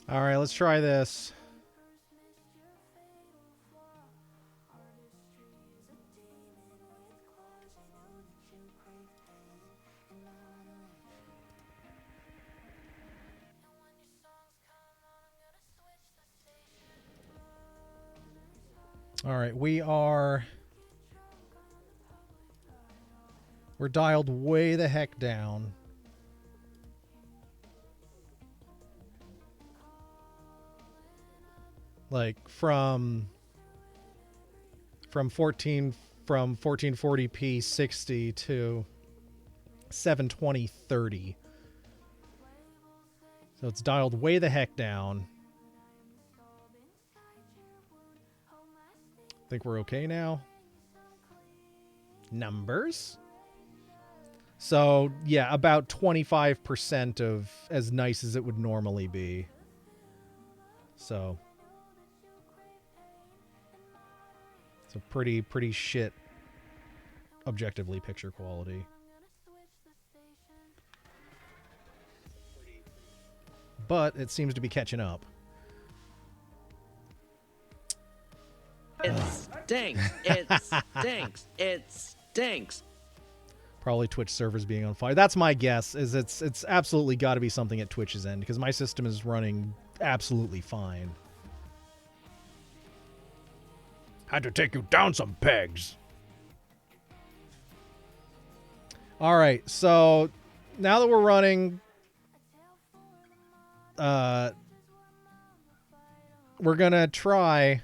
All right, let's try this. All right, we're dialed way the heck down. Like from 1440p 60 to 720 30. So it's dialed way the heck down. Think we're okay now? Numbers? So, yeah, about 25% of as nice as it would normally be. So pretty shit objectively picture quality. But it seems to be catching up. It stinks. It stinks. It stinks. Probably Twitch servers being on fire. That's my guess. Is it's absolutely got to be something at Twitch's end because my system is running absolutely fine. Had to take you down some pegs. All right, so now that we're running, we're gonna try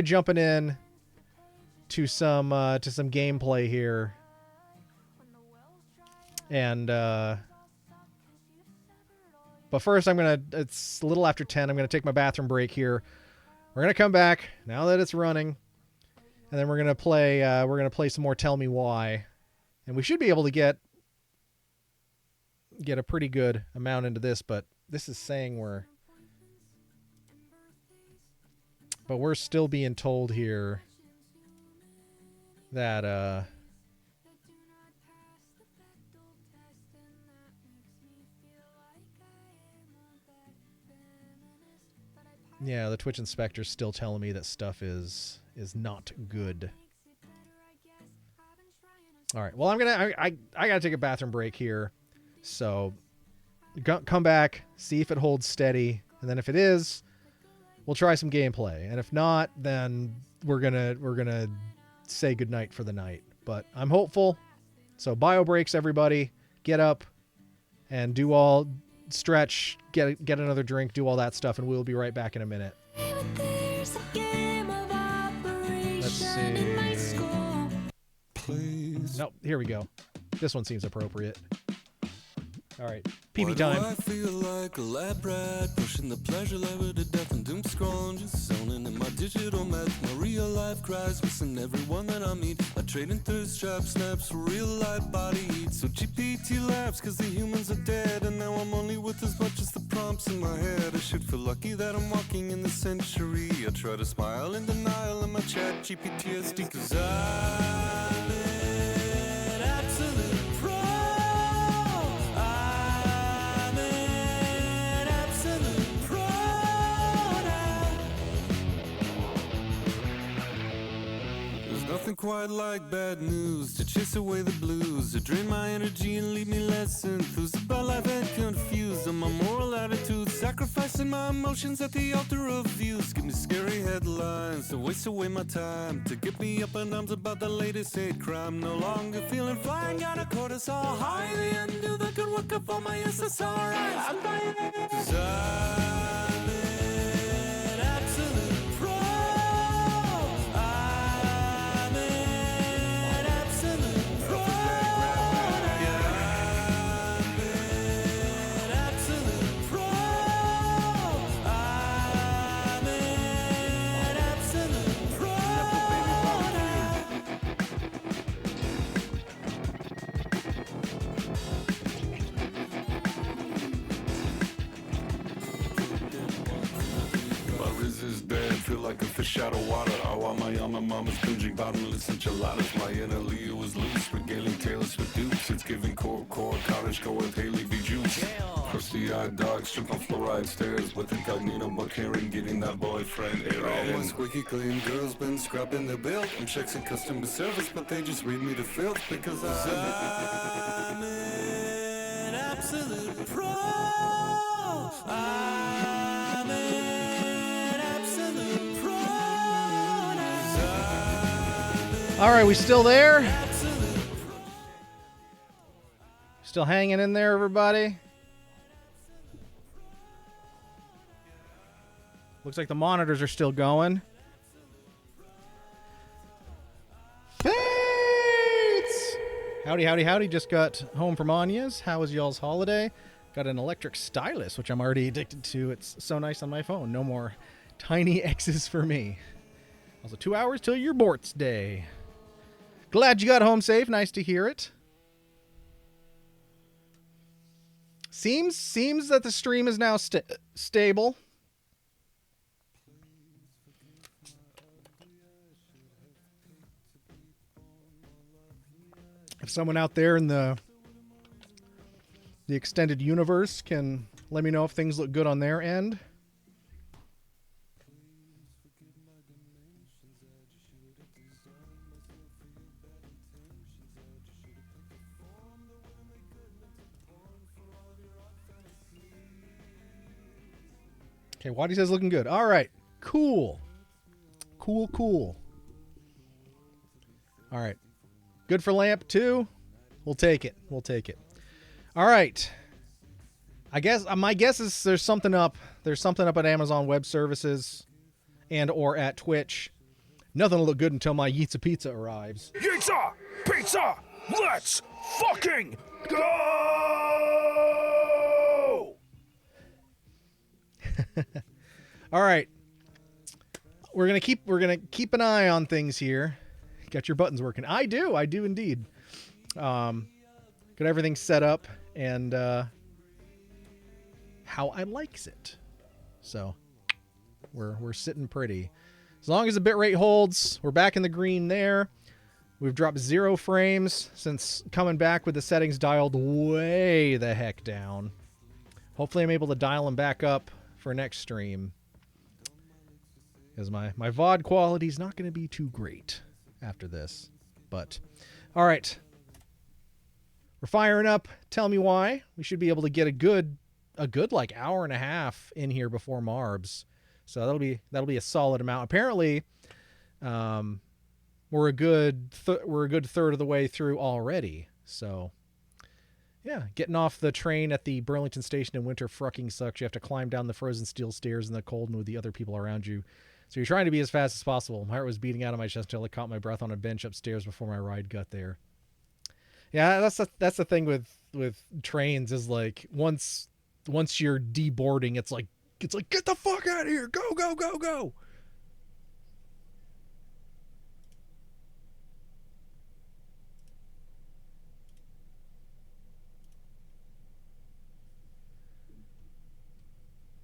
jumping in to some gameplay here, and but first it's a little after 10. I'm gonna take my bathroom break here. We're gonna come back now that it's running, and then we're gonna play some more Tell Me Why, and we should be able to get a pretty good amount into this. But this is saying we're still being told here that yeah, the Twitch inspector's still telling me that stuff is not good. All right. Well, I gotta take a bathroom break here, so come back, see if it holds steady, and then if it is, we'll try some gameplay, and if not, then we're gonna say goodnight for the night. But I'm hopeful. So bio breaks, everybody. Get up and do all. Stretch, get another drink, do all that stuff, and we'll be right back in a minute. Let's see. Nope, here we go. This one seems appropriate. All right, PP time. I feel like a lab rat, pushing the pleasure lever to death and doom scrolling, just zoning in my digital meth. My real life cries, missing everyone that I meet. I trade in thirst trap snaps for real life body heat. So GPT labs, cause the humans are dead, and now I'm only with as much as the prompts in my head. I should feel lucky that I'm walking in the century. I try to smile in denial in my chat GPT SD, cause I'm an absolute pro. Nothing quite like bad news to chase away the blues, to drain my energy and leave me less enthused about life and confused on my moral attitude, sacrificing my emotions at the altar of views. Give me scary headlines to waste away my time, to get me up in arms about the latest hate crime. No longer feeling flying out of cortisol high, the undo the good work of all my SSRIs. I'm dying 'cause I'm an absolute pro. Feel like a fish out of water. I want my alma mama's binging bottomless enchiladas. My inner Leo is loose, regaling Taylor Swift dupes. It's giving core, caught Klitschko with Haley B. Juice. Crusty-eyed dogs trip on fluoride stairs with incognito but Karen getting that boyfriend Aaron. All squeaky clean girls been scrubbing their bill. I'm checking customer service, but they just read me the filth because I'm an absolute pro. I'm an absolute pro. All right, we still there? Still hanging in there, everybody? Looks like the monitors are still going. Fates! Howdy, howdy, howdy. Just got home from Anya's. How was y'all's holiday? Got an electric stylus, which I'm already addicted to. It's so nice on my phone. No more tiny X's for me. Also, 2 hours till your Bort's day. Glad you got home safe. Nice to hear it. Seems that the stream is now stable. If someone out there in the extended universe can let me know if things look good on their end. Okay, Waddy says looking good. All right, cool. Cool. All right. Good for lamp too. We'll take it. All right. I guess my guess is there's something up. There's something up at Amazon Web Services and or at Twitch. Nothing will look good until my Yeetsa Pizza arrives. Yeetsa Pizza, let's fucking go! All right. We're gonna keep an eye on things here. Got your buttons working. I do indeed. Got everything set up and how I likes it. So we're sitting pretty. As long as the bitrate holds, we're back in the green there. We've dropped 0 frames since coming back with the settings dialed way the heck down. Hopefully I'm able to dial them back up for next stream. Because my VOD quality is not going to be too great after this. But, all right. We're firing up. Tell me why. We should be able to get a good like hour and a half in here before Marbs. So that'll be a solid amount. Apparently, we're a good third of the way through already. So, yeah, getting off the train at the Burlington station in winter fucking sucks. You have to climb down the frozen steel stairs in the cold and with the other people around you. So you're trying to be as fast as possible. My heart was beating out of my chest until I caught my breath on a bench upstairs before my ride got there. Yeah, that's the thing with trains is like once you're deboarding, it's like get the fuck out of here. Go.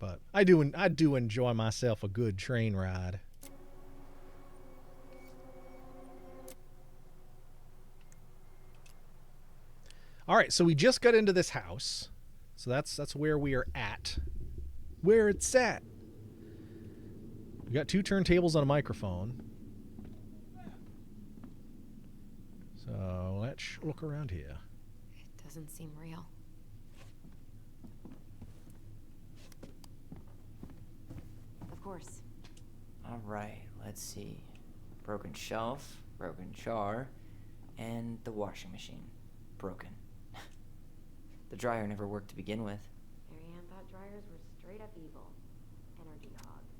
But I do enjoy myself a good train ride. All right, so we just got into this house. So that's where we are at. Where it's at. We got 2 turntables on a microphone. So let's look around here. It doesn't seem real. Of course. All right, let's see. Broken shelf, broken jar, and the washing machine. Broken. The dryer never worked to begin with. Marianne thought dryers were straight up evil. Energy hogs.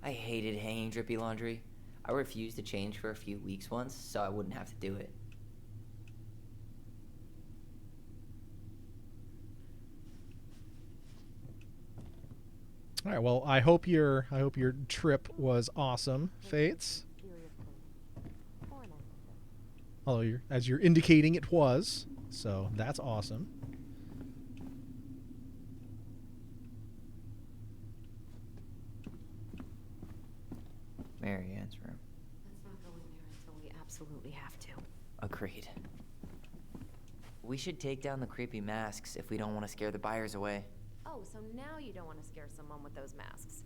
I hated hanging drippy laundry. I refused to change for a few weeks once, so I wouldn't have to do it. All right, well, I hope your trip was awesome, Fates. Although as you're indicating it was, so that's awesome. Marianne's room. Let's not go in there until we absolutely have to. Agreed. We should take down the creepy masks if we don't want to scare the buyers away. Oh, so now you don't want to scare someone with those masks.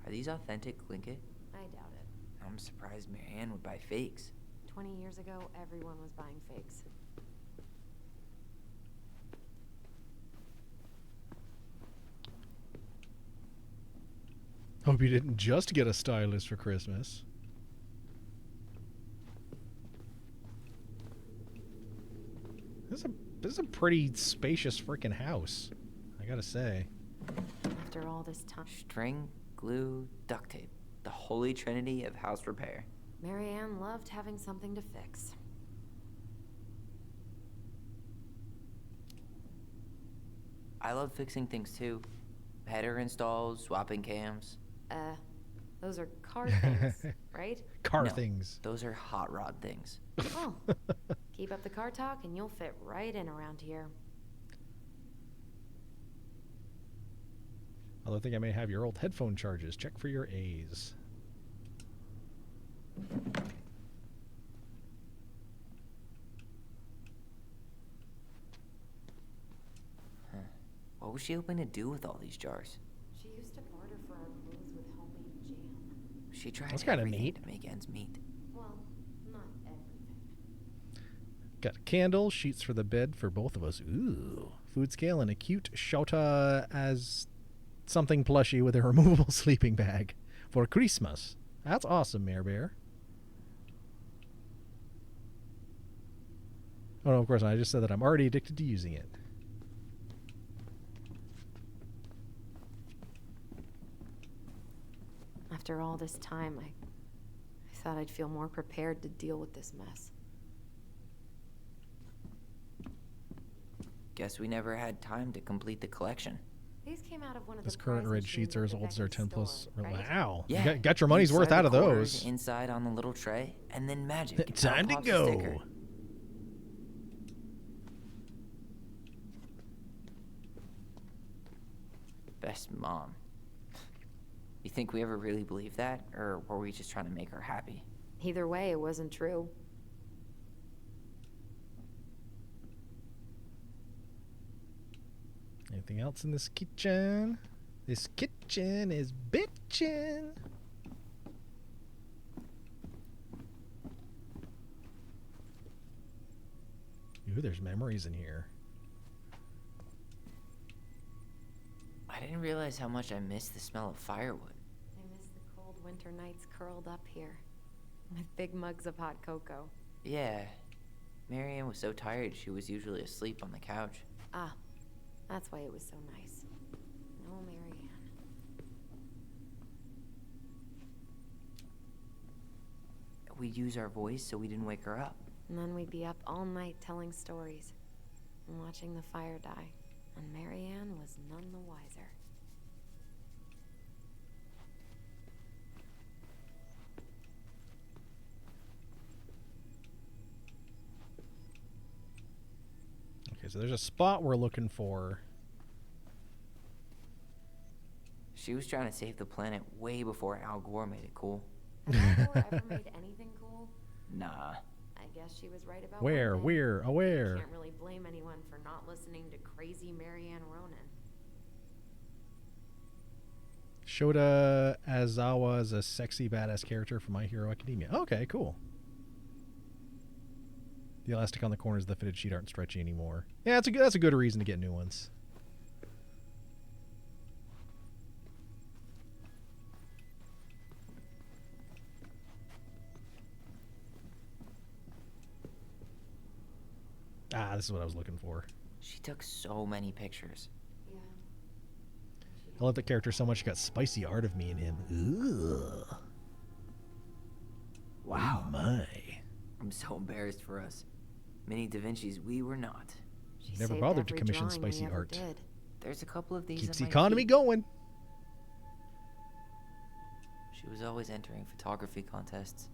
Are these authentic Tlingit? I doubt it. I'm surprised Marianne would buy fakes. 20 years ago, everyone was buying fakes. Hope you didn't just get a stylist for Christmas. This is a pretty spacious freaking house, I gotta say. After all this time, String, glue, duct tape. The holy trinity of house repair. Marianne loved having something to fix. I love fixing things too. Header installs, swapping cams. Those are car things, right? Car No, things. Those are hot rod things. Oh, keep up the car talk and you'll fit right in around here. Although I think I may have your old headphone charges. Check for your A's. What was she hoping to do with all these jars? She used to barter for our clothes with homemade jam. She tried That's kinda everything neat. to make ends meet. Well, not everything. Got a candle, sheets for the bed for both of us. Ooh. Food scale and a cute Shota as something plushy with a removable sleeping bag for Christmas. That's awesome, Mare Bear. Oh no, of course not. I just said that I'm already addicted to using it. After all this time, I thought I'd feel more prepared to deal with this mess. Guess we never had time to complete the collection. These came out of one of This the current prize red machines sheets at are as the old as their Becky's 10 plus. store, right? Wow. Yeah. You got your money's worth Slide out the of cord those. inside on the little tray, and then magic. It Time to pops a go. sticker. Best mom. You think we ever really believed that, or were we just trying to make her happy? Either way, it wasn't true. Anything else in this kitchen? This kitchen is bitchin'. Ooh, there's memories in here. I didn't realize how much I missed the smell of firewood. I miss the cold winter nights curled up here with big mugs of hot cocoa. Yeah. Marianne was so tired she was usually asleep on the couch. Ah, that's why it was so nice. No Marianne. We'd use our voice so we didn't wake her up. And then we'd be up all night telling stories and watching the fire die. And Marianne was none the wiser. Okay, so there's a spot we're looking for. She was trying to save the planet way before Al Gore made it cool. Has Al Gore ever made anything cool? Nah. I guess she was right about Where? one thing. Where? Aware. Can't really blame anyone for not listening to crazy Marianne Ronan. Shota Azawa is a sexy badass character from My Hero Academia. Okay, cool. The elastic on the corners of the fitted sheet aren't stretchy anymore. Yeah, that's a good reason to get new ones. Ah, this is what I was looking for. She took so many pictures. Yeah. I love that character so much. It got spicy art of me and him. Ugh. Wow. Oh my. I'm so embarrassed for us. Many Da Vinci's we were not. She Never saved bothered to every commission drawing we spicy ever art. did. There's a couple of these Keeps at the my economy feet. going. She was always entering photography contests.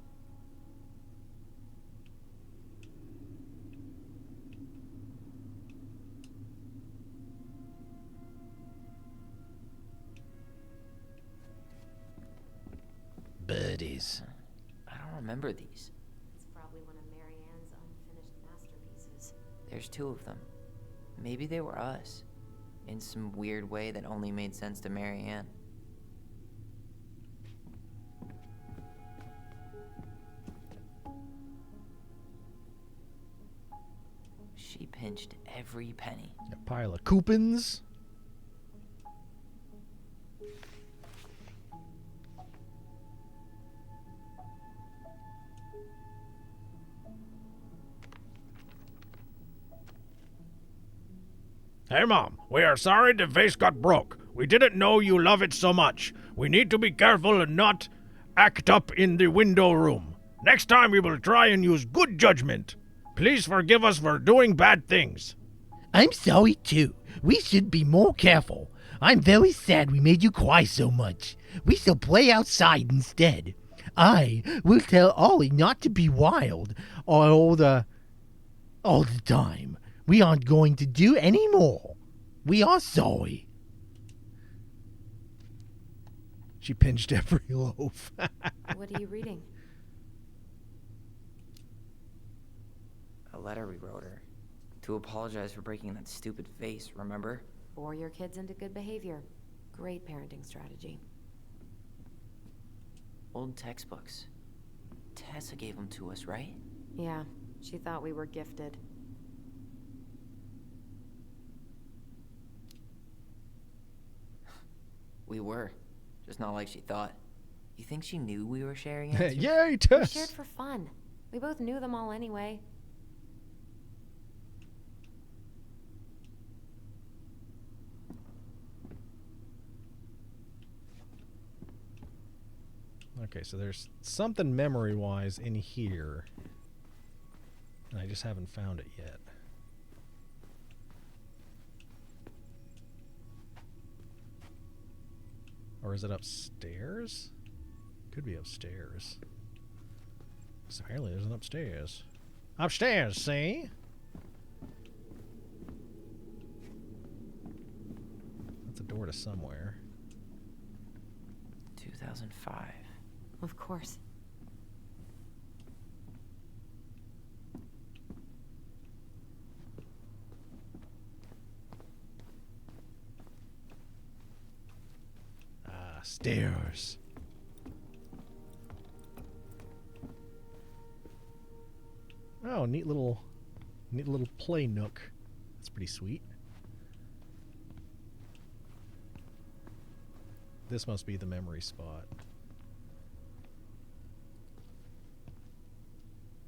Buddies. I don't remember these. It's probably one of Marianne's unfinished masterpieces. There's 2 of them. Maybe they were us. In some weird way that only made sense to Marianne. She pinched every penny. A pile of coupons. Hey, Mom, we are sorry the vase got broke. We didn't know you love it so much. We need to be careful and not act up in the window room. Next time we will try and use good judgment. Please forgive us for doing bad things. I'm sorry too. We should be more careful. I'm very sad we made you cry so much. We shall play outside instead. I will tell Ollie not to be wild all the time. We aren't going to do any more. We are sorry. She pinched every loaf. What are you reading? A letter we wrote her. To apologize for breaking that stupid vase, remember? Bore your kids into good behavior. Great parenting strategy. Old textbooks. Tessa gave them to us, right? Yeah, she thought we were gifted. We were. Just not like she thought. You think she knew we were sharing answers? Yay, We Tess! shared for fun. We both knew them all anyway. Okay, so there's something memory-wise in here. And I just haven't found it yet. Or is it upstairs? Could be upstairs. 'Cause apparently there's an upstairs. Upstairs, see? That's a door to somewhere. 2005. Of course. Ah, stairs. Oh, neat little play nook. That's pretty sweet. This must be the memory spot.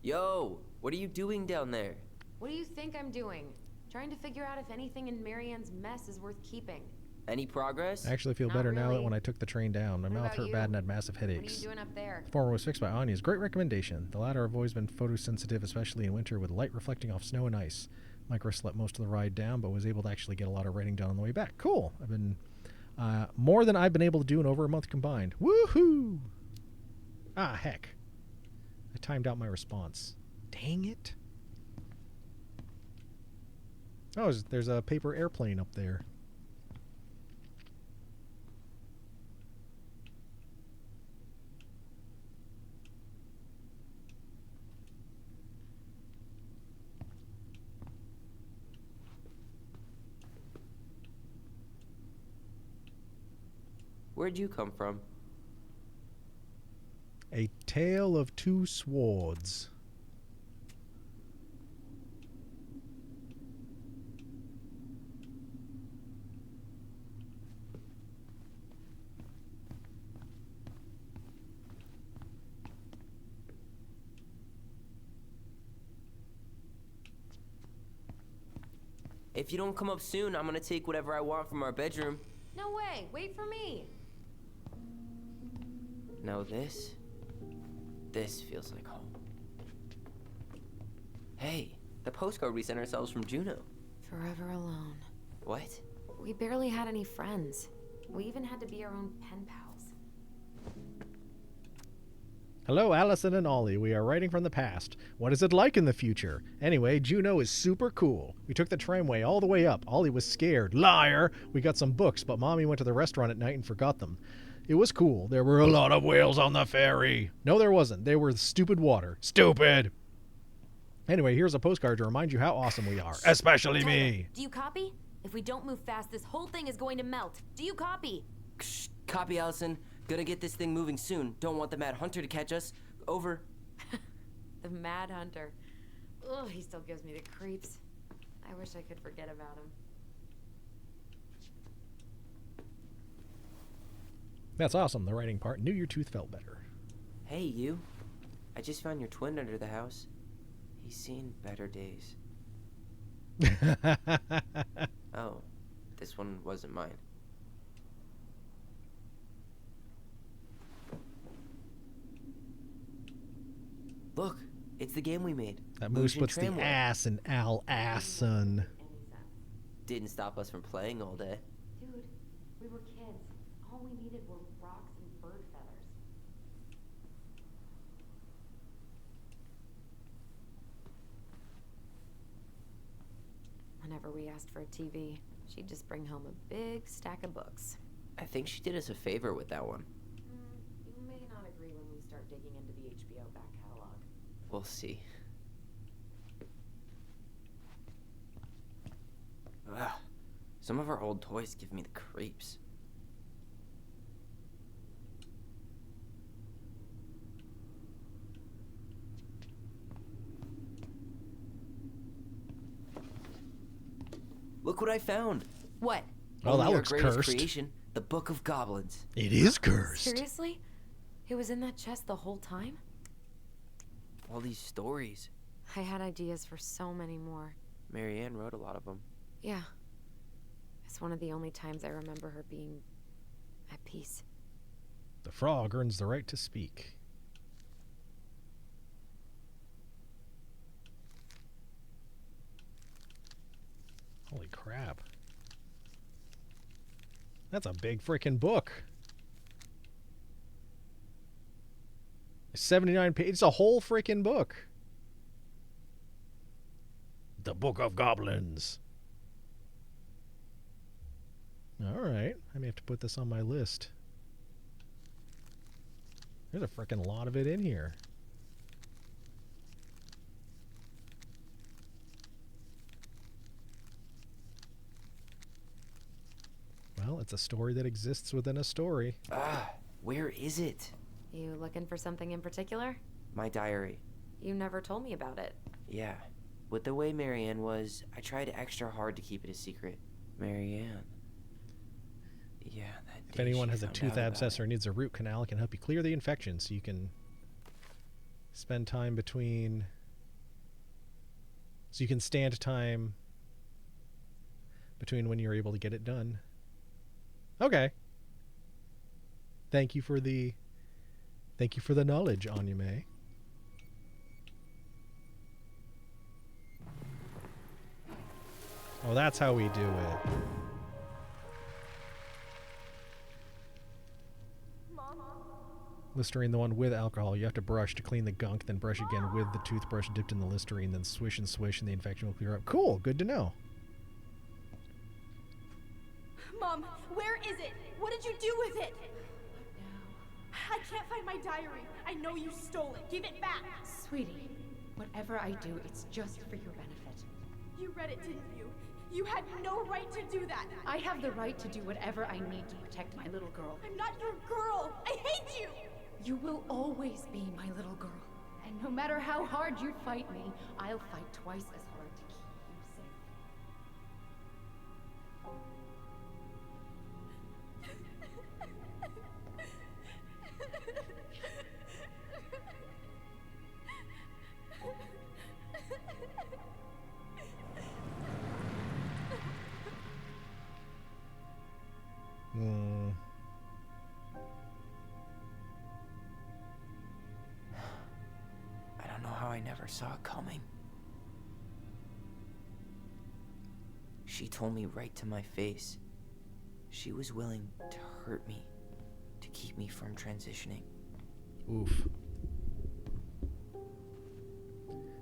Yo, what are you doing down there? What do you think I'm doing? Trying to figure out if anything in Marianne's mess is worth keeping. Any progress? I actually feel Not better now that really. when I took the train down. My What mouth about hurt you? bad and had massive What are you headaches. doing up there? The former was fixed by Anya's great recommendation. The latter have always been photosensitive, especially in winter, with light reflecting off snow and ice. Micro slept most of the ride down, but was able to actually get a lot of writing done on the way back. Cool. I've been more than I've been able to do in over a month combined. Woohoo! Ah, heck. I timed out my response. Dang it. Oh, there's a paper airplane up there. Where'd you come from? A Tale of Two Swords. If you don't come up soon, I'm gonna take whatever I want from our bedroom. No way! Wait for me! No, this feels like home. Hey, the postcard we sent ourselves from Juno. Forever alone. What? We barely had any friends. We even had to be our own pen pals. Hello, Allison and Ollie. We are writing from the past. What is it like in the future? Anyway, Juno is super cool. We took the tramway all the way up. Ollie was scared. Liar! We got some books, but Mommy went to the restaurant at night and forgot them. It was cool. There were a lot of whales on the ferry. No, there wasn't. They were stupid water. Stupid! Anyway, here's a postcard to remind you how awesome we are. Especially me. Do you copy? If we don't move fast, this whole thing is going to melt. Do you copy? Shh, copy, Allison. Gonna get this thing moving soon. Don't want the Mad Hunter to catch us. Over. The Mad Hunter. Ugh, he still gives me the creeps. I wish I could forget about him. That's awesome. The writing part. Knew your tooth felt better. Hey, you. I just found your twin under the house. He's seen better days. Oh, this one wasn't mine. Look, it's the game we made. That moose Lucian puts the Tramway. ass in Al Asson. Didn't stop us from playing all day. Dude, we were kids. All we needed were rocks and bird feathers. Whenever we asked for a TV, she'd just bring home a big stack of books. I think she did us a favor with that one. You may not agree when we start digging into the HBO back catalog. We'll see. Ugh. Some of our old toys give me the creeps. Look what I found. What? Oh, that Only our looks greatest cursed. creation, the Book of Goblins. It is cursed. Seriously? It was in that chest the whole time? All these stories. I had ideas for so many more. Marianne wrote a lot of them. Yeah. It's one of the only times I remember her being at peace. The frog earns the right to speak. Holy crap. That's a big freaking book. 79 pages. It's a whole freaking book. The Book of Goblins. All right. I may have to put this on my list. There's a freaking lot of it in here. Well, it's a story that exists within a story. Ah, where is it? You looking for something in particular? My diary. You never told me about it. Yeah. With the way Marianne was, I tried extra hard to keep it a secret. Marianne. Yeah, that If day anyone she has a found tooth out about abscess it. or needs a root canal, it can help you clear the infection so you can spend time between. So you can stand time between when you're able to get it done. Okay. Thank you for the knowledge, Anyume. Oh, that's how we do it. Listerine, the one with alcohol. You have to brush to clean the gunk, then brush again with the toothbrush dipped in the Listerine, then swish, and the infection will clear up. Cool, good to know. Mom, where is it? What did you do with it? I can't find my diary. I know you stole it. Give it back. Sweetie, whatever I do, it's just for your benefit. You read it, didn't you? You had no right to do that. I have the right to do whatever I need to protect my little girl. I'm not your girl. I hate you. You will always be my little girl. And no matter how hard you fight me, I'll fight twice as hard to keep you safe. I don't know how I never saw it coming. She told me right to my face. She was willing to hurt me to keep me from transitioning. Oof.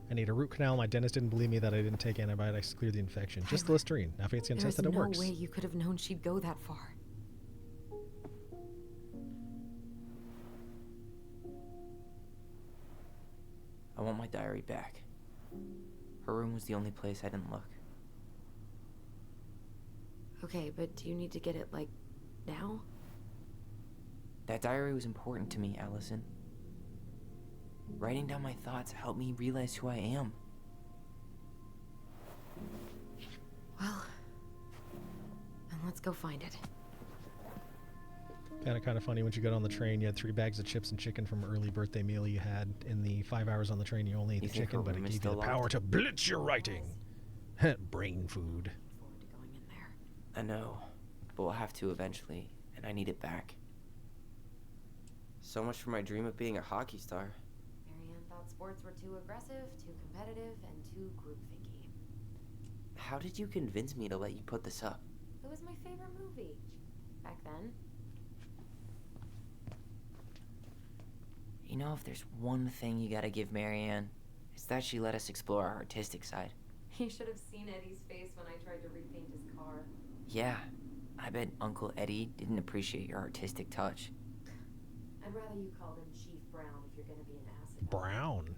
I need a root canal. My dentist didn't believe me that I didn't take antibiotics to clear the infection. Just the Listerine. Now fancy and test There's that it no works. way you could have known she'd go that far. I want my diary back. Her room was the only place I didn't look. Okay, but do you need to get it, like, now? That diary was important to me, Allison. Writing down my thoughts helped me realize who I am. Well, then let's go find it. Kind of funny when you got on the train, you had 3 bags of chips and chicken from an early birthday meal you had. In the 5 hours on the train, you only ate You the think chicken, her but it room is gave you the still power locked? to blitz your writing. Brain food. Forward to going in there. I know, but we'll have to eventually, and I need it back. So much for my dream of being a hockey star. Marianne thought sports were too aggressive, too competitive, and too groupthinky. How did you convince me to let you put this up? It was my favorite movie. Back then. You know, if there's one thing you gotta give Marianne, it's that she let us explore our artistic side. You should have seen Eddie's face when I tried to repaint his car. Yeah, I bet Uncle Eddie didn't appreciate your artistic touch. I'd rather you called him Chief Brown if you're gonna be an acid. Brown.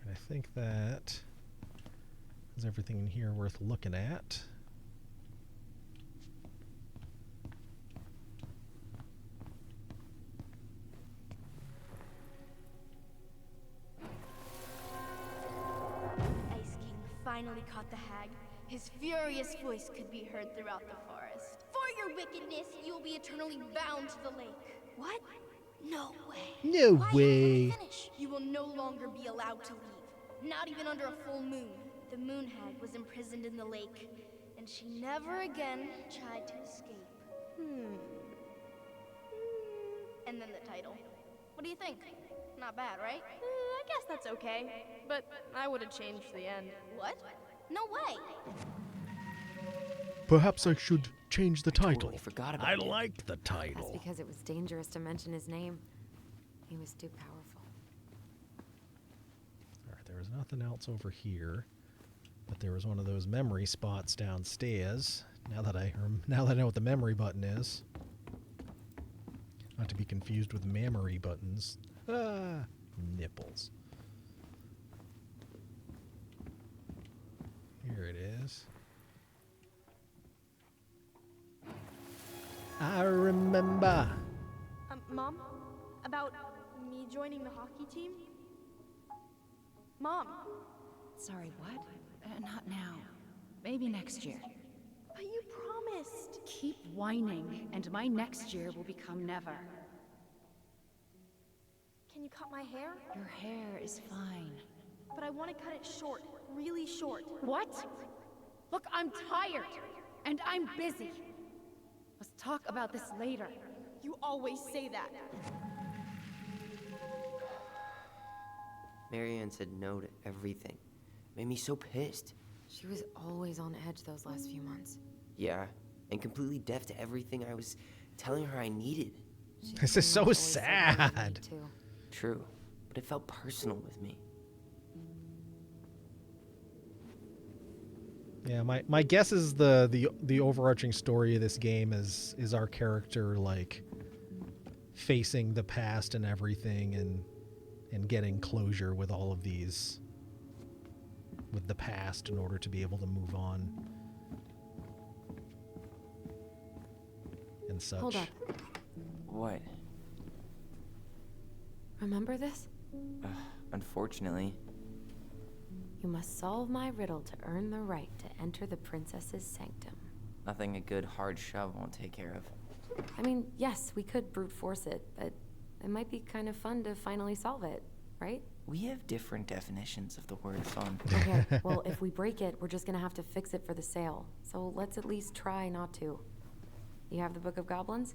Alright, I think that is everything in here worth looking at. Ice King finally caught the hag. His furious voice could be heard throughout the forest. For your wickedness, you will be eternally bound to the lake. What? No way. No Why? way. Finish. You will no longer be allowed to leave. Not even under a full moon. The moon hag was imprisoned in the lake, and she never again tried to escape. And then the title. What do you think? Not bad, right? I guess that's okay. But I would have changed the end. What? No way. Perhaps I should change the title. Totally forgot about I it. liked the That's title. because it was dangerous to mention his name. He was too powerful. Alright, there was nothing else over here. But there was one of those memory spots downstairs. Now that I know what the memory button is. Not to be confused with memory buttons. Ah, nipples. Here it is. I remember. Mom? About me joining the hockey team? Mom, Sorry, what? Not now. Maybe next year. but you promised. Keep whining, and my next year will become never. Can you cut my hair? Your hair is fine. But I want to cut it short, really short. What? Look, I'm tired, and I'm busy. Let's talk about this later. You always say that. Marianne said no to everything. Made me so pissed. She was always on edge those last few months. Yeah, and completely deaf to everything I was telling her I needed. She This pretty is so much always said what you sad. need to. True, but it felt personal with me. Yeah, my guess is the overarching story of this game is our character like facing the past and everything and getting closure with all of these with the past in order to be able to move on and such. Hold up. What? Remember this? Unfortunately. You must solve my riddle to earn the right to enter the princess's sanctum. Nothing a good hard shove won't take care of. I mean, yes, we could brute force it, but it might be kind of fun to finally solve it, right? We have different definitions of the word fun. Okay, well, if we break it, we're just gonna have to fix it for the sale. So let's at least try not to. You have the Book of Goblins?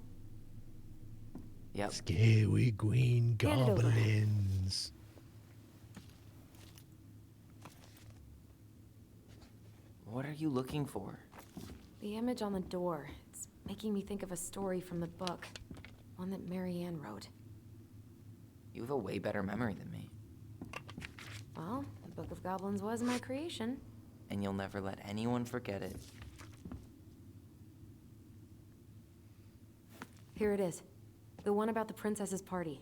Yep. Scary green Hand it over. goblins. What are you looking for? The image on the door. It's making me think of a story from the book. One that Marianne wrote. You have a way better memory than me. Well, the Book of Goblins was my creation. And you'll never let anyone forget it. Here it is. The one about the princess's party.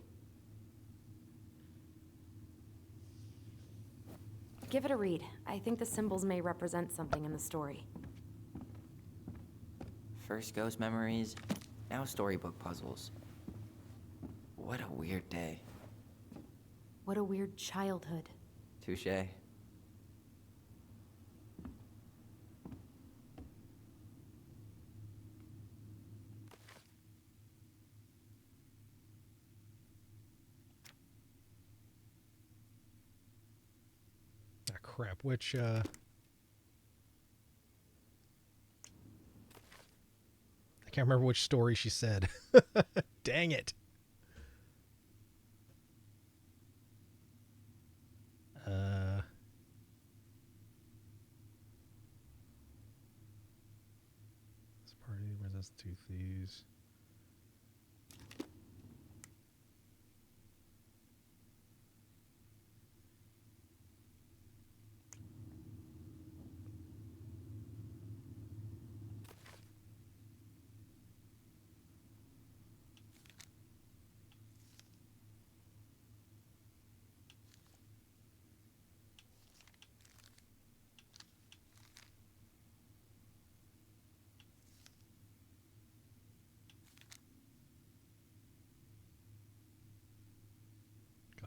Give it a read. I think the symbols may represent something in the story. First ghost memories, now storybook puzzles. What a weird day. What a weird childhood. Touché. Ah, crap. Which, I can't remember which story she said. Dang it. This party resists two thieves.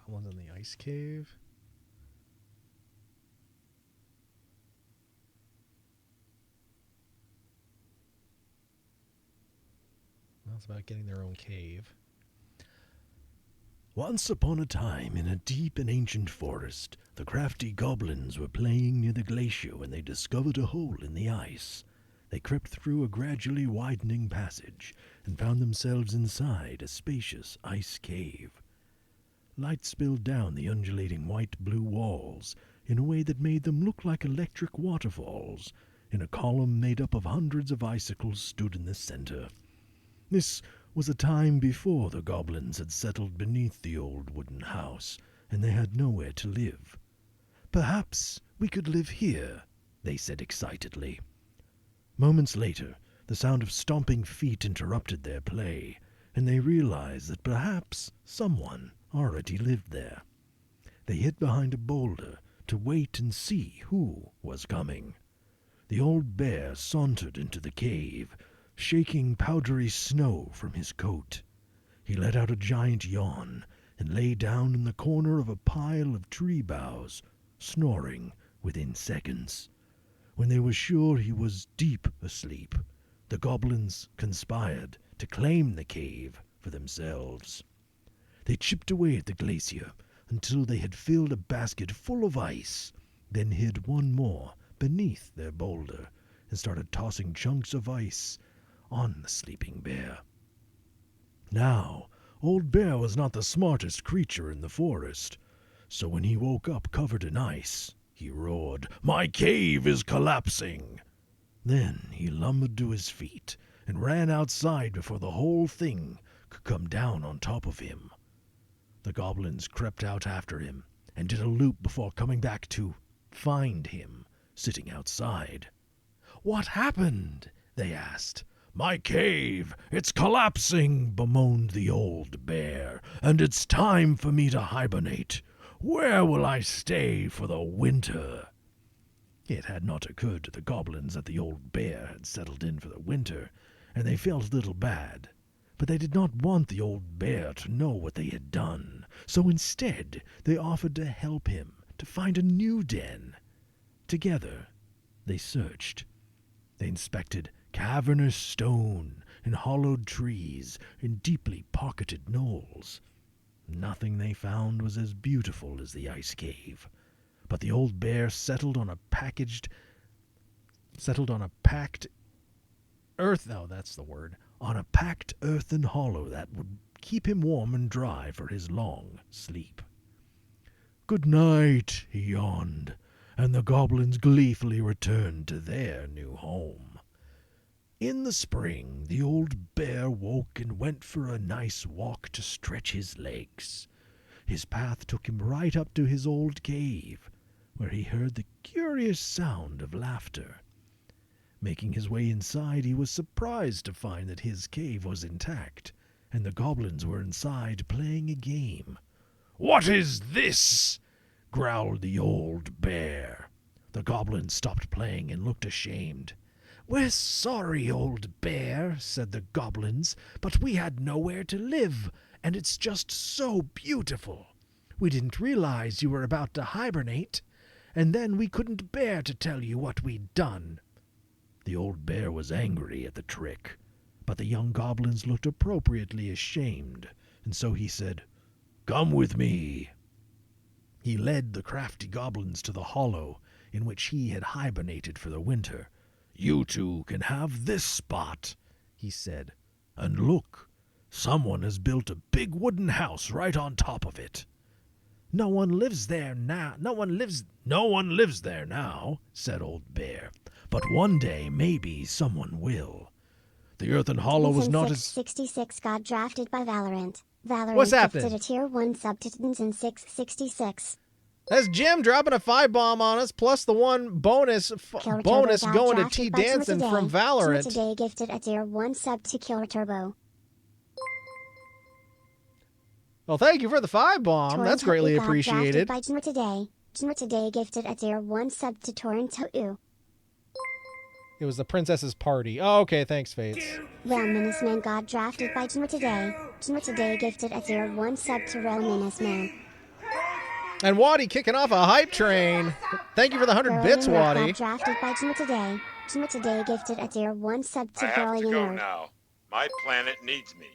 Goblins in the ice cave. Well, it's about getting their own cave. Once upon a time, in a deep and ancient forest, the crafty goblins were playing near the glacier when they discovered a hole in the ice. They crept through a gradually widening passage and found themselves inside a spacious ice cave. Light spilled down the undulating white-blue walls in a way that made them look like electric waterfalls, and a column made up of hundreds of icicles stood in the center. This was a time before the goblins had settled beneath the old wooden house, and they had nowhere to live. "Perhaps we could live here," they said excitedly. Moments later, the sound of stomping feet interrupted their play, and they realized that perhaps someone already lived there. They hid behind a boulder to wait and see who was coming. The old bear sauntered into the cave, shaking powdery snow from his coat. He let out a giant yawn and lay down in the corner of a pile of tree boughs, snoring within seconds. When they were sure he was deep asleep, the goblins conspired to claim the cave for themselves. They chipped away at the glacier until they had filled a basket full of ice, then hid one more beneath their boulder and started tossing chunks of ice on the sleeping bear. Now, Old Bear was not the smartest creature in the forest, so when he woke up covered in ice, he roared, "My cave is collapsing!" Then he lumbered to his feet and ran outside before the whole thing could come down on top of him. The goblins crept out after him and did a loop before coming back to find him sitting outside. "What happened?" they asked. "My cave, it's collapsing," bemoaned the old bear, "and it's time for me to hibernate. Where will I stay for the winter?" It had not occurred to the goblins that the old bear had settled in for the winter, and they felt a little bad. But they did not want the old bear to know what they had done, so instead they offered to help him to find a new den. Together they searched. They inspected cavernous stone and hollowed trees and deeply pocketed knolls. Nothing they found was as beautiful as the ice cave, but the old bear settled on a packed earthen hollow that would keep him warm and dry for his long sleep. "Good night," he yawned, and the goblins gleefully returned to their new home. In the spring, the old bear woke and went for a nice walk to stretch his legs. His path took him right up to his old cave, where he heard the curious sound of laughter. Making his way inside, he was surprised to find that his cave was intact, and the goblins were inside playing a game. "What is this?" growled the old bear. The goblins stopped playing and looked ashamed. "We're sorry, old bear," said the goblins, "but we had nowhere to live, and it's just so beautiful. We didn't realize you were about to hibernate, and then we couldn't bear to tell you what we'd done." The old bear was angry at the trick, but the young goblins looked appropriately ashamed, and so he said, "Come with me." He led the crafty goblins to the hollow in which he had hibernated for the winter. "You two can have this spot," he said. "And look, someone has built a big wooden house right on top of it." No one lives there now, said Old Bear. "But one day maybe someone will." The earthen hollow was not as 666 got drafted by Valorant. Valorant What's gifted happening? a tier 1 sub to Titans in 666. That's Jim dropping a 5-bomb on us, plus the one bonus Killer bonus Turbo got going to drafted T by Jimmer Dancing Today. from Jimmer Valorant. Today gifted a tier 1 sub to Killer Turbo. Well, thank you for the 5-bomb. That's Torrent greatly Hoop got appreciated. drafted by Jimmer Today. Jimmer Today gifted a tier 1 sub to Torrent Hoop. It was the princess's party. Oh, okay, thanks, Fates. Realm Minuteman got drafted by Jimmer Today. Jimmer Today gifted a tier 1 sub to Realm Minuteman. And Waddy kicking off a hype train. Thank you for the 100 bits, Waddy. Got drafted by Jimmer Today. Jimmer Today gifted a tier 1 sub to I have Girly to and go Earth. now. My planet needs me.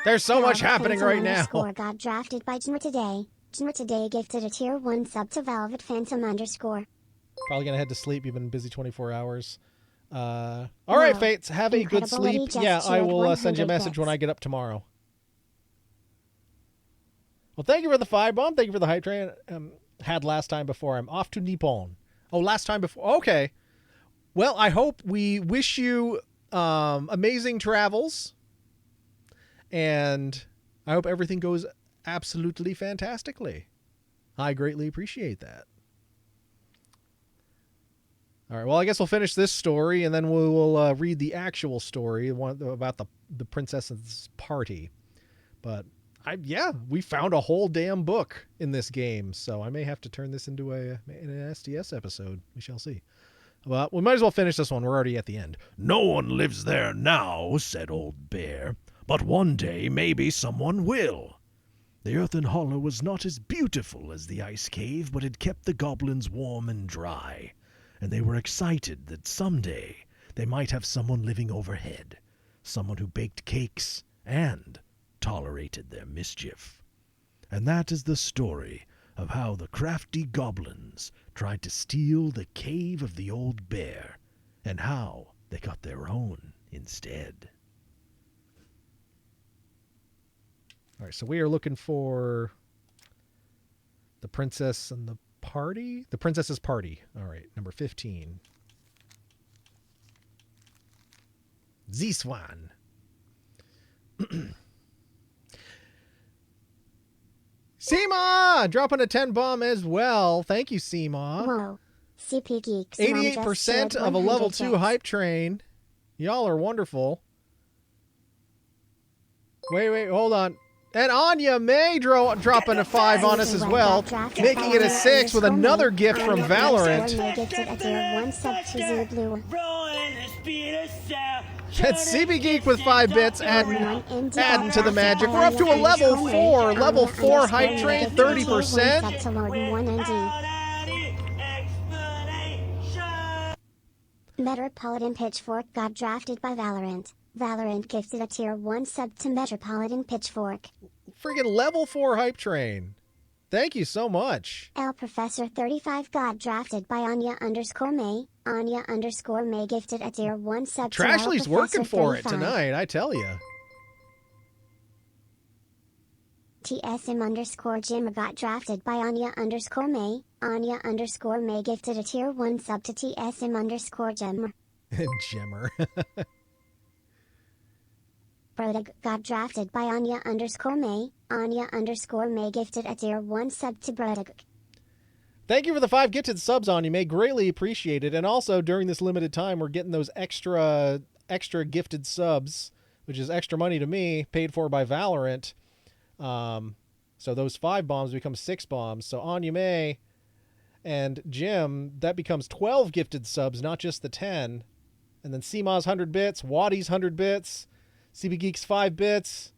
There's so much Velvet happening Phantom right now. underscore got drafted by Jimmer Today. Jimmer Today gifted a tier 1 sub to Velvet Phantom underscore. Probably gonna head to sleep. You've been busy 24 hours. All right, No. Fates. Have a good Incredibility sleep. just Yeah, I cheered will send you a 100 message when bits. I get up tomorrow. Well, thank you for the 5-bomb. Thank you for the hype train. Had last time before. I'm off to Nippon. Oh, last time before. Okay. Well, I hope we wish you amazing travels. And I hope everything goes absolutely fantastically. I greatly appreciate that. All right, well, I guess we'll finish this story, and then we will read the actual story, the one about the princess's party. But, we found a whole damn book in this game, so I may have to turn this into an SDS episode. We shall see. But we might as well finish this one. We're already at the end. "No one lives there now," said Old Bear, "but one day maybe someone will." The earthen hollow was not as beautiful as the ice cave, but it kept the goblins warm and dry, and they were excited that someday they might have someone living overhead, someone who baked cakes and tolerated their mischief. And that is the story of how the crafty goblins tried to steal the cave of the old bear, and how they got their own instead. All right, so we are looking for the princess and the party? The princess's party. All right, number 15. This one. Seema dropping a 10-bomb as well. Thank you, Seema. Whoa. CP Geeks. 88% of a level 2 hype train. Y'all are wonderful. Wait, hold on. And Anya May dropping a 5 on us as well, making it a 6 with another gift from Valorant. That's CB Geek with 5 bits, adding to the magic. We're up to a level 4. Level 4 hype train, 30%. Metropolitan Pitchfork got drafted by Valorant. Valorant gifted a tier 1 sub to Metropolitan Pitchfork. Friggin' level 4 hype train. Thank you so much. L Professor 35 got drafted by Anya_May. Anya_May gifted a tier 1 sub to L Trashly's working for it 35. tonight, I tell you. TSM_Jim got drafted by Anya_May. Anya_May gifted a tier 1 sub to TSM_Jim. Jimmer. Brodig got drafted by Anya_May. Anya_May gifted a tier 1 sub to Brodig. Thank you for the 5 gifted subs on you, May. Greatly appreciated. And also, during this limited time, we're getting those extra gifted subs, which is extra money to me, paid for by Valorant. So those 5 bombs become 6 bombs. So Anya May and Jim, that becomes 12 gifted subs, not just the 10. And then CMA's 100 bits, Waddy's 100 bits, CB Geek's 5 bits.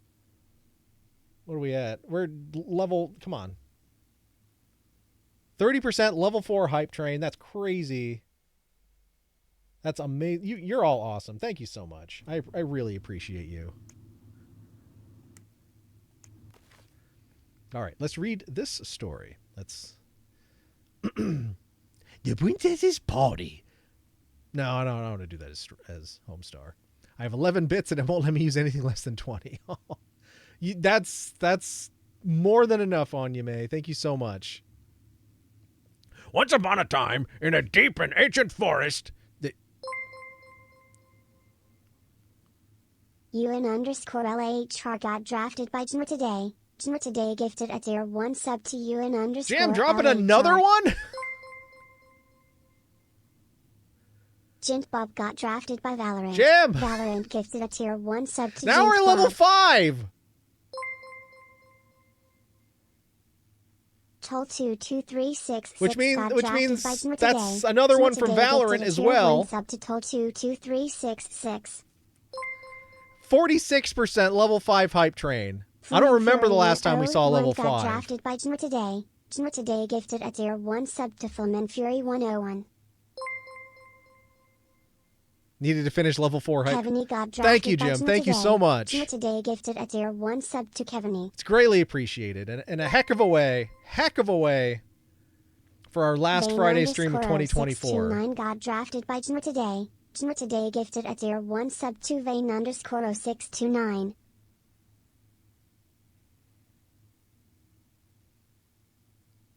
What are we at? We're level, come on. 30% level 4 hype train. That's crazy. That's amazing. You're all awesome. Thank you so much. I really appreciate you. All right, let's read this story. Let's... The Princess's Party. No, I don't want to do that as Homestar. I have 11 bits and it won't let me use anything less than 20. That's more than enough, Anya May. Thank you so much. Once upon a time, in a deep and ancient forest... UN_LAHR got drafted by Jim today. Jim today gifted a tier 1 sub to UN_. Jim, dropping another one? Jint Bob got drafted by Valorant. Jim! Valorant gifted a tier 1 sub to Now Jint we're at level Bob. 5! Toll2236 Which means by Jim that's today. another Jim one from today Valorant gifted a as tier well. 1 sub to Toll22366. 46% level 5 hype train. I don't remember the last time we saw level got 5. drafted by Jim today. Jim today gifted a tier 1 sub to Fulman Fury 101. Needed to finish level 4 hype. Kevin got drafted Thank you, by Jim. Thank you today. so much. Jim today gifted a tier 1 sub to Kevin. It's greatly appreciated. And a heck of a way for our last Friday stream of 2024. 629 got drafted by Jim today. Jim today gifted a tier 1 sub to Vane_0629.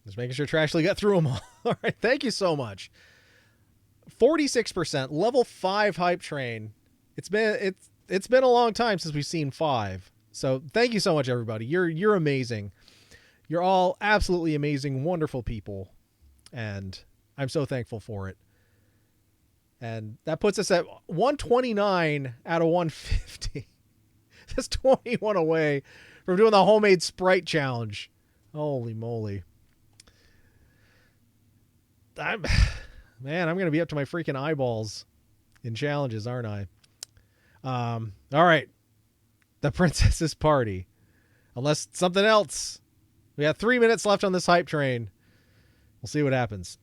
Just making sure Trashly got through them all. All right, thank you so much. 46% level 5 hype train. It's been a long time since we've seen 5. So thank you so much, everybody. You're amazing. You're all absolutely amazing, wonderful people, and I'm so thankful for it. And that puts us at 129 out of 150. Just 21 away from doing the homemade Sprite challenge. Holy moly. I'm going to be up to my freaking eyeballs in challenges, aren't I? All right. The Princess's Party. Unless something else. We have 3 minutes left on this hype train. We'll see what happens.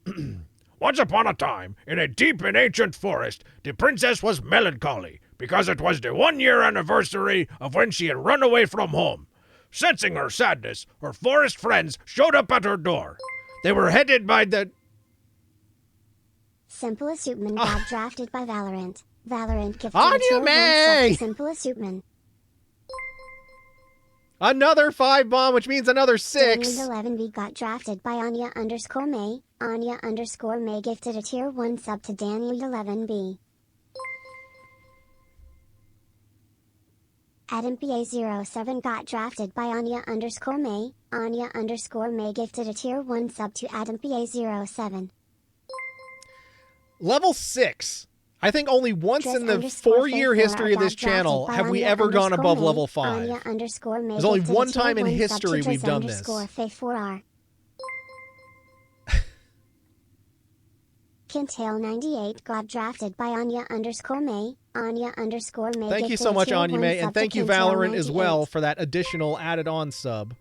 Once upon a time, in a deep and ancient forest, the princess was melancholy because it was the 1-year anniversary of when she had run away from home. Sensing her sadness, her forest friends showed up at her door. They were headed by the... Simple Asupman got drafted by Valorant. Valorant gifted Anya a tier 1 May! sub to Simple Asupman. Another 5 bomb, which means another 6. Daniel 11B got drafted by Anya_May. Anya_May gifted a tier 1 sub to Daniel 11B. Adam PA07 got drafted by Anya_May. Anya_May gifted a tier 1 sub to Adam PA07. Level 6. I think only once in the 4-year history of this channel have we ever gone above level 5. There's only one time in history we've done this. Kintail98 got drafted by Anya_May. Anya_May. Thank you so much, Anya May, and thank you, Valorant, as well, for that additional added-on sub.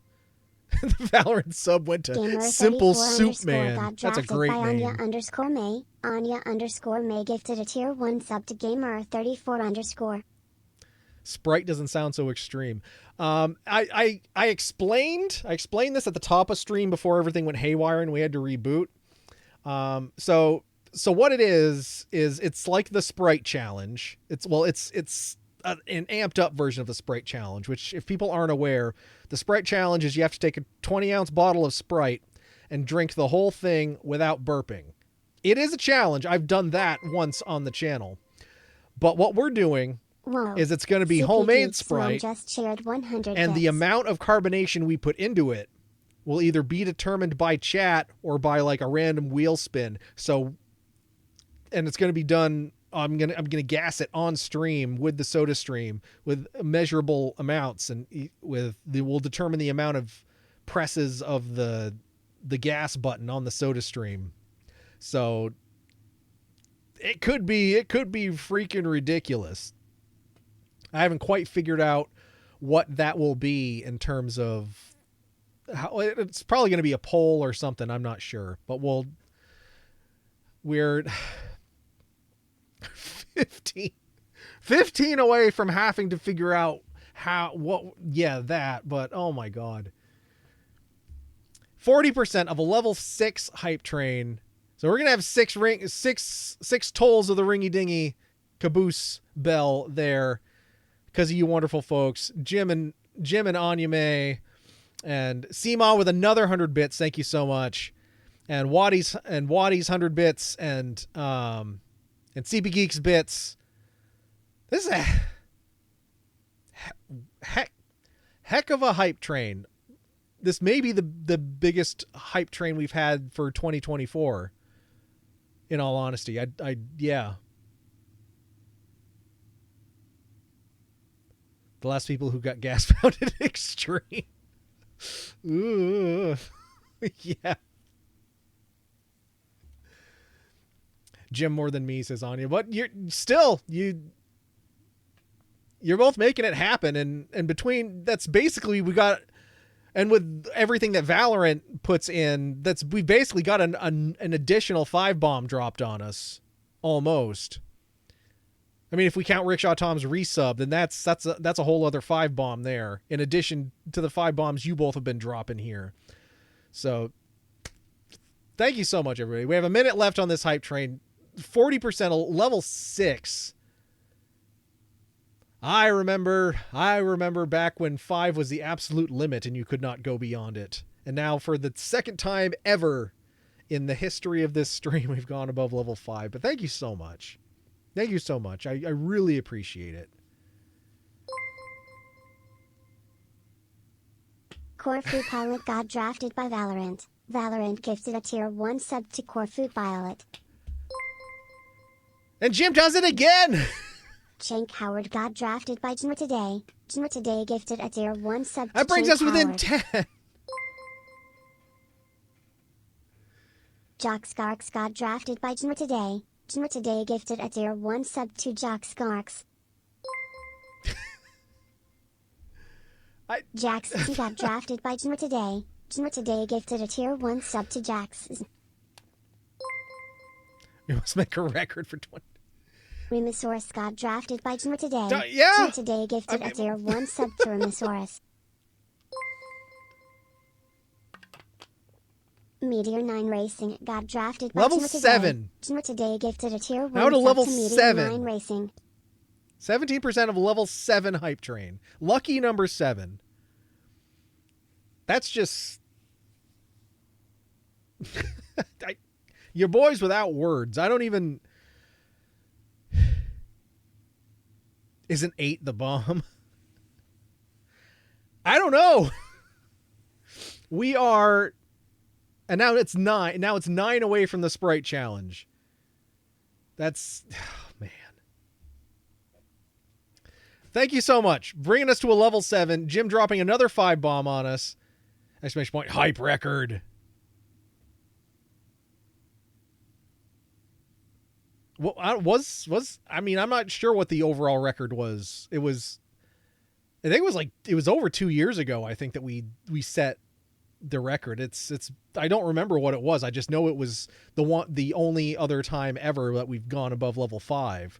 The Valorant sub went to Simple Soup Man. That's a great name. Anya_May. Anya_May gifted a tier 1 sub to Gamer34_. Sprite doesn't sound so extreme. I explained this at the top of stream before everything went haywire and we had to reboot. So what it is it's like the Sprite challenge. It's an amped up version of the Sprite challenge, which if people aren't aware, the Sprite challenge is you have to take a 20-ounce bottle of Sprite and drink the whole thing without burping. It is a challenge. I've done that once on the channel. But what we're doing is it's going to be homemade Sprite, just shared 100 and the bits. amount of carbonation we put into it will either be determined by chat or by like a random wheel spin. So, and it's going to be done. I'm gonna gas it on stream with the Soda Stream with measurable amounts, and we'll determine the amount of presses of the gas button on the Soda Stream. So it could be freaking ridiculous. I haven't quite figured out what that will be in terms of how. It's probably going to be a poll or something. I'm not sure, but we're 15 away from having to figure out that, but oh my God. 40% of a level 6 hype train. So we're going to have six tolls of the ringy dingy caboose bell there because of you wonderful folks. Jim and Anya May and Seema with another 100 bits. Thank you so much. And Waddy's 100 bits and CB Geeks bits. This is a heck of a hype train. This may be the biggest hype train we've had for 2024. In all honesty, yeah. The last people who got gas found at Extreme. Ooh. Yeah. Jim more than me, says Anya. But you're both making it happen, and between that's basically we got, and with everything that Valorant puts in, we basically got an additional 5 bomb dropped on us, almost. I mean, if we count Rickshaw Tom's resub, then that's a whole other 5 bomb there, in addition to the 5 bombs you both have been dropping here. So, thank you so much, everybody. We have a minute left on this hype train. 40% level 6. I remember back when 5 was the absolute limit and you could not go beyond it. And now for the second time ever in the history of this stream, we've gone above level 5. But thank you so much. Thank you so much. I really appreciate it. Corfu Pilot got drafted by Valorant. Valorant gifted a tier 1 sub to Corfu Pilot. And Jim does it again! Chink Howard got drafted by Jinra today. Jinra today gifted a tier 1 sub to That brings Chink us within Howard. 10. Jock Skarks got drafted by Jinra today. Jinra today gifted a tier 1 sub to Jock Skarks. Jax got drafted by Jinra today. Jinra today gifted a tier 1 sub to Jax. We must make a record for 20. Rhemosaurus got drafted by Jinra today. Yeah! Jinra today gifted a tier 1 sub to Rhemosaurus. Meteor 9 Racing got drafted by Level Jinra today. 7. Jinra today gifted a tier 1 Now to sub level to Meteor 7. 9 Racing. 17% of level 7 hype train. Lucky number 7. That's just... Your boy's without words. I don't even... Isn't 8 the bomb? I don't know. We are... And now it's 9. Now it's 9 away from the Sprite Challenge. That's... Oh, man. Thank you so much. Bringing us to a level 7. Jim dropping another 5 bomb on us. Exclamation point. Hype record. Well, I mean, I'm not sure what the overall record was. I think it was over 2 years ago. I think that we set the record. I don't remember what it was. I just know it was the only other time ever that we've gone above level 5.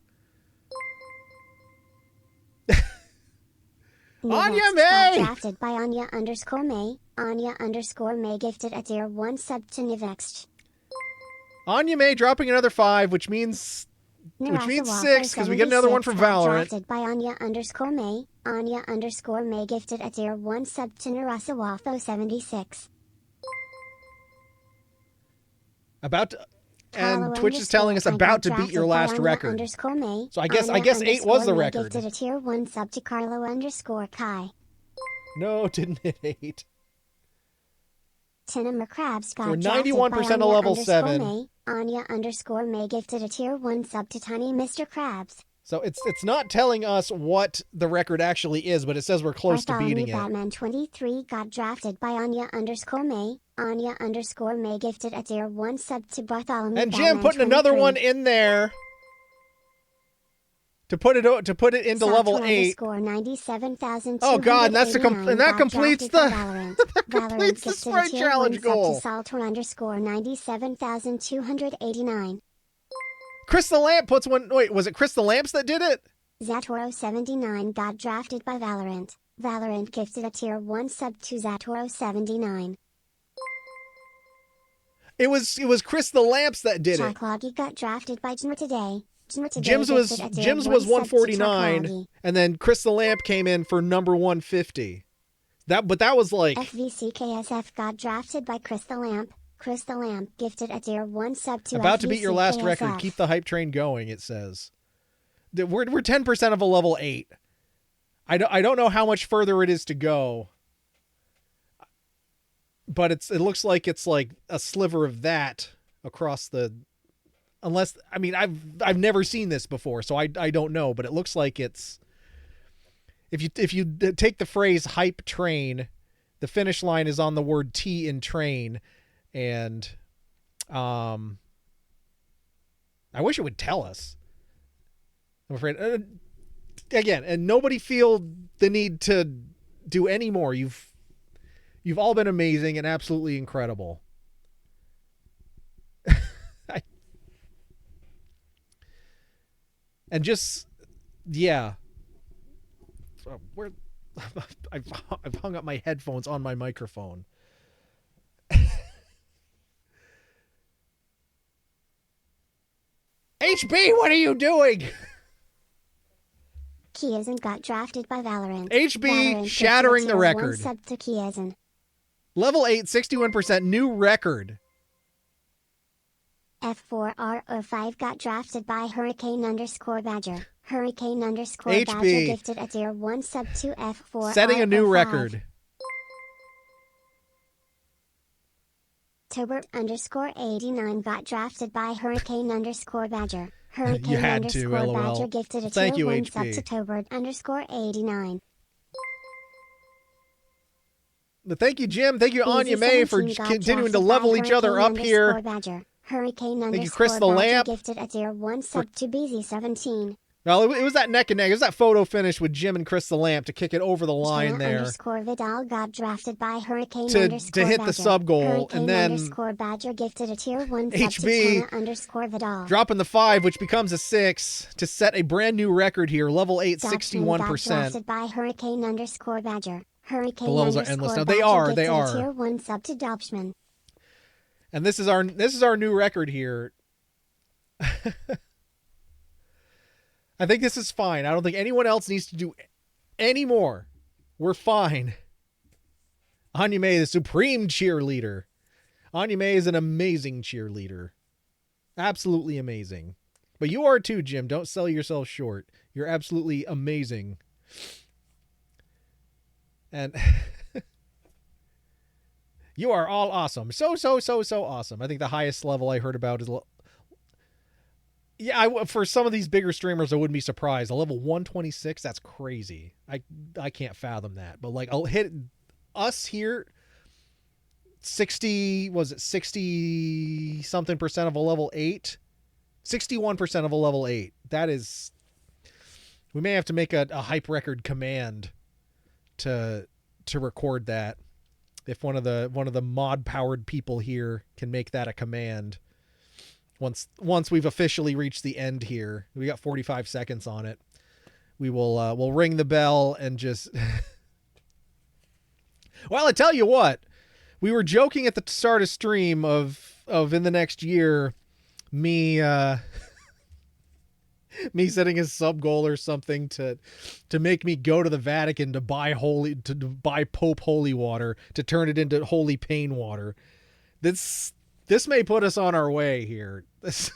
Anya May! Drafted by Anya_May. Anya_May gifted a tier 1 sub to Nivext. Anya May dropping another 5, which means 6 because we get another one from Valorant. Drafted by Anya_May. Anya_May gifted a tier 1 sub to Narasawafo 76. And Twitch is telling us about to beat your last record. So I guess 8 was the record. Gifted a tier 1 sub to Carlo_Kai. No, didn't hit 8. Tinema Crabs got We're drafted 91% of level 7. Anya_May gifted a tier 1 sub to Tiny Mr. Krabs. So it's not telling us what the record actually is, but it says we're close to beating it. Batman 23 got drafted by Anya_May. Anya_May gifted a tier 1 sub to Bartholomew. And Jim Batman putting another 23. one in there to put it into level 8. 97,289. Oh God, and that completes the Valorant. that completes the Sprite Challenge goal. Saltor_97,289. Chris the Lamp puts one. Wait, was it Chris the Lamps that did it? Zatoro79 got drafted by Valorant. Valorant gifted a tier 1 sub to Zatoro79. It was Chris the Lamps that did it. Chakloggy got drafted by Jimmer today. Jim's was 149, and then Chris the Lamp came in for number 150. But that was like FVCKSF got drafted by Chris the Lamp. Chris the Lamp gifted a tier 1 sub to about to beat your last FVCKSF. record. Keep the hype train going. It says we're 10% of a level 8. I don't know how much further it is to go, but it looks like it's like a sliver of that across the. Unless, I mean, I've never seen this before, so I don't know, but it looks like it's if you take the phrase hype train, the finish line is on the word T in train, and I wish it would tell us. I'm afraid again, and nobody feel the need to do any more. You've all been amazing and absolutely incredible. And just, yeah. I've hung up my headphones on my microphone. HB, what are you doing? Kiazin got drafted by Valorant. HB Valorant shattering the tier 1 record. sub to Kiazin. Level 8, 61%, new record. F4R05 got drafted by Hurricane_Badger. Hurricane_Badger HB. gifted a tier 1 sub to F4R05. Setting a new record. Tobert_89 got drafted by Hurricane_Badger. You had to, LOL. Hurricane_Badger gifted a Thank tier you, 1 HB. sub to Tobert_89. But thank you, Jim. Thank you, Anya May, for continuing to level each other up here. Thank you, Chris the Lamp. Gifted a tier 1 sub to BZ17. Well, it was that neck and neck. It was that photo finish with Jim and Chris the Lamp to kick it over the line there. Vidal got drafted by Hurricane to hit the sub goal, and then Badger gifted a tier 1 sub HB to Vidal. dropping the 5, which becomes a 6 to set a brand new record here. Level 8, Dodgeman 61%. got drafted by Hurricane_Badger. Hurricane The levels are endless now. They Badger are. gifted They a are. tier 1 sub to Dodgeman. And this is our new record here. I think this is fine. I don't think anyone else needs to do any more. We're fine. Anya May, the supreme cheerleader. Anya May is an amazing cheerleader. Absolutely amazing. But you are too, Jim. Don't sell yourself short. You're absolutely amazing. And you are all awesome. So awesome. I think the highest level I heard about is... Yeah, for some of these bigger streamers, I wouldn't be surprised. A level 126, that's crazy. I can't fathom that. But like, I'll hit us here, 60 something percent of a level 8, 61% of a level 8. That is, we may have to make a hype record command to record that. If one of the mod powered people here can make that a command. Once we've officially reached the end here, we got 45 seconds on it. We will we'll ring the bell and just. Well, I tell you what, we were joking at the start of stream of in the next year, me setting a sub goal or something to make me go to the Vatican to buy Pope holy water to turn it into holy pain water. This may put us on our way here. This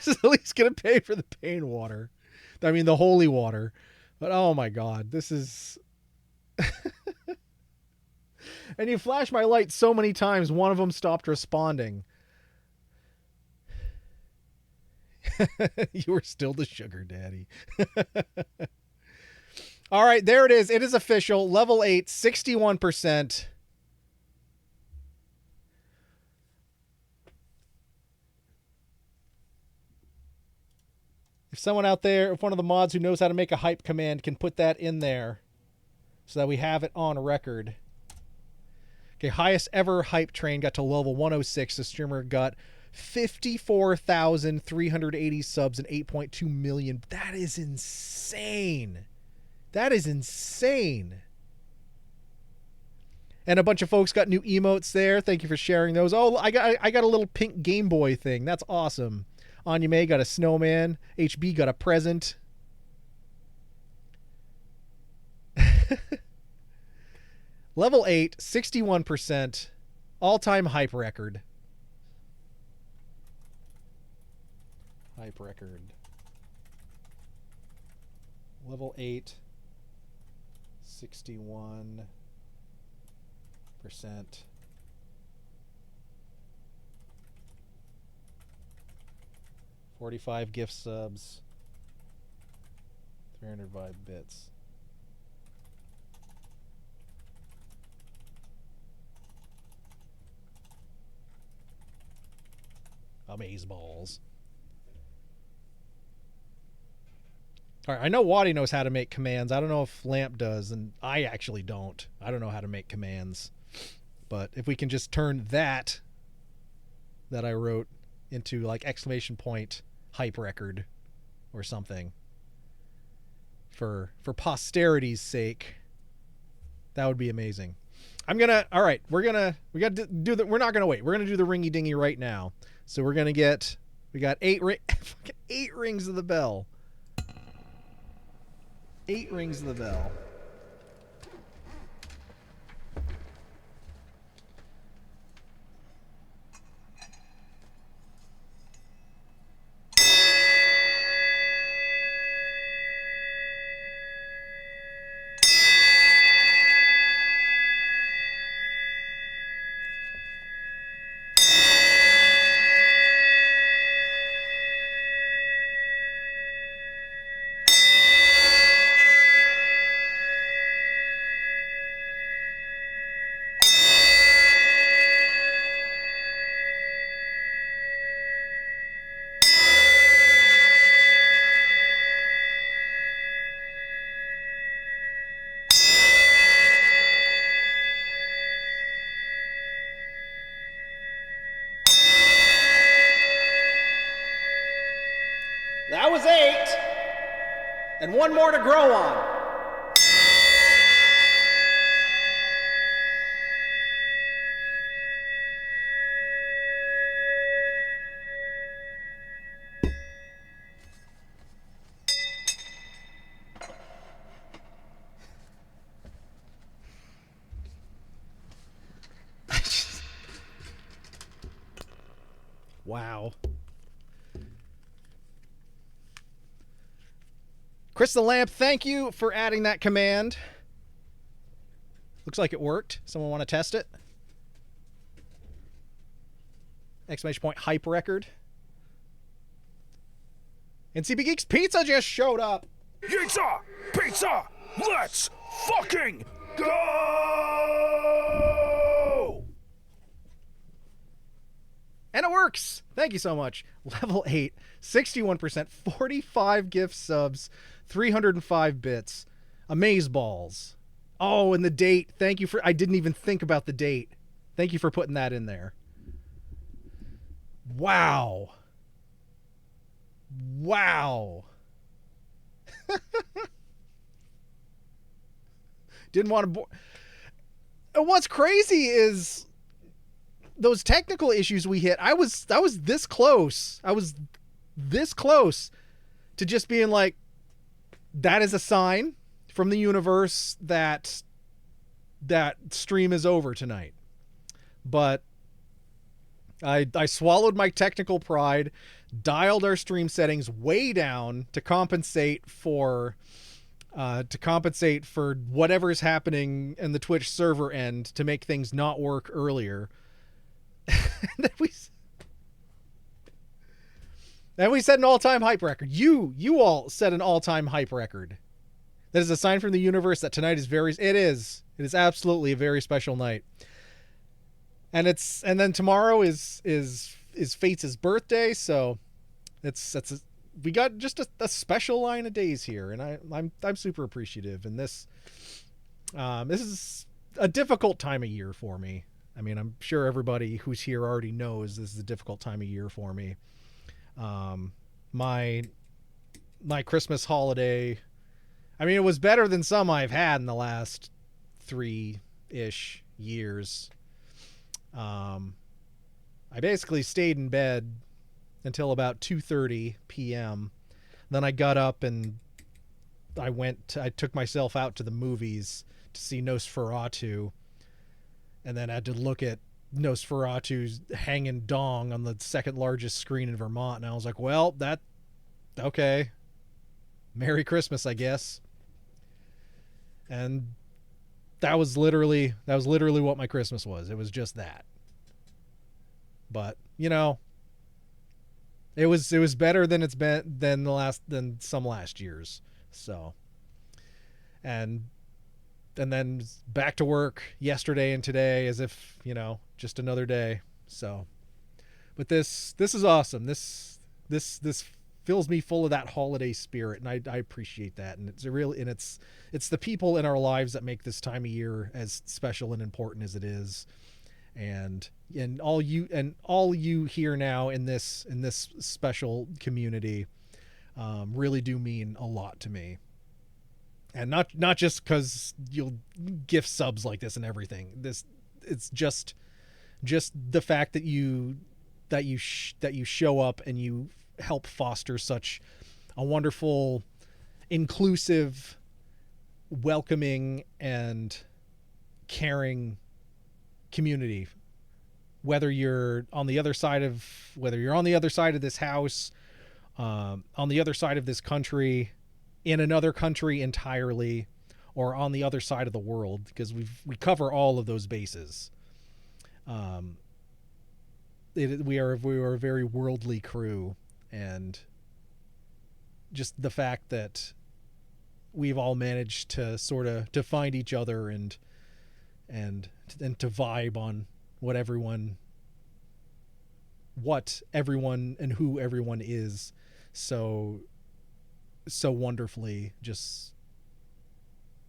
is at least going to pay for the pain water. I mean, the holy water. But oh my God, this is... And you flashed my light so many times, one of them stopped responding. You were still the sugar daddy. All right, there it is. It is official. Level 8, 61%. If someone out there, if one of the mods who knows how to make a hype command can put that in there so that we have it on record. Okay, highest ever hype train got to level 106. The streamer got 54,380 subs and 8.2 million. That is insane. That is insane. And a bunch of folks got new emotes there. Thank you for sharing those. Oh, I got a little pink Game Boy thing. That's awesome. Anya May got a snowman. HB got a present. Level 8, 61%. All-time hype record. Hype record. Level 8, 61%. 45 gift subs. 305 bits. Amazeballs. All right, I know Waddy knows how to make commands. I don't know if Lamp does, and I actually don't. I don't know how to make commands. But if we can just turn that I wrote into like exclamation point hype record or something for posterity's sake, that would be amazing. We're not gonna wait. We're gonna do the ringy dingy right now. So we got 8 rings of the bell. 8 rings of the bell. That was 8. And 1 more to grow on. Wow. Chris the Lamp, thank you for adding that command. Looks like it worked. Someone want to test it? Exclamation point hype record. And CB Geeks Pizza just showed up. Pizza! Pizza! Let's fucking go! And it works. Thank you so much. Level 8, 61%, 45 gift subs, 305 bits. Amazeballs. Oh, and the date. Thank you for... I didn't even think about the date. Thank you for putting that in there. Wow. Wow. Didn't want to... And what's crazy is those technical issues we hit. I was this close. I was this close to just being like, that is a sign from the universe that stream is over tonight. But I swallowed my technical pride, dialed our stream settings way down to compensate for whatever is happening in the Twitch server end to make things not work earlier. And then And we set an all-time hype record. You all set an all-time hype record. That is a sign from the universe that tonight is it is absolutely a very special night. And then tomorrow is Fates' birthday, so we got just a special line of days here, and I'm super appreciative. And this is a difficult time of year for me. I mean, I'm sure everybody who's here already knows this is a difficult time of year for me. My Christmas holiday, I mean, it was better than some I've had in the last 3-ish years. I basically stayed in bed until about 2:30 p.m. Then I got up and I took myself out to the movies to see Nosferatu, and then I had to look at Nosferatu's hanging dong on the second largest screen in Vermont, and I was like, well, okay. Merry Christmas, I guess. And that was literally what my Christmas was. It was just that. But, you know, it was better than it's been than some last years. So, and then back to work yesterday and today as if, you know, just another day. So, but this is awesome. This fills me full of that holiday spirit, and I appreciate that. And it's the people in our lives that make this time of year as special and important as it is. And all you here now in this special community really do mean a lot to me. And not just because you'll gift subs like this and everything. It's just the fact that you show up and you help foster such a wonderful, inclusive, welcoming, and caring community. Whether you're on the other side of this house, on the other side of this country, in another country entirely, or on the other side of the world, because we cover all of those bases. We are a very worldly crew, and just the fact that we've all managed to to find each other and to vibe on what everyone and who everyone is so wonderfully. Just,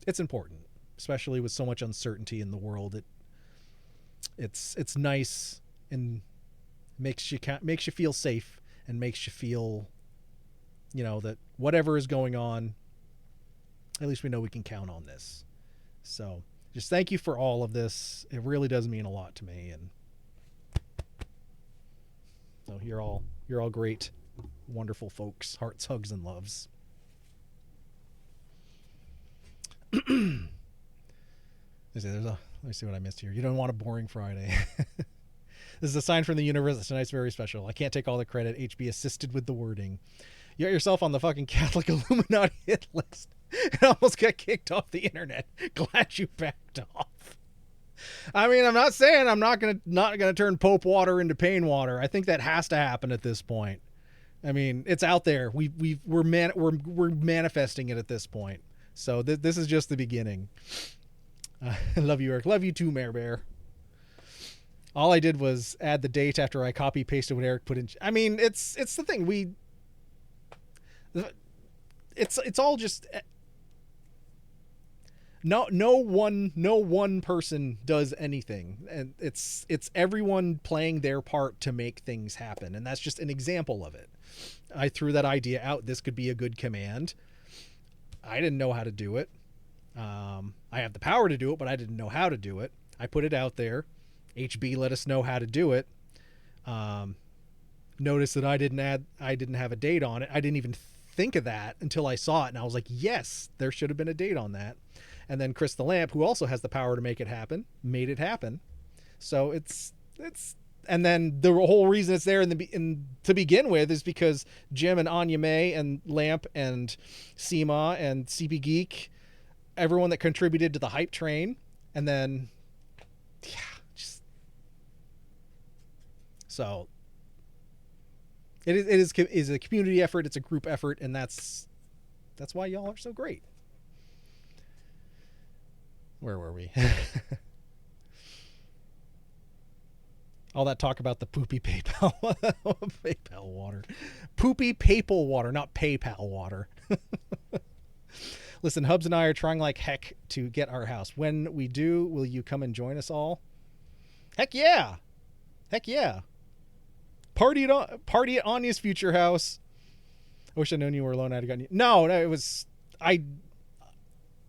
it's important, especially with so much uncertainty in the world. It's nice and makes you feel safe and makes you feel, you know, that whatever is going on, at least we know we can count on this. So just thank you for all of this. It really does mean a lot to me. And so you're all great, wonderful folks. Hearts, hugs, and loves. Let me see what I missed here. You don't want a boring Friday. This is a sign from the universe that tonight's very special. I can't take all the credit. HB assisted with the wording. You got yourself on the fucking Catholic Illuminati hit list and almost got kicked off the internet. Glad you backed off. I mean, I'm not saying I'm not gonna turn Pope water into pain water. I think that has to happen at this point. I mean, it's out there. We're manifesting it at this point. So this is just the beginning. I love you, Eric. Love you too, Mayor Bear. All I did was add the date after I copy pasted what Eric put in. I mean, it's the thing. It's all just no one person does anything, and it's everyone playing their part to make things happen, and that's just an example of it. I threw that idea out. This could be a good command. I didn't know how to do it. I have the power to do it, but I didn't know how to do it. I put it out there. HB let us know how to do it. Notice that I didn't have a date on it. I didn't even think of that until I saw it, and I was like, yes, there should have been a date on that. And then Chris the Lamp, who also has the power to make it happen, made it happen. So it's and then the whole reason it's there to begin with is because Jim and Anya May and Lamp and Seema and CB Geek, everyone that contributed to the hype train, and then so is a community effort. It's a group effort, and that's why y'all are so great. Where were we? All that talk about the poopy PayPal PayPal water. Poopy PayPal water, not PayPal water. Listen, Hubs and I are trying like heck to get our house. When we do, will you come and join us all? Heck yeah. Heck yeah. Party at Anya's future house. I wish I'd known you were alone. I'd have gotten you. No, it was I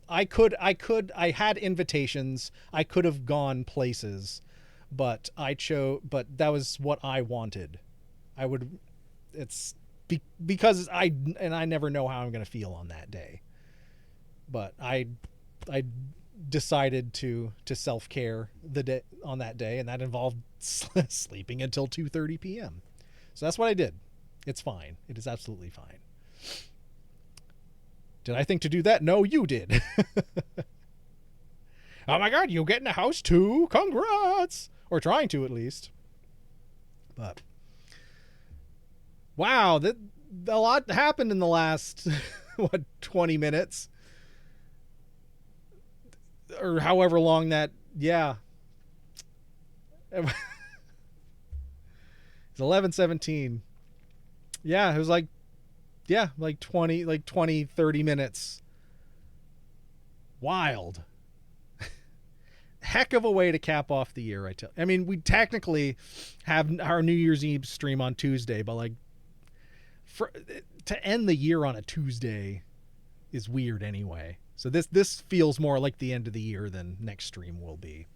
had invitations. I could have gone places, but that was what I wanted. Because I never know how I'm going to feel on that day. But I decided to self-care on that day, and that involved sleeping until 2:30 p.m. So that's what I did. It's fine. It is absolutely fine. Did I think to do that? No, you did. Oh my God, you getting a house too? Congrats! Or trying to, at least. But wow, a lot happened in the last 20 minutes. Or however long that, yeah. It's 11:17. Yeah, it was like 20, 30 minutes. Wild. Heck of a way to cap off the year, I mean, we technically have our New Year's Eve stream on Tuesday, but to end the year on a Tuesday is weird anyway. So this feels more like the end of the year than next stream will be.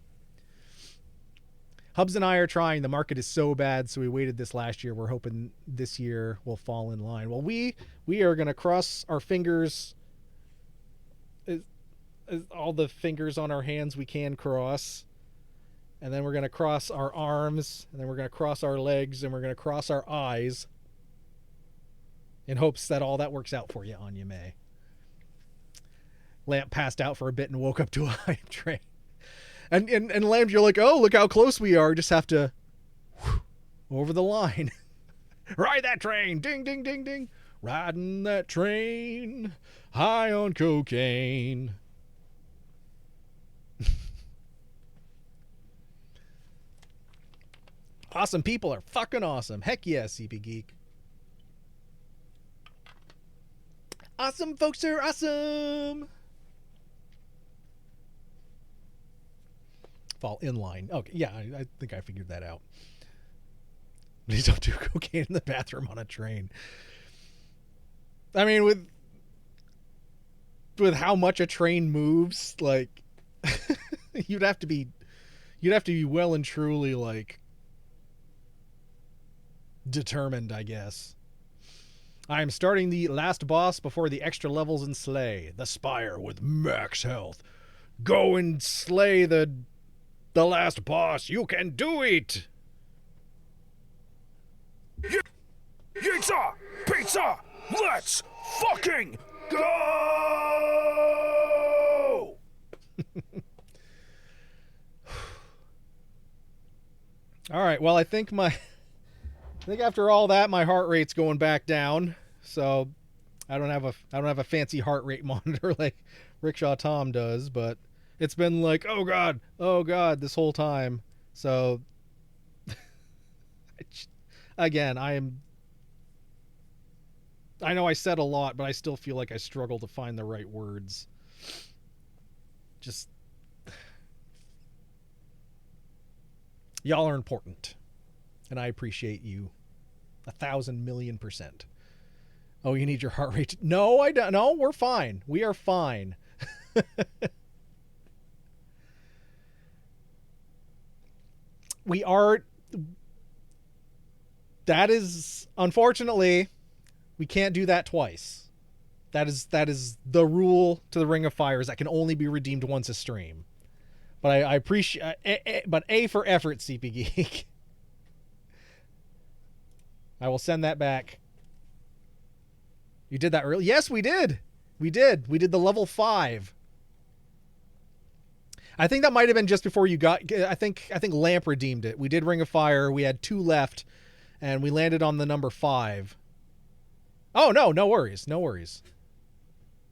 Hubs and I are trying. The market is so bad, so we waited this last year. We're hoping this year will fall in line. Well, we are going to cross our fingers, all the fingers on our hands we can cross, and then we're going to cross our arms, and then we're going to cross our legs, and we're going to cross our eyes in hopes that all that works out for you, Anya May. Lamp passed out for a bit and woke up to a hype train. And Lamp, you're like, oh, look how close we are. Just have to over the line. Ride that train. Ding, ding, ding, ding. Riding that train. High on cocaine. Awesome people are fucking awesome. Heck yeah, CP Geek. Awesome folks are awesome. Fall in line. Okay, yeah, I think I figured that out. Please don't do cocaine in the bathroom on a train. I mean, with how much a train moves, like you'd have to be well and truly like determined, I guess. I am starting the last boss before the extra levels in Slay. The Spire with max health. Go and slay the last boss. You can do it. Pizza. Let's fucking go. All right. Well, I think after all that, my heart rate's going back down. So I don't have a fancy heart rate monitor like Rickshaw Tom does, but it's been like, oh God, this whole time. So again, I know I said a lot, but I still feel like I struggle to find the right words. Just y'all are important, and I appreciate you 1,000,000,000%. Oh, you need your heart rate? No, I don't. No, we're fine. We are fine. We are. That is, unfortunately, we can't do that twice. That is the rule to the Ring of Fire, is that can only be redeemed once a stream. But I appreciate, but A for effort, CP Geek. I will send that back. You did that early? Yes, we did. We did the level 5. I think that might have been just before you got. I think Lamp redeemed it. We did Ring of Fire. We had 2 left, and we landed on the number 5. Oh no worries.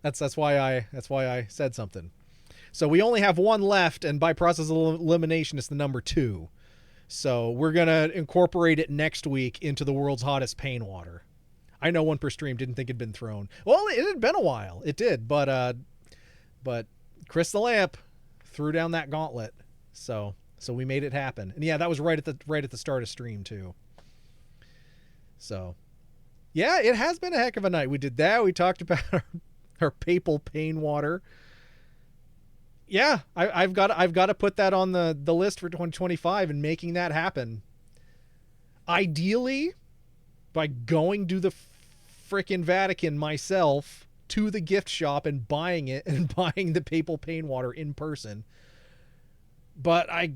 That's why I said something. So we only have one left, and by process of elimination, it's the number 2. So we're gonna incorporate it next week into the world's hottest pain water. I know one per stream didn't think it'd been thrown. Well, it had been a while. It did, but Chris the Lamp threw down that gauntlet. So we made it happen. And yeah, that was right at the start of stream too. So yeah, it has been a heck of a night. We did that. We talked about our papal pain water. Yeah, I've got to put that on the list for 2025 and making that happen. Ideally, by going to the frickin' Vatican myself to the gift shop and buying it and buying the papal pain water in person. But I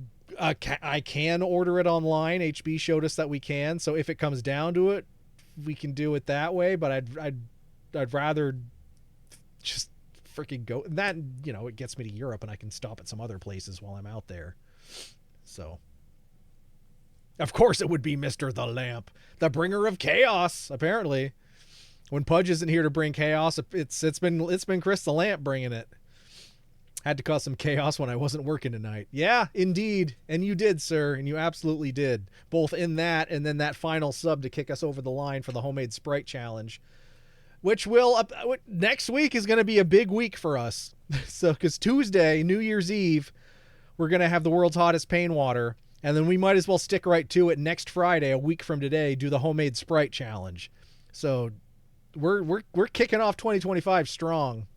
can order it online. HB showed us that we can. So if it comes down to it, we can do it that way. But I'd rather just freaking go. That, you know, it gets me to Europe and I can stop at some other places while I'm out there. So of course it would be Mr. the Lamp, the bringer of chaos. Apparently, when Pudge isn't here to bring chaos, it's been Chris the Lamp bringing it. Had to cause some chaos when I wasn't working tonight. Yeah, indeed. And you did, sir. And you absolutely did. Both in that and then that final sub to kick us over the line for the homemade Sprite challenge, which will next week is going to be a big week for us. So, because Tuesday, New Year's Eve, we're going to have the world's hottest pain water. And then we might as well stick right to it. Next Friday, a week from today, do the homemade Sprite challenge. So we're kicking off 2025 strong.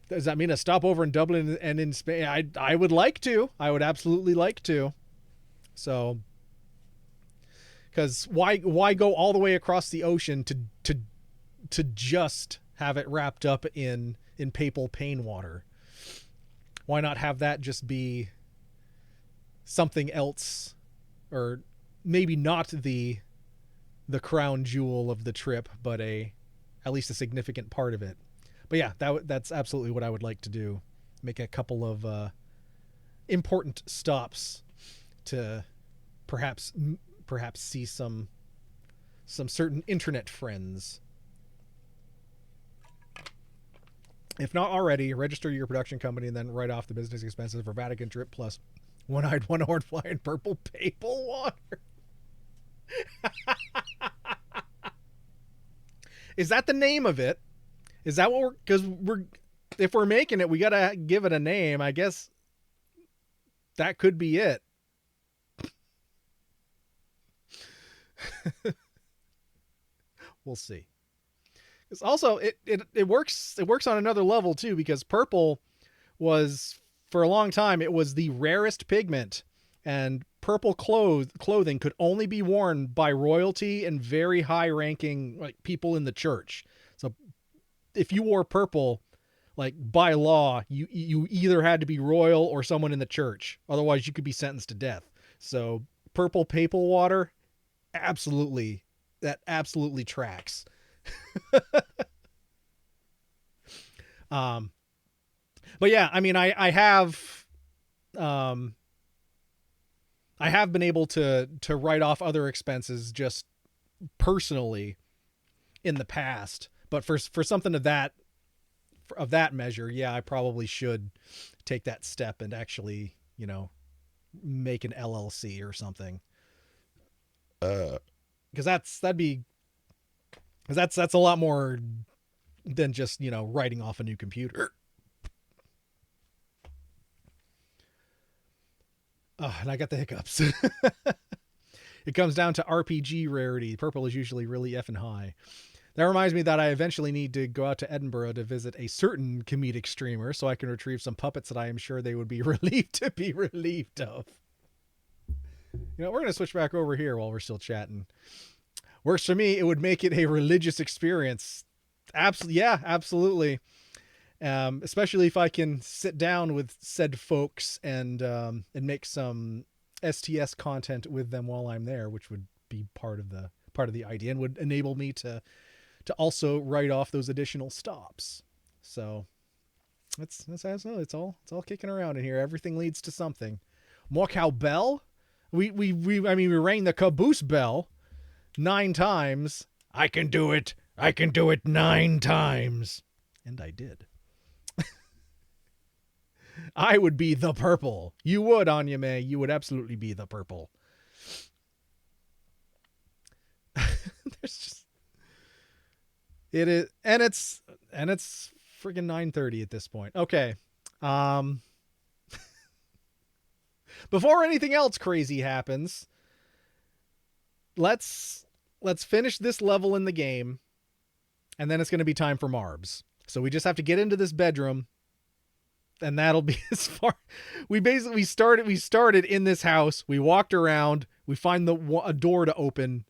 Does that mean a stopover in Dublin and in Spain? I would like to. I would absolutely like to. So, because why go all the way across the ocean to just have it wrapped up in papal pain water? Why not have that just be something else, or maybe not the crown jewel of the trip, but at least a significant part of it. But yeah, that's absolutely what I would like to do. Make a couple of important stops to perhaps see some certain internet friends. If not already, register your production company and then write off the business expenses for Vatican trip plus one-eyed, one-horned fly and purple papal water. Is that the name of it? Is that what if we're making it, we got to give it a name. I guess that could be it. We'll see. It's also, it works on another level too, because purple was, for a long time, it was the rarest pigment, and purple clothing could only be worn by royalty and very high ranking, like, people in the church. So if you wore purple, like, by law, you either had to be royal or someone in the church. Otherwise you could be sentenced to death. So purple papal water, absolutely, that absolutely tracks. But yeah, I mean, I have been able to write off other expenses just personally in the past, but for something of that measure, yeah, I probably should take that step and actually, you know, make an LLC or something. Because that's a lot more than just, you know, writing off a new computer. Oh, and I got the hiccups. It comes down to RPG rarity. Purple is usually really effing high. That reminds me that I eventually need to go out to Edinburgh to visit a certain comedic streamer so I can retrieve some puppets that I am sure they would be relieved to be relieved of. You know, we're going to switch back over here while we're still chatting. Works for me. It would make it a religious experience. Absolutely. Yeah, absolutely. Especially if I can sit down with said folks and make some STS content with them while I'm there, which would be part of the idea and would enable me to also write off those additional stops. So that's it's all kicking around in here. Everything leads to something. More cowbell. We rang the caboose bell 9 times. I can do it. I can do it 9 times. And I did. I would be the purple. You would, Anya May. You would absolutely be the purple. There's just... It is... And it's freaking 9:30 at this point. Okay. Before anything else crazy happens, let's finish this level in the game, and then it's going to be time for Marbs. So we just have to get into this bedroom, and that'll be as far. We started in this house. We walked around. We find a door to open.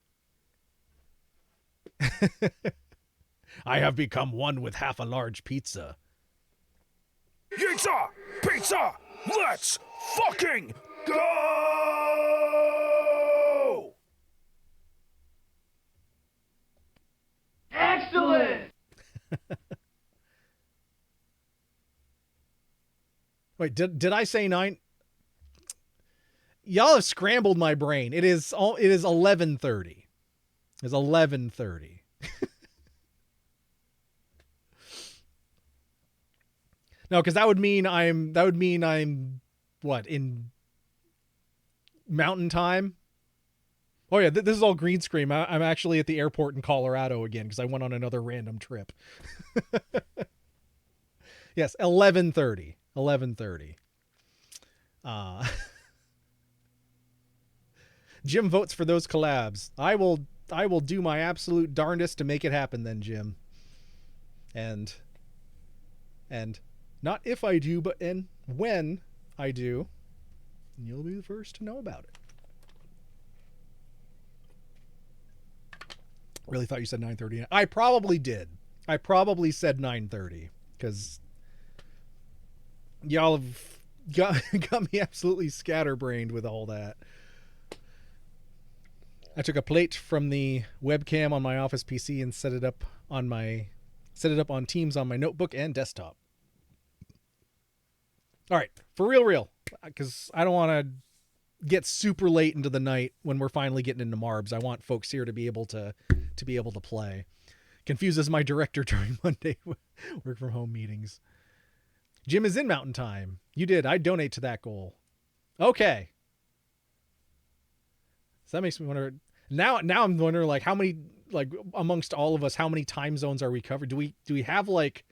I have become one with half a large pizza. Pizza! Pizza! Let's fucking go! Excellent! Wait, did I say 9? Y'all have scrambled my brain. It is 11:30. It's 11:30. No, because that would mean I'm what, in Mountain Time? Oh yeah, this is all green screen. I'm actually at the airport in Colorado again because I went on another random trip. Yes, 11:30. 11:30. Jim votes for those collabs. I will do my absolute darndest to make it happen then, Jim. And not if I do, but when I do, you'll be the first to know about it. Really thought you said 9:30. I probably did. I probably said 9:30 because y'all have got me absolutely scatterbrained with all that. I took a plate from the webcam on my office PC and set it up on Teams on my notebook and desktop. All right, for real, because I don't want to get super late into the night when we're finally getting into Marbs. I want folks here to be able to play. Confuses my director during Monday work from home meetings. Jim is in Mountain Time. You did. I donate to that goal. Okay. So that makes me wonder. Now I'm wondering, like, how many, like, amongst all of us, how many time zones are we covered? Do we have like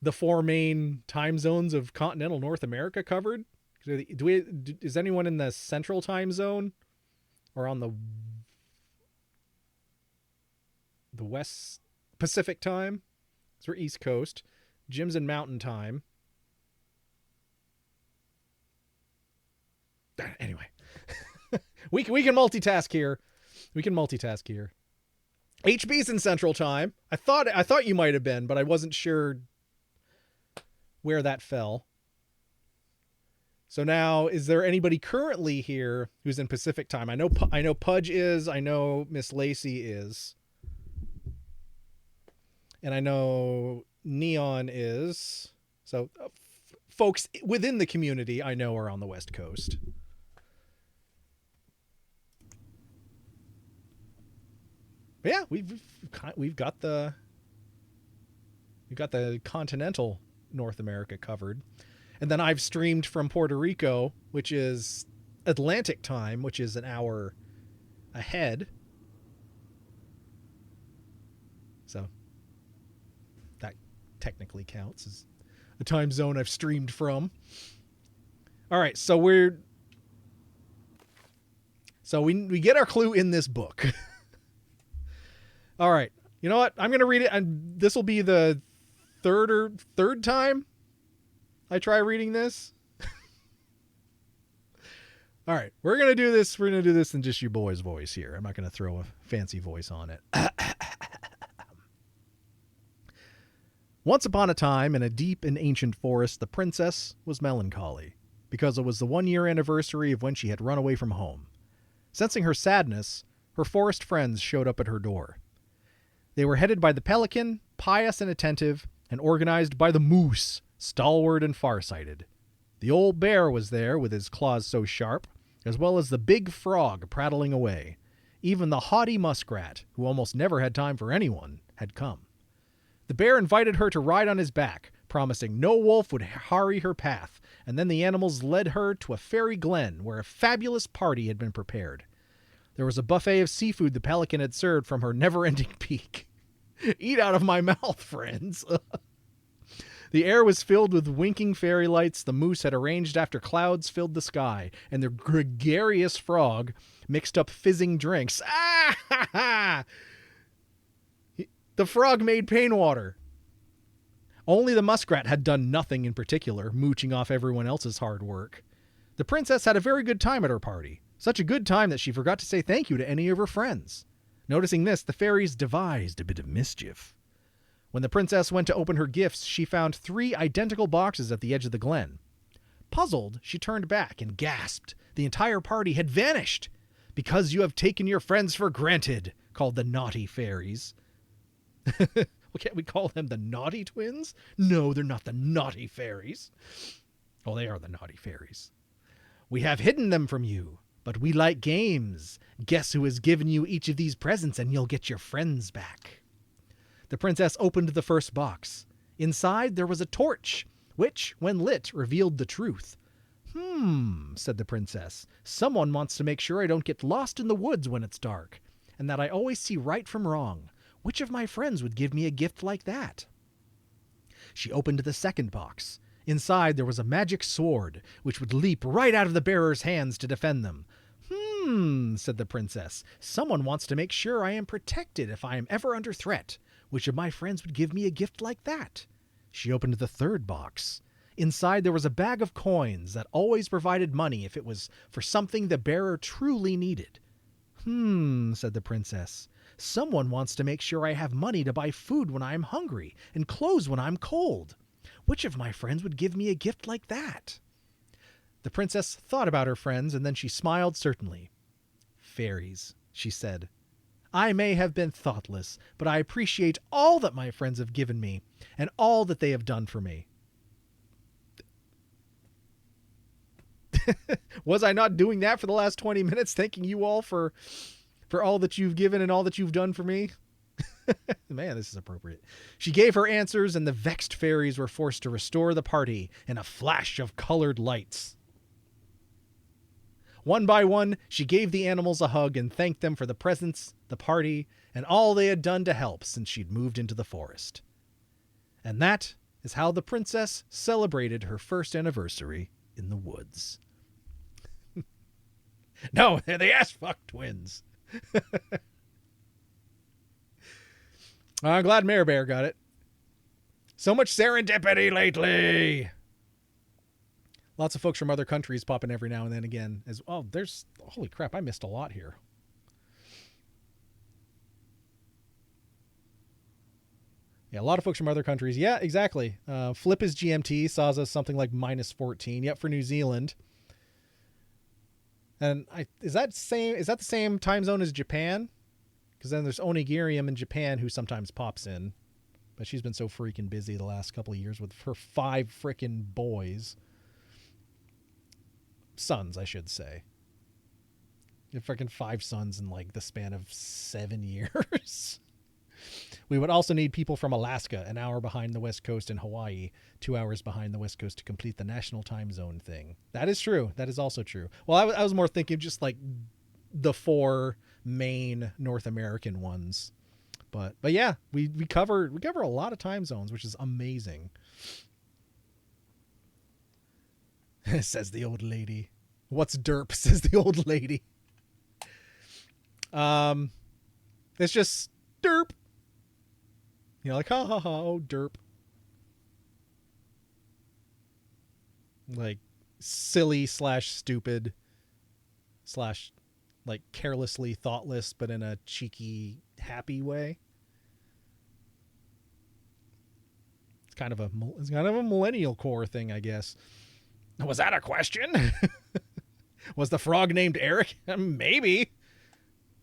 the 4 main time zones of continental North America covered? Is anyone in the Central Time Zone or on the West Pacific Time? So we're East Coast. Jim's in Mountain Time. Anyway, we can multitask here. HB's in Central Time. I thought you might have been, but I wasn't sure where that fell. So now, is there anybody currently here who's in Pacific Time? I know Pudge is. I know Miss Lacey is. And I know Neon is. So folks within the community I know are on the West Coast. But yeah, we've got the continental North America covered. And then I've streamed from Puerto Rico, which is Atlantic Time, which is an hour ahead. So that technically counts as the time zone I've streamed from. All right, so we get our clue in this book. All right. You know what? I'm going to read it, and this will be the third time I try reading this. All right, we're going to do this. We're going to do this in just your boy's voice here. I'm not going to throw a fancy voice on it. Once upon a time, in a deep and ancient forest, the princess was melancholy because it was the 1-year anniversary of when she had run away from home. Sensing her sadness, her forest friends showed up at her door. They were headed by the pelican, pious and attentive, and organized by the moose, stalwart and farsighted. The old bear was there with his claws so sharp, as well as the big frog prattling away. Even the haughty muskrat, who almost never had time for anyone, had come. The bear invited her to ride on his back, promising no wolf would harry her path, and then the animals led her to a fairy glen where a fabulous party had been prepared. There was a buffet of seafood the pelican had served from her never-ending beak. Eat out of my mouth, friends. The air was filled with winking fairy lights the moose had arranged after clouds filled the sky, and the gregarious frog mixed up fizzing drinks. Ah, ha, ha! The frog made pain water. Only the muskrat had done nothing in particular, mooching off everyone else's hard work. The princess had a very good time at her party, such a good time that she forgot to say thank you to any of her friends. Noticing this, the fairies devised a bit of mischief. When the princess went to open her gifts, she found 3 identical boxes at the edge of the glen. Puzzled, she turned back and gasped. The entire party had vanished. "Because you have taken your friends for granted," called the naughty fairies. Well, can't we call them the naughty twins? No, they're not the naughty fairies. Oh, they are the naughty fairies. "We have hidden them from you, but we like games. Guess who has given you each of these presents and you'll get your friends back." The princess opened the first box. Inside there was a torch, which, when lit, revealed the truth. Said the princess. "Someone wants to make sure I don't get lost in the woods when it's dark, and that I always see right from wrong. Which of my friends would give me a gift like that?" She opened the second box. Inside there was a magic sword, which would leap right out of the bearer's hands to defend them. Said the princess. "Someone wants to make sure I am protected if I am ever under threat. Which of my friends would give me a gift like that?" She opened the third box. Inside there was a bag of coins that always provided money if it was for something the bearer truly needed. Said the princess. "Someone wants to make sure I have money to buy food when I am hungry and clothes when I'm cold. Which of my friends would give me a gift like that?" The princess thought about her friends, and then she smiled certainly. "Fairies," she said. "I may have been thoughtless, but I appreciate all that my friends have given me and all that they have done for me." Was I not doing that for the last 20 minutes, thanking you all for all that you've given and all that you've done for me? Man, this is appropriate. She gave her answers, and the vexed fairies were forced to restore the party in a flash of colored lights. One by one, she gave the animals a hug and thanked them for the presents, the party, and all they had done to help since she'd moved into the forest. And that is how the princess celebrated her first anniversary in the woods. No, they're the ass-fuck twins. I'm glad Mare Bear got it. So much serendipity lately. Lots of folks from other countries popping every now and then again. Holy crap, I missed a lot here. Yeah, a lot of folks from other countries. Yeah, exactly. Flip is GMT. Saza something like -14. Yep, for New Zealand. And is that the same time zone as Japan? Because then there's Onigirium in Japan who sometimes pops in. But she's been so freaking busy the last couple of years with her 5 freaking boys. Sons, I should say. Freaking 5 sons in like the span of 7 years. We would also need people from Alaska, an hour behind the West Coast, and Hawaii, 2 hours behind the West Coast to complete the national time zone thing. That is true. That is also true. Well, I was more thinking just like the 4 main North American ones. But yeah, we cover a lot of time zones, which is amazing. Says the old lady. What's derp? Says the old lady. It's just derp. You know, like, ha ha ha, oh, derp. Like, silly / stupid / like carelessly thoughtless, but in a cheeky, happy way. It's kind of a millennial core thing, I guess. Was that a question? Was the frog named Eric? Maybe.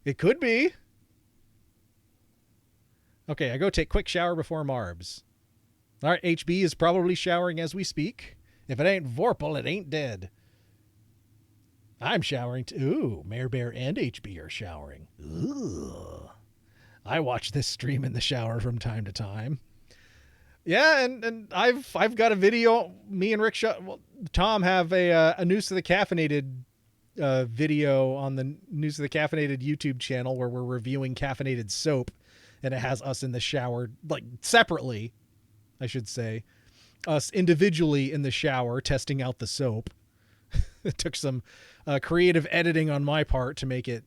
It could be. Okay, I go take quick shower before Marbs. All right, HB is probably showering as we speak. If it ain't Vorpal, it ain't dead. I'm showering too. Ooh, Mayor Bear and HB are showering. Ooh. I watch this stream in the shower from time to time. Yeah, and I've got a video. Me and Rick, Tom have a News to the Caffeinated video on the News to the Caffeinated YouTube channel where we're reviewing caffeinated soap, and it has us in the shower, like separately, I should say, us individually in the shower testing out the soap. It took some creative editing on my part to make it,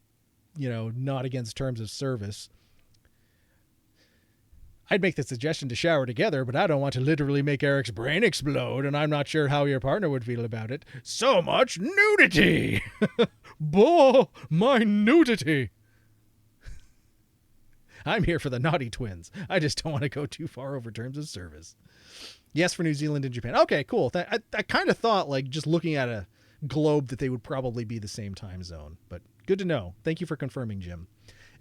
not against terms of service. I'd make the suggestion to shower together, but I don't want to literally make Eric's brain explode, and I'm not sure how your partner would feel about it. So much nudity! Boh, my nudity! I'm here for the naughty twins. I just don't want to go too far over terms of service. Yes, for New Zealand and Japan. Okay, cool. I kind of thought, like, just looking at a globe that they would probably be the same time zone, but good to know. Thank you for confirming, Jim.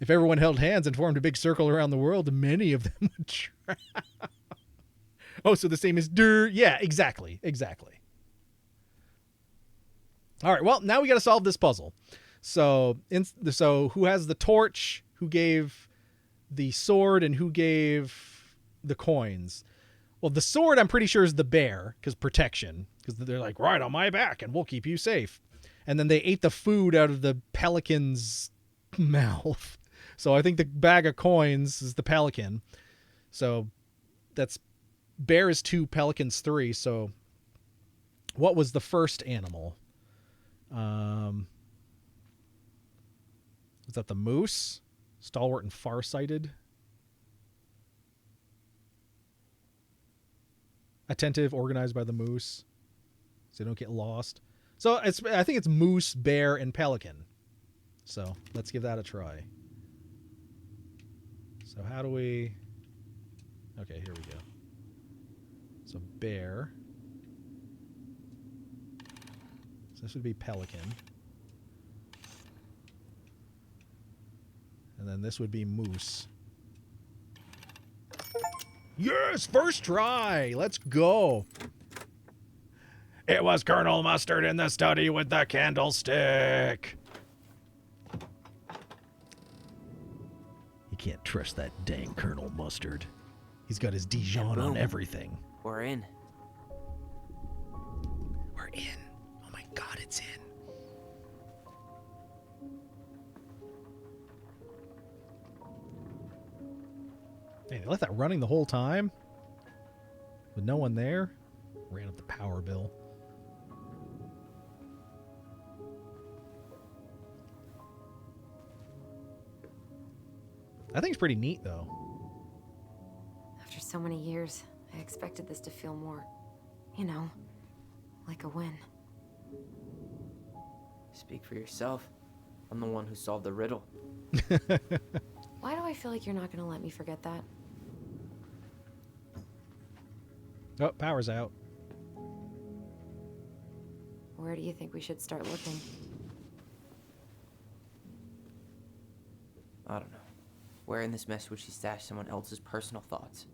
If everyone held hands and formed a big circle around the world, many of them would try. Oh, so the same as der. Yeah, exactly. All right, well, now we got to solve this puzzle. So who has the torch, who gave the sword, and who gave the coins? Well, the sword I'm pretty sure is the bear, because protection. Because they're like, right on my back, and we'll keep you safe. And then they ate the food out of the pelican's mouth. So I think the bag of coins is the pelican. So that's bear is 2, pelicans 3. So what was the first animal? Was that the moose? Stalwart and farsighted? Attentive, organized by the moose, so they don't get lost. So I think it's moose, bear, and pelican. So let's give that a try. So how do we... Okay, here we go. So bear. So this would be pelican. And then this would be moose. Yes, first try. Let's go. It was Colonel Mustard in the study with the candlestick. You can't trust that dang Colonel Mustard. He's got his Dijon on everything. We're in. We're in. Oh my God, it's in. Hey, they left that running the whole time? With no one there? Ran up the power bill. That thing's pretty neat, though. After so many years, I expected this to feel more, like a win. Speak for yourself. I'm the one who solved the riddle. Why do I feel like you're not going to let me forget that? Oh, power's out. Where do you think we should start looking? I don't know. Where in this mess would she stash someone else's personal thoughts?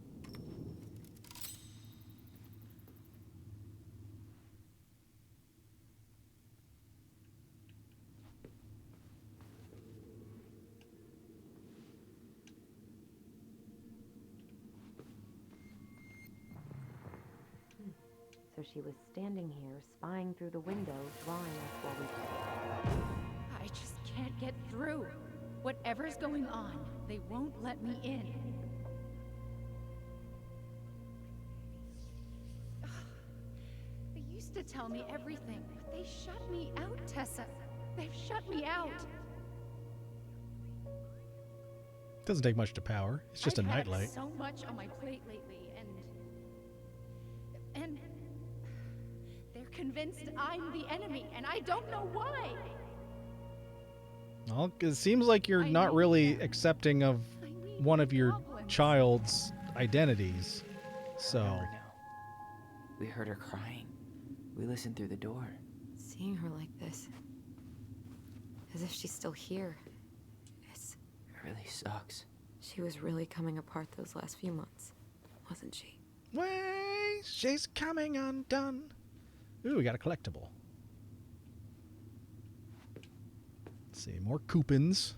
So she was standing here, spying through the window, drawing us while we... I just can't get through. Whatever's going on, they won't let me in. They used to tell me everything, but they shut me out, Tessa. They've shut me out. Doesn't take much to power. It's just I've a had nightlight. so much on my plate lately, and they're convinced I'm the enemy, and I don't know why. Well, it seems like you're not really accepting of one of your child's identities. So. No. We heard her crying. We listened through the door. Seeing her like this, as if she's still here, It really sucks. she was really coming apart those last few months, wasn't she? Way, she's coming undone. Ooh, we got a collectible. see. More coupons.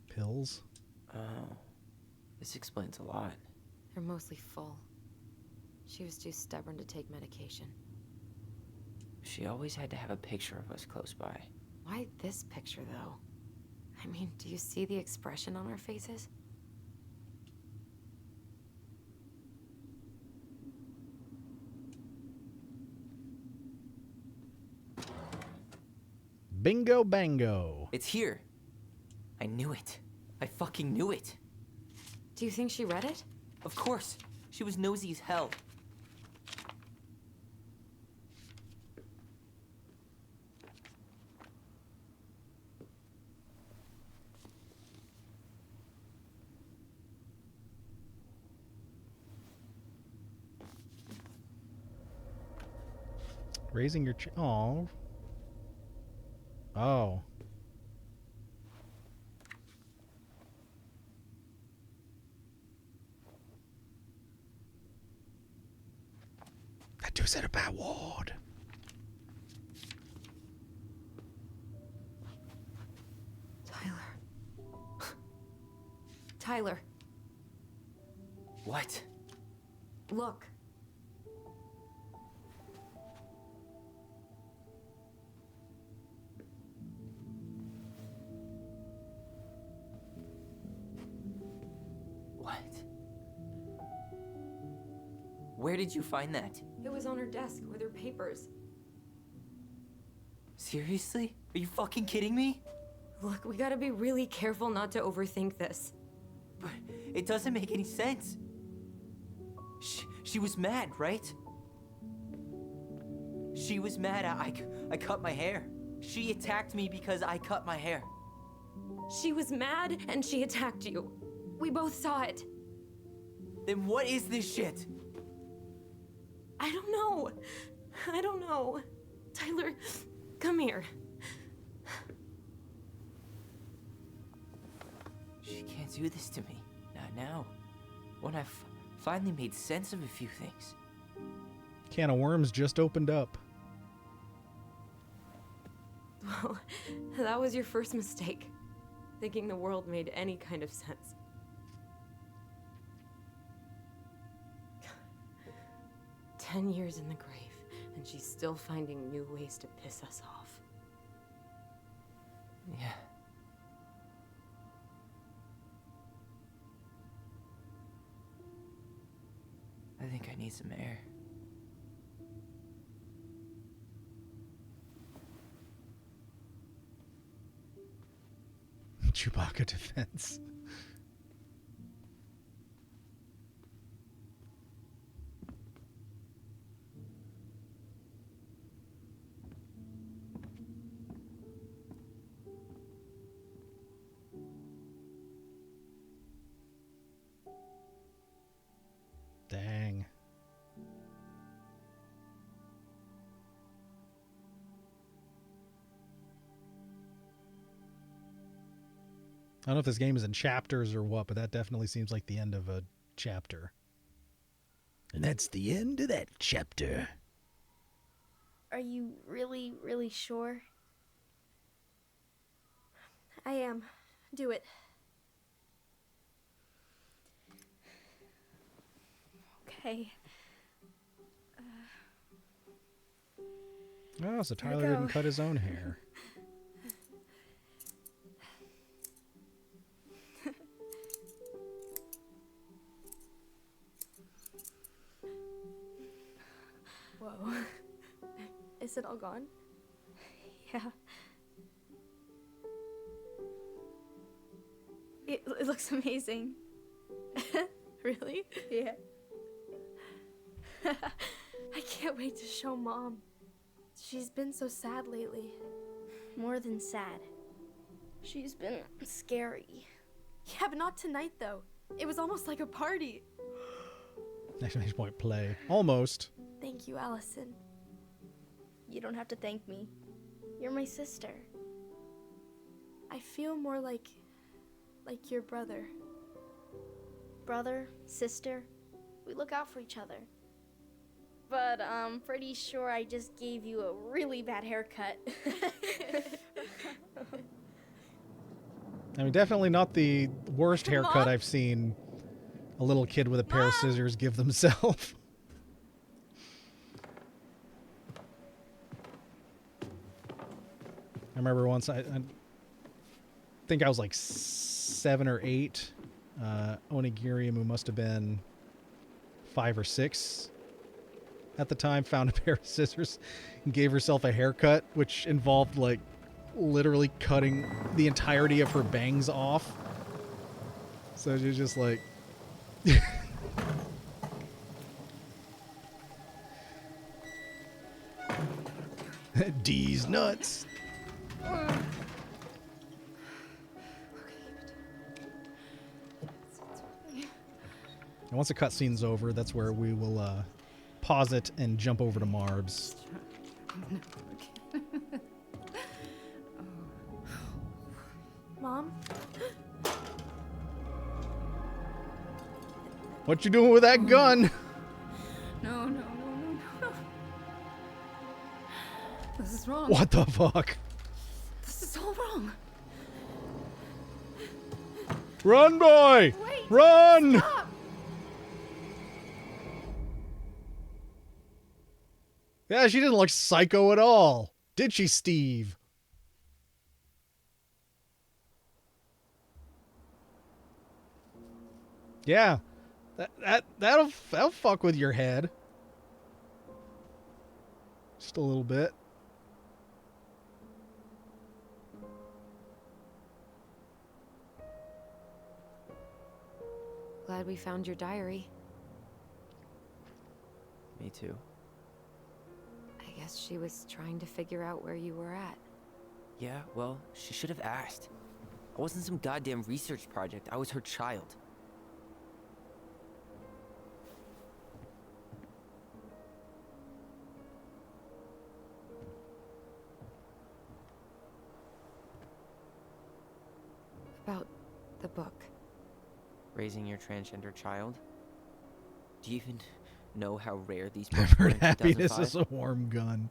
Pills. Oh, this explains a lot. They're mostly full. She was too stubborn to take medication. She always had to have a picture of us close by. Why this picture, though? I mean, do you see the expression on our faces? Bingo bango. It's here. I knew it. I fucking knew it. Do you think she read it? Of course. She was nosy as hell. Raising your oh. Oh. That dude said a bad word. Tyler. What? Look. What? Where did you find that? It was on her desk with her papers. Seriously? Are you fucking kidding me? Look, we gotta be really careful not to overthink this. But it doesn't make any sense. She was mad, right? She was mad I cut my hair. She attacked me because I cut my hair. She was mad and she attacked you. We both saw it. Then what is this shit? I don't know. I don't know. Tyler, come here. She can't do this to me. Not now. When I've finally made sense of a few things. Can of worms just opened up. Well, that was your first mistake. Thinking the world made any kind of sense. "10 years in the grave, and she's still finding new ways to piss us off." Yeah. I think I need some air. Chewbacca defense. Dang. I don't know if this game is in chapters or what, but that definitely seems like the end of a chapter. And that's the end of that chapter. Are you really, really sure? I am. Do it. Okay. Oh, so Tyler didn't cut his own hair. Whoa. Is it all gone? Yeah. It looks amazing. Really? Yeah. I can't wait to show Mom. She's been so sad lately. More than sad. She's been scary. Yeah, but not tonight, though. It was almost like a party. Exclamation point play. Almost. Thank you, Allison. You don't have to thank me. You're my sister. I feel more like your brother. Brother, sister, we look out for each other. but I'm pretty sure I just gave you a really bad haircut. I mean, definitely not the worst haircut I've seen a little kid with a pair of scissors give themselves. I remember once I think I was like 7 or 8. Onigiri, who must have been 5 or 6 at the time, found a pair of scissors and gave herself a haircut, which involved like literally cutting the entirety of her bangs off. So she's just like D's nuts. And once the cutscene's over, that's where we will pause it and jump over to Marbs. Mom? What you doing with that gun? No. This is wrong. What the fuck? This is all wrong. Run, boy! Wait, Run! stop. Yeah, she didn't look psycho at all. Did she, Steve? Yeah. That'll fuck with your head. Just a little bit. Glad we found your diary. Me too. I guess she was trying to figure out where you were at. Yeah, well, she should have asked. I wasn't some goddamn research project. I was her child. About the book. Raising your transgender child? Do you even know how rare these I've books were heard in happiness 2005? is a warm gun.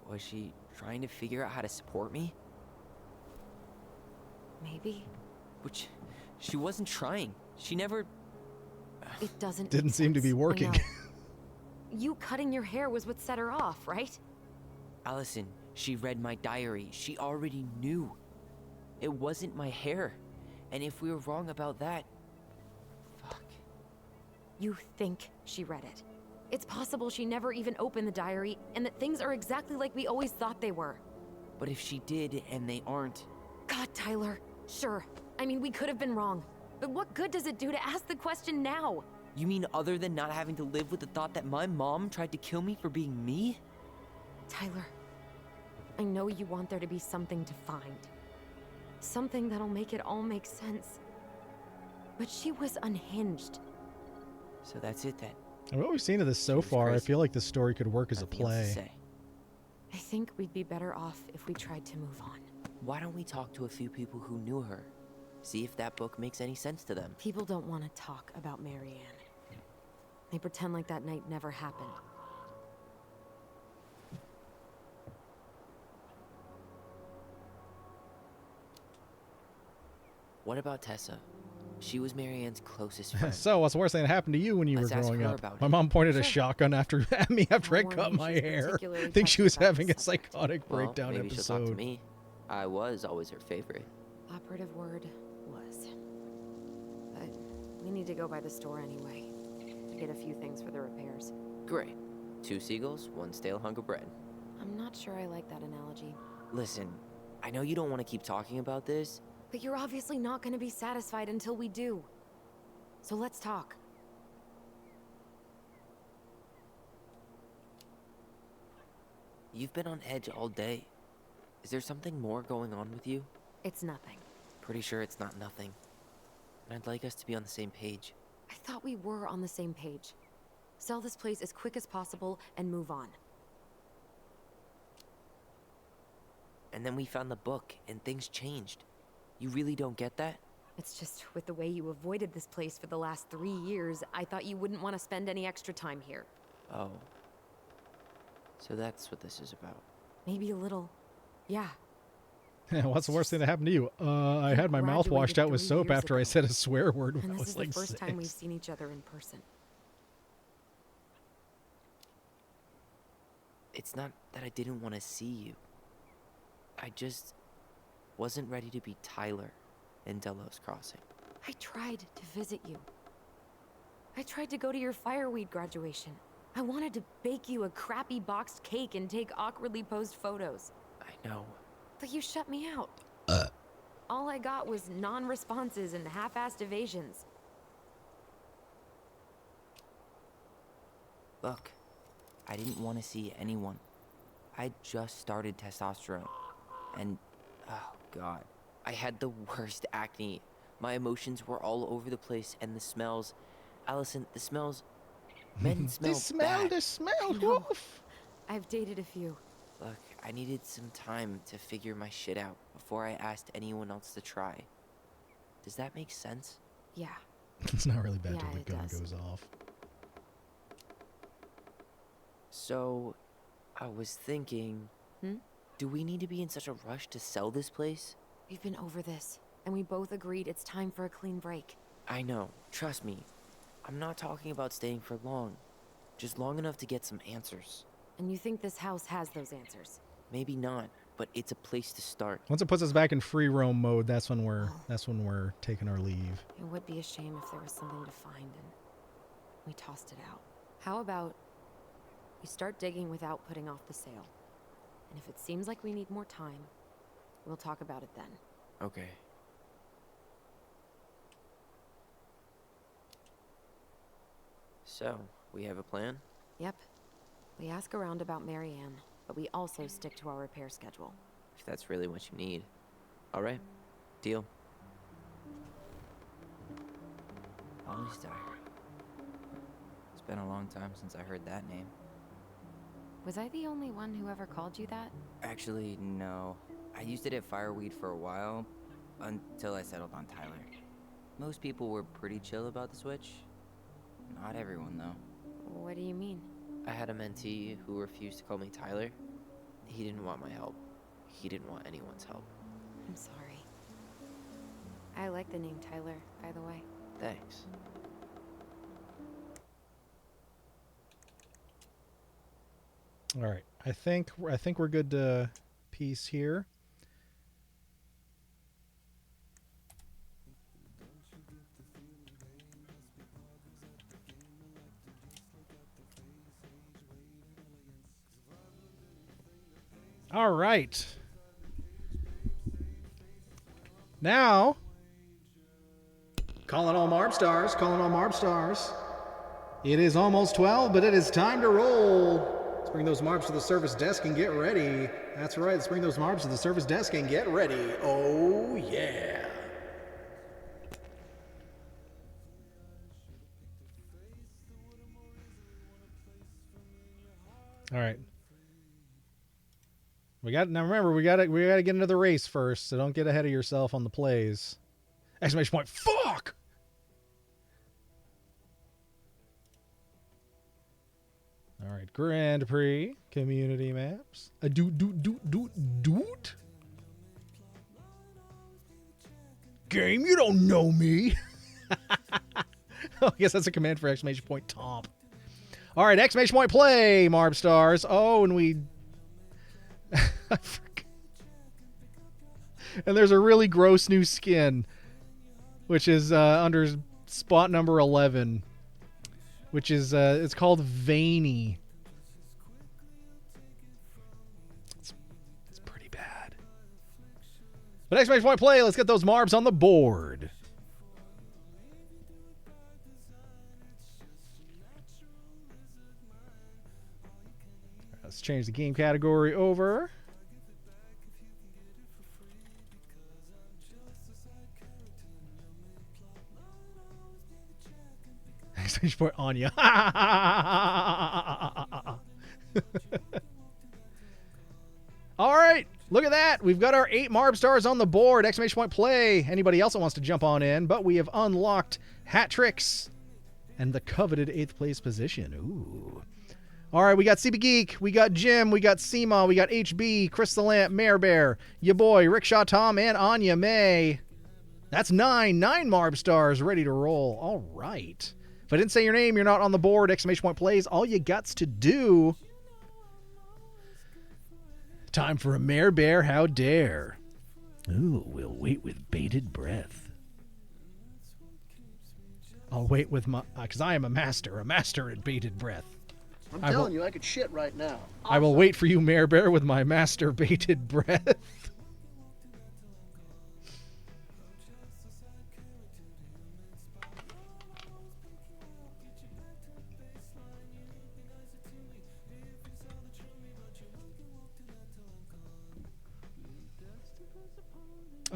Was she trying to figure out how to support me? Maybe. Which, she wasn't trying. She never... It doesn't Didn't make seem to be sense. I working. know. You cutting your hair was what set her off, right? Allison, she read my diary. She already knew. It wasn't my hair. And if we were wrong about that... Fuck. You think she read it. It's possible she never even opened the diary, and that things are exactly like we always thought they were. But if she did, and they aren't... God, Tyler. Sure. I mean, we could have been wrong. But what good does it do to ask the question now? You mean other than not having to live with the thought that my mom tried to kill me for being me? Tyler, I know you want there to be something to find. Something that'll make it all make sense. But she was unhinged. So that's it then. And what we've seen of this so far, I feel like this story could work as a play. I think we'd be better off if we tried to move on. Why don't we talk to a few people who knew her? See if that book makes any sense to them. People don't want to talk about Marianne. They pretend like that night never happened. What about Tessa? She was Marianne's closest friend. So, what's the worst thing that happened to you when you Let's were ask growing her up? about My it. mom pointed a shotgun at me after I I'll warn cut you, my she's hair. particularly Think she was touchy about having the a psychotic Well, breakdown maybe she'll talk to episode. me. I was always her favorite. Operative word was. But we need to go by the store anyway. To get a few things for the repairs. Great. 2 seagulls, 1 stale hunk of bread. I'm not sure I like that analogy. Listen, I know you don't want to keep talking about this. But you're obviously not going to be satisfied until we do. So let's talk. You've been on edge all day. Is there something more going on with you? It's nothing. Pretty sure it's not nothing. And I'd like us to be on the same page. I thought we were on the same page. Sell this place as quick as possible and move on. And then we found the book, and things changed. You really don't get that? It's just with the way you avoided this place for the last 3 years, I thought you wouldn't want to spend any extra time here. Oh. So that's what this is about. Maybe a little. Yeah. What's the worst thing that happened to you? I had my mouth washed out with 3 soap years after I ago. said a swear word when And I this was is like the first 6. time we've seen each other in person. It's not that I didn't want to see you. I just wasn't ready to be Tyler in Delos Crossing. I tried to visit you. I tried to go to your fireweed graduation. I wanted to bake you a crappy boxed cake and take awkwardly posed photos. I know. But you shut me out. All I got was non-responses and half-assed evasions. Look, I didn't want to see anyone. I just started testosterone. And, oh god, I had the worst acne. My emotions were all over the place, and the smells... Allison, the smells... Men smell bad. The smell, No. I've dated a few. Look, I needed some time to figure my shit out before I asked anyone else to try. Does that make sense? Yeah. It's not really bad Yeah, till the it gun does. goes off. So, I was thinking... Do we need to be in such a rush to sell this place? We've been over this, and we both agreed it's time for a clean break. I know, trust me. I'm not talking about staying for long. Just long enough to get some answers. And you think this house has those answers? Maybe not, but it's a place to start. Once it puts us back in free roam mode, that's when we're taking our leave. It would be a shame if there was something to find and we tossed it out. How about we start digging without putting off the sale? And if it seems like we need more time, we'll talk about it then. Okay. So, we have a plan? Yep. We ask around about Marianne, but we also stick to our repair schedule. If that's really what you need. Alright. Deal. Molly's Diary. It's been a long time since I heard that name. Was I the only one who ever called you that? Actually, no. I used it at Fireweed for a while, until I settled on Tyler. Most people were pretty chill about the switch. Not everyone, though. What do you mean? I had a mentee who refused to call me Tyler. He didn't want my help. He didn't want anyone's help. I'm sorry. I like the name Tyler, by the way. Thanks. All right. I think we're good to piece here. All right. Now, calling all Marb stars, calling all Marb stars. It is almost 12, but it is time to roll. Let's bring those Marbs to the service desk and get ready. That's right, let's bring those Marbs to the service desk and get ready. Oh, yeah. All right. Now remember, we gotta get into the race first, so don't get ahead of yourself on the plays. Exclamation point, fuck! All right, Grand Prix, community maps. Doot. Game, you don't know me. Oh, I guess that's a command for exclamation point Tomp. All right, exclamation point play, Marb stars. Oh, and we... And there's a really gross new skin, which is under spot number 11, which is it's called Veiny. It's pretty bad. But exclamation point play, let's get those Marbs on the board. Let's change the game category over. Exclamation point Anya. All right. Look at that. We've got our 8 Marb stars on the board. Exclamation point play. Anybody else that wants to jump on in, but we have unlocked hat tricks and the coveted 8th place position. Ooh. All right, we got CB Geek, we got Jim, we got Seema, we got HB, Chris the Lamp, Mare Bear, ya boy, Rickshaw Tom, and Anya May. That's 9 Marb stars ready to roll. All right. If I didn't say your name, you're not on the board. Exclamation point plays. All you gots to do. Time for a Mare Bear, how dare. Ooh, we'll wait with bated breath. I'll wait with my, because I am a master at bated breath. I'm telling you, I could shit right now. I will wait for you, Mare Bear, with my master bated breath.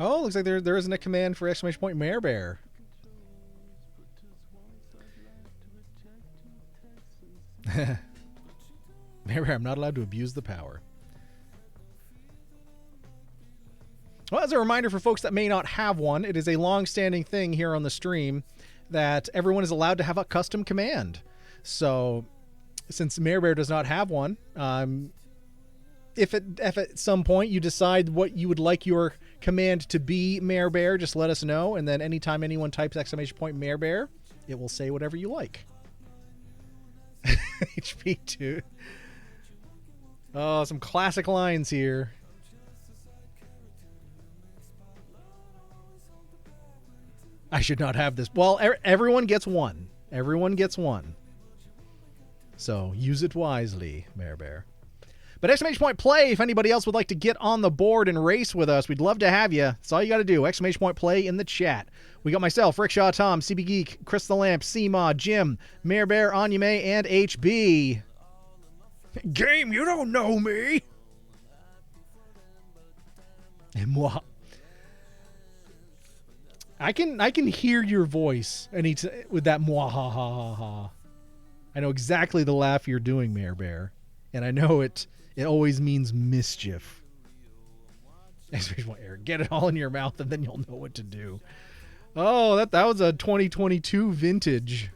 Oh, looks like there isn't a command for exclamation point Mare Bear. Mare Bear, I'm not allowed to abuse the power. Well, as a reminder for folks that may not have one, it is a long-standing thing here on the stream that everyone is allowed to have a custom command. So, since Mare Bear does not have one, if at some point you decide what you would like your command to be, Mare Bear, just let us know, and then anytime anyone types exclamation point Mare Bear, it will say whatever you like. HP2. Oh, some classic lines here. I should not have this. Well, everyone gets one. Everyone gets one. So use it wisely, Mare Bear. But exclamation point play, if anybody else would like to get on the board and race with us, we'd love to have you. That's all you got to do. Exclamation point play in the chat. We got myself, Rickshaw Tom, CB Geek, Chris the Lamp, Seema, Jim, Mare Bear, Anya May, and HB. Game, you don't know me. And moi. I can hear your voice with that moi ha ha ha ha. I know exactly the laugh you're doing, Mare Bear, and I know it always means mischief. Get it all in your mouth, and then you'll know what to do. Oh, that was a 2022 vintage.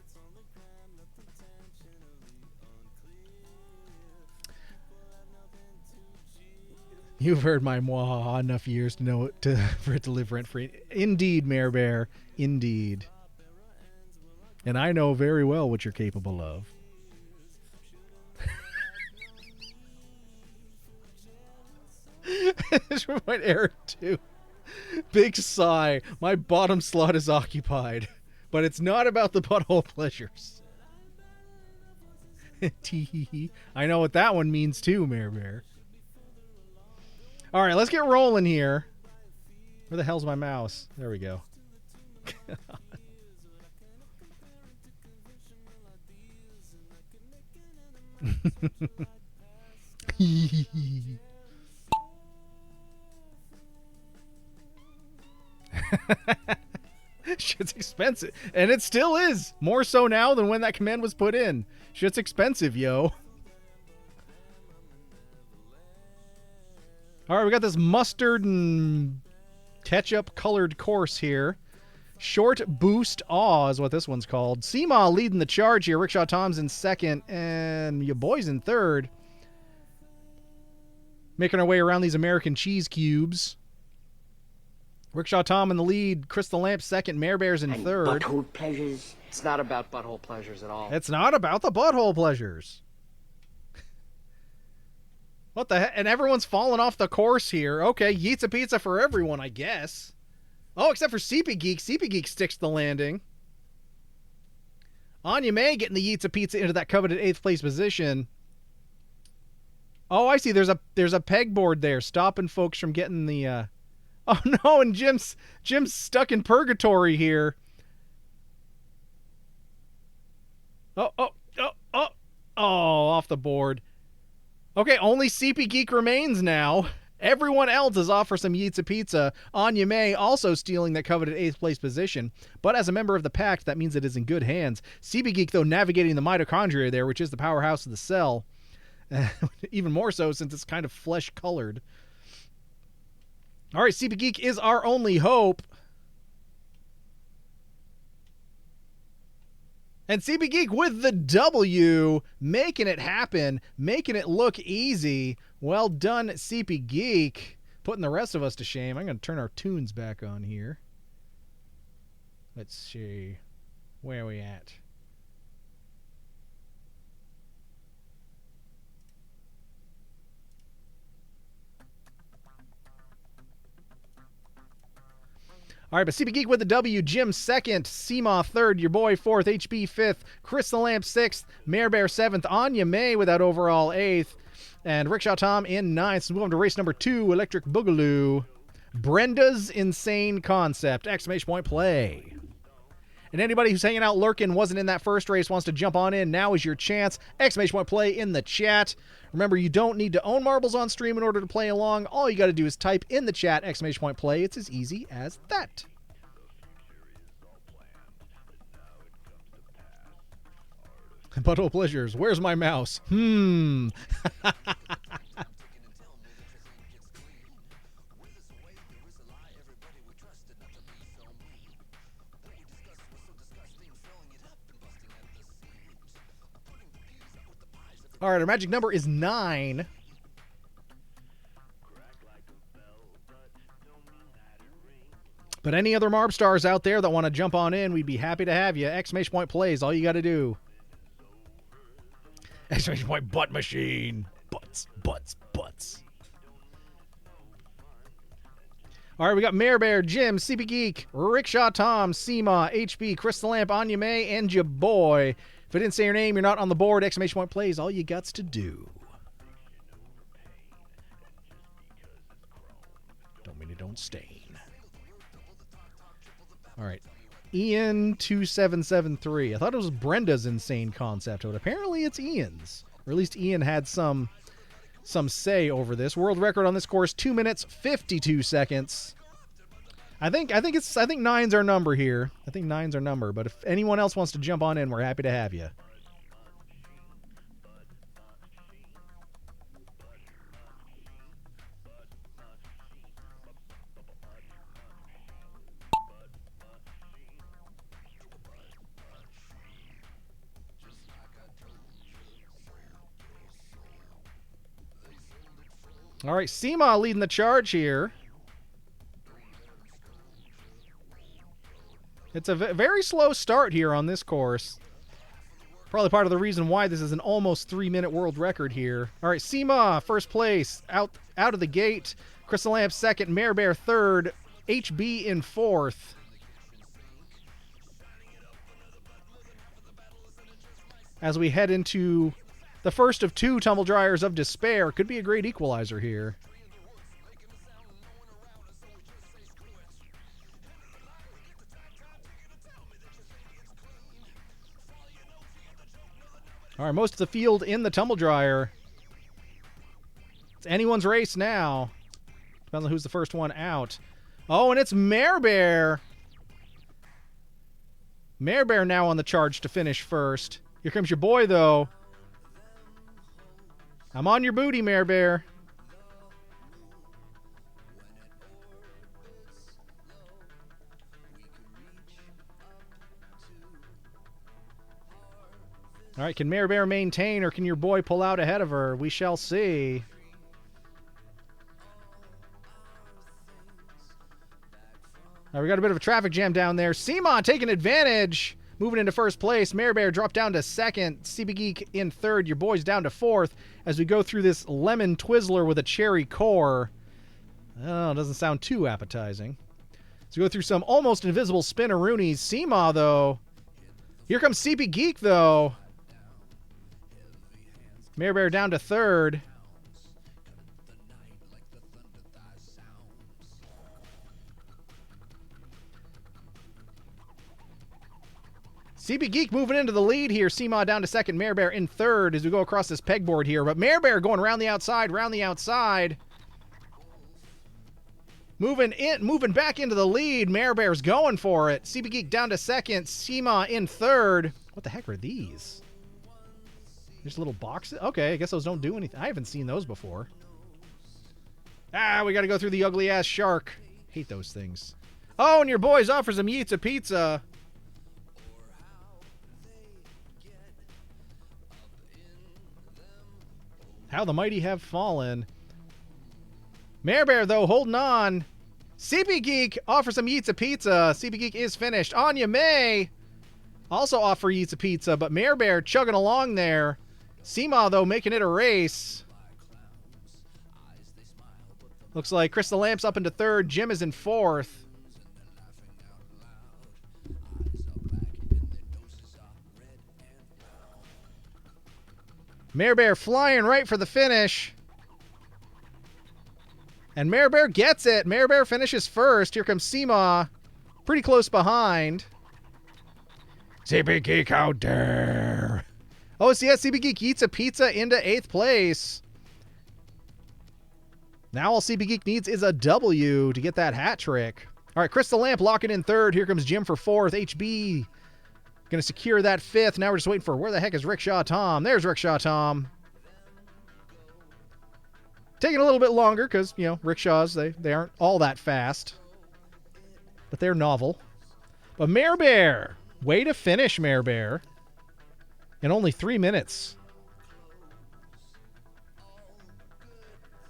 You've heard my mwahaha enough years to know it for it to live rent free. Indeed, Mare Bear. Indeed. And I know very well what you're capable of. This went Eric too. Big sigh. My bottom slot is occupied, but it's not about the butthole pleasures. Tee. I know what that one means too, Mare Bear. All right, let's get rolling here. Where the hell's my mouse? There we go. Shit's expensive. And it still is. More so now than when that command was put in. Shit's expensive, yo. All right, we got this mustard and ketchup colored course here. Short Boost Awe is what this one's called. Seema leading the charge here. Rickshaw Tom's in second, and your boy's in third. Making our way around these American cheese cubes. Rickshaw Tom in the lead. Chris the Lamp second. Mare Bear's in third. Butthole pleasures. It's not about butthole pleasures at all. It's not about the butthole pleasures. What the heck? And everyone's falling off the course here. Okay, Yeet's a pizza for everyone, I guess. Oh, except for CP Geek. CP Geek sticks the landing. Anya May getting the Yeet's a pizza into that coveted 8th place position. Oh, I see. There's a pegboard there stopping folks from getting the... Oh, no, and Jim's stuck in purgatory here. Oh, off the board. Okay, only CP Geek remains now. Everyone else is off for some Yeet's a Pizza. Anya May also stealing that coveted 8th place position. But as a member of the pact, that means it is in good hands. CP Geek, though, navigating the mitochondria there, which is the powerhouse of the cell. Even more so since it's kind of flesh-colored. All right, CP Geek is our only hope. And CP Geek with the W, making it happen, making it look easy. Well done, CP Geek. Putting the rest of us to shame. I'm going to turn our tunes back on here. Let's see. Where are we at? All right, but CP Geek with the W, Jim 2nd, Seema 3rd, your boy 4th, HB 5th, Chris the Lamp 6th, Mare Bear 7th, Anya May without overall 8th, and Rickshaw Tom in 9th. So move on to race number 2, Electric Boogaloo. Brenda's Insane Concept, ! Play. And anybody who's hanging out lurking, wasn't in that first race, wants to jump on in, now is your chance. ! Play in the chat. Remember, you don't need to own marbles on stream in order to play along. All you got to do is type in the chat, ! Play. It's as easy as that. Butthole Pleasures, where's my mouse? All right, our magic number is 9. But any other Marb stars out there that want to jump on in, we'd be happy to have you. ! Play is all you got to do. ! Butt machine. Butts, butts, butts. All right, we got Mare Bear, Jim, CP Geek, Rickshaw Tom, Seema, HB, Chris the Lamp, Anya May, and your boy. If I didn't say your name, you're not on the board. ! Play is all you got to do. Don't mean it don't stain. All right. Ian 2773. I thought it was Brenda's Insane Concept, but apparently it's Ian's. Or at least Ian had some say over this. World record on this course, 2 minutes 52 seconds. I think 9's our number here. I think 9's our number, but if anyone else wants to jump on in, we're happy to have you. All right, Seema leading the charge here. It's a very slow start here on this course. Probably part of the reason why this is an almost 3-minute world record here. All right, Seema, first place, out of the gate. Crystal Lamp second, Mare Bear third, HB in fourth. As we head into the first of 2 Tumble Dryers of Despair. Could be a great equalizer here. All right, most of the field in the Tumble Dryer. It's anyone's race now. Depends on who's the first one out. Oh, and it's Mare Bear. Mare Bear now on the charge to finish first. Here comes your boy, though. I'm on your booty, Mare Bear. All right, can Mare Bear maintain, or can your boy pull out ahead of her? We shall see. All right, we got a bit of a traffic jam down there. Seema taking advantage. Moving into first place. Mare Bear dropped down to second. CB Geek in third. Your boy's down to fourth as we go through this lemon Twizzler with a cherry core. Oh, doesn't sound too appetizing. So we go through some almost invisible spinneroonies. Seema, though. Here comes CP Geek, though. Mare Bear down to third. CP Geek moving into the lead here. Seema down to second. Mare Bear in third as we go across this pegboard here. But Mare Bear going around the outside, round the outside. Moving back into the lead. Mare Bear's going for it. CP Geek down to second. Seema in third. What the heck are these? Just little boxes? Okay, I guess those don't do anything. I haven't seen those before. Ah, we got to go through the ugly-ass shark. Hate those things. Oh, and your boys offer some Yitza Pizza. How the mighty have fallen. Mare Bear, though, holding on. CP Geek offers some Yitza Pizza. CP Geek is finished. Anya May also offer Yitza Pizza, but Mare Bear chugging along there. Seema, though, making it a race. Looks like Crystal Lamp's up into third. Jim is in fourth. Mare Bear flying right for the finish. And Mare Bear gets it. Mare Bear finishes first. Here comes Seema. Pretty close behind. CP Geek, how dare. Oh, so yeah, CP Geek eats a pizza into 8th place. Now all CP Geek needs is a W to get that hat trick. All right, Crystal Lamp locking in third. Here comes Jim for fourth. HB going to secure that 5th. Now we're just waiting for where the heck is Rickshaw Tom? There's Rickshaw Tom. Taking a little bit longer because, you know, rickshaws, they aren't all that fast. But they're novel. But Mare Bear, way to finish, Mare Bear. In only 3 minutes.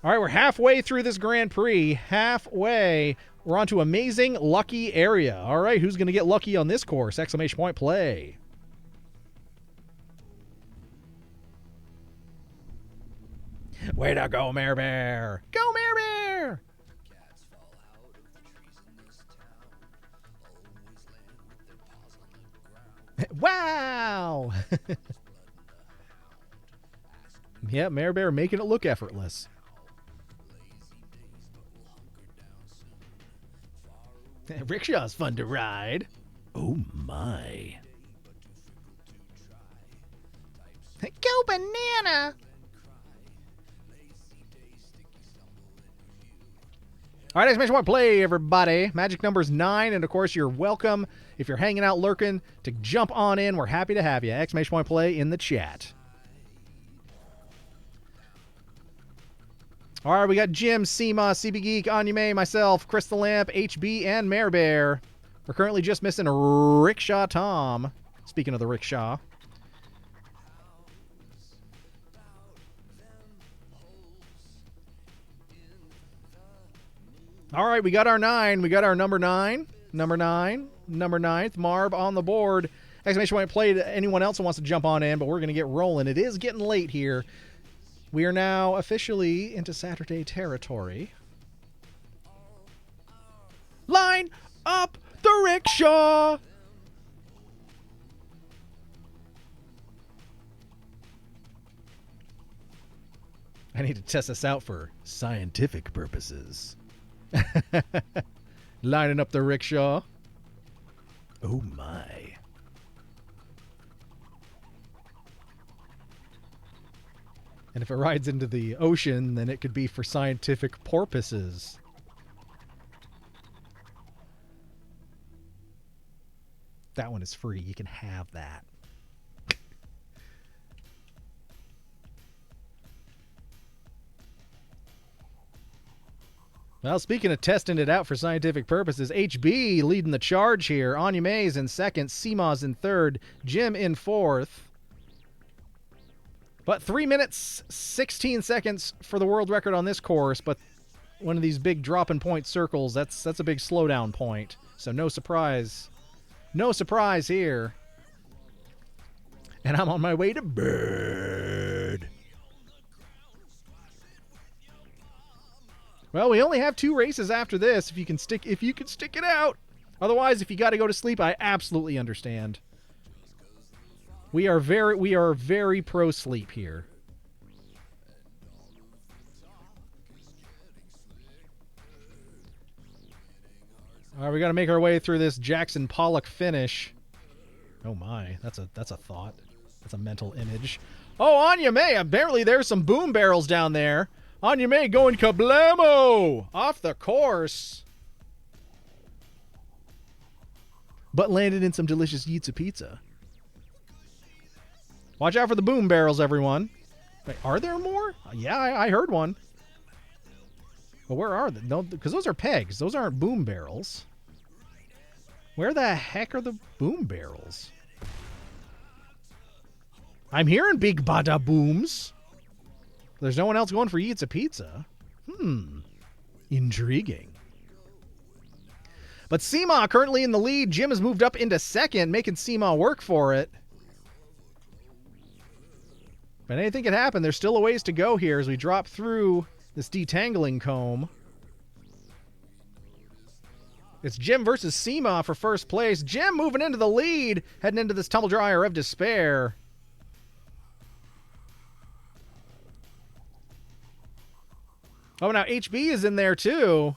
All right, we're halfway through this Grand Prix. Halfway. We're on to amazing lucky area. All right, who's going to get lucky on this course? Exclamation point play. Way to go, Mare Bear. Go, Mare Bear. Wow. Yeah, Mare Bear making it look effortless. Rickshaw's fun to ride. Oh, my. Go banana. All right, exclamation point play, everybody. Magic number's 9, and of course, you're welcome if you're hanging out, lurking, to jump on in. We're happy to have you. Exclamation point play in the chat. All right, we got Jim, Seema, CB Geek, Anya May, myself, Crystal Lamp, HB, and Mare Bear. We're currently just missing Rickshaw Tom. Speaking of the rickshaw. All right, we got our 9. We got our number 9. Number 9. Number 9th. Marv on the board. Exclamation point play to anyone else who wants to jump on in, but we're going to get rolling. It is getting late here. We are now officially into Saturday territory. Line up the rickshaw! I need to test this out for scientific purposes. Lining up the rickshaw. Oh, my. And if it rides into the ocean, then it could be for scientific porpoises. That one is free. You can have that. Well, speaking of testing it out for scientific purposes, HB leading the charge here. Anya May's in second. Seema's in third. Jim in fourth. But 3 minutes, 16 seconds for the world record on this course. But one of these big drop-in point circles, that's a big slowdown point. So no surprise. No surprise here. And I'm on my way to Bird. Well, we only have 2 races after this. If you can stick it out. Otherwise, if you got to go to sleep, I absolutely understand. We are very pro sleep here. All right, we got to make our way through this Jackson Pollock finish. Oh my, that's a thought. That's a mental image. Oh, Anya May, apparently there's some boom barrels down there. Anya May going kablamo off the course. But landed in some delicious Yitza pizza. Watch out for the boom barrels, everyone. Wait, are there more? Yeah, I heard one. But where are they? No, because those are pegs. Those aren't boom barrels. Where the heck are the boom barrels? I'm hearing big bada booms. There's no one else going for Eats a Pizza. Intriguing. But Seema currently in the lead. Jim has moved up into second, making Seema work for it. But anything could happen. There's still a ways to go here as we drop through this detangling comb. It's Jim versus Seema for first place. Jim moving into the lead, heading into this tumble dryer of despair. Oh, now HB is in there too.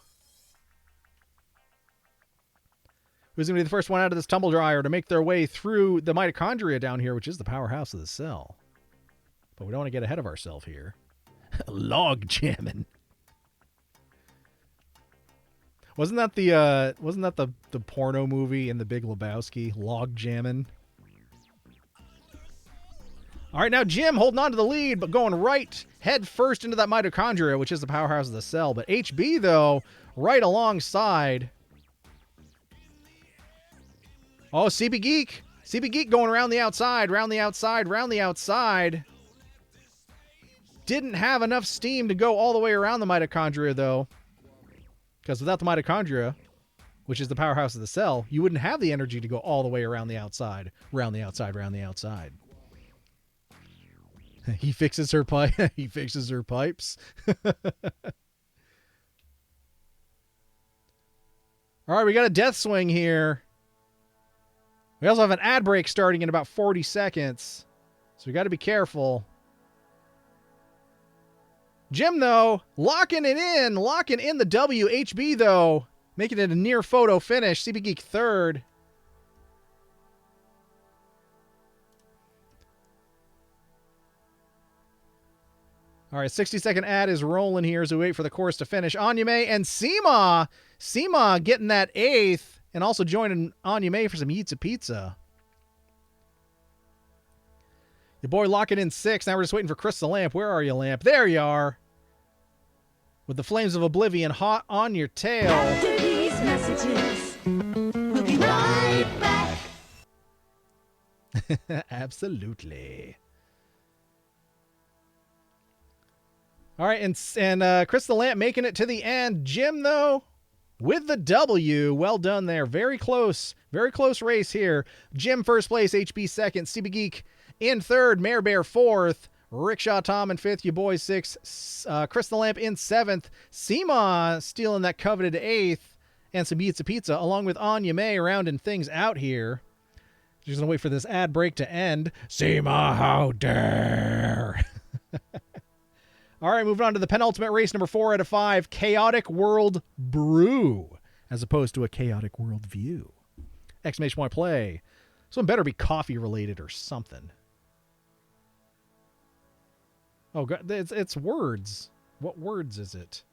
Who's going to be the first one out of this tumble dryer to make their way through the mitochondria down here, which is the powerhouse of the cell. But we don't want to get ahead of ourselves here. Log jamming. Wasn't that the porno movie in The Big Lebowski? Log jamming. All right, now Jim holding on to the lead, but going right head first into that mitochondria, which is the powerhouse of the cell. But HB, though, right alongside. Oh, CB Geek. CB Geek going around the outside, round the outside, round the outside. Didn't have enough steam to go all the way around the mitochondria, though. Because without the mitochondria, which is the powerhouse of the cell, you wouldn't have the energy to go all the way around the outside, round the outside, round the outside. He fixes her pipe. He fixes her pipes. All right, we got a death swing here. We also have an ad break starting in about 40 seconds. So we got to be careful. Jim, though, locking in the W. HB, though, making it a near photo finish. CB Geek third. All right, 60-second ad is rolling here as we wait for the course to finish. Anya May and Seema. Seema getting that eighth and also joining Anya May for some Eats a Pizza. Your boy locking in sixth. Now we're just waiting for Chris the Lamp. Where are you, Lamp? There you are. With the flames of oblivion hot on your tail. After these messages, we'll be right back. Absolutely. All right, and Chris the Lamp making it to the end. Jim, though, with the W. Well done there. Very close race here. Jim first place, HB second, CB Geek in third, Mare Bear fourth, Rickshaw Tom in fifth, you boys sixth, Chris the Lamp in seventh, Seema stealing that coveted eighth, and some Eats a Pizza, along with Anya May rounding things out here. Just gonna wait for this ad break to end. Seema, how dare! All right, moving on to the penultimate race, number 4 out of 5, Chaotic World Brew, as opposed to a Chaotic World View. Exclamation point play. This one better be coffee related or something. Oh, God, it's words. What words is it?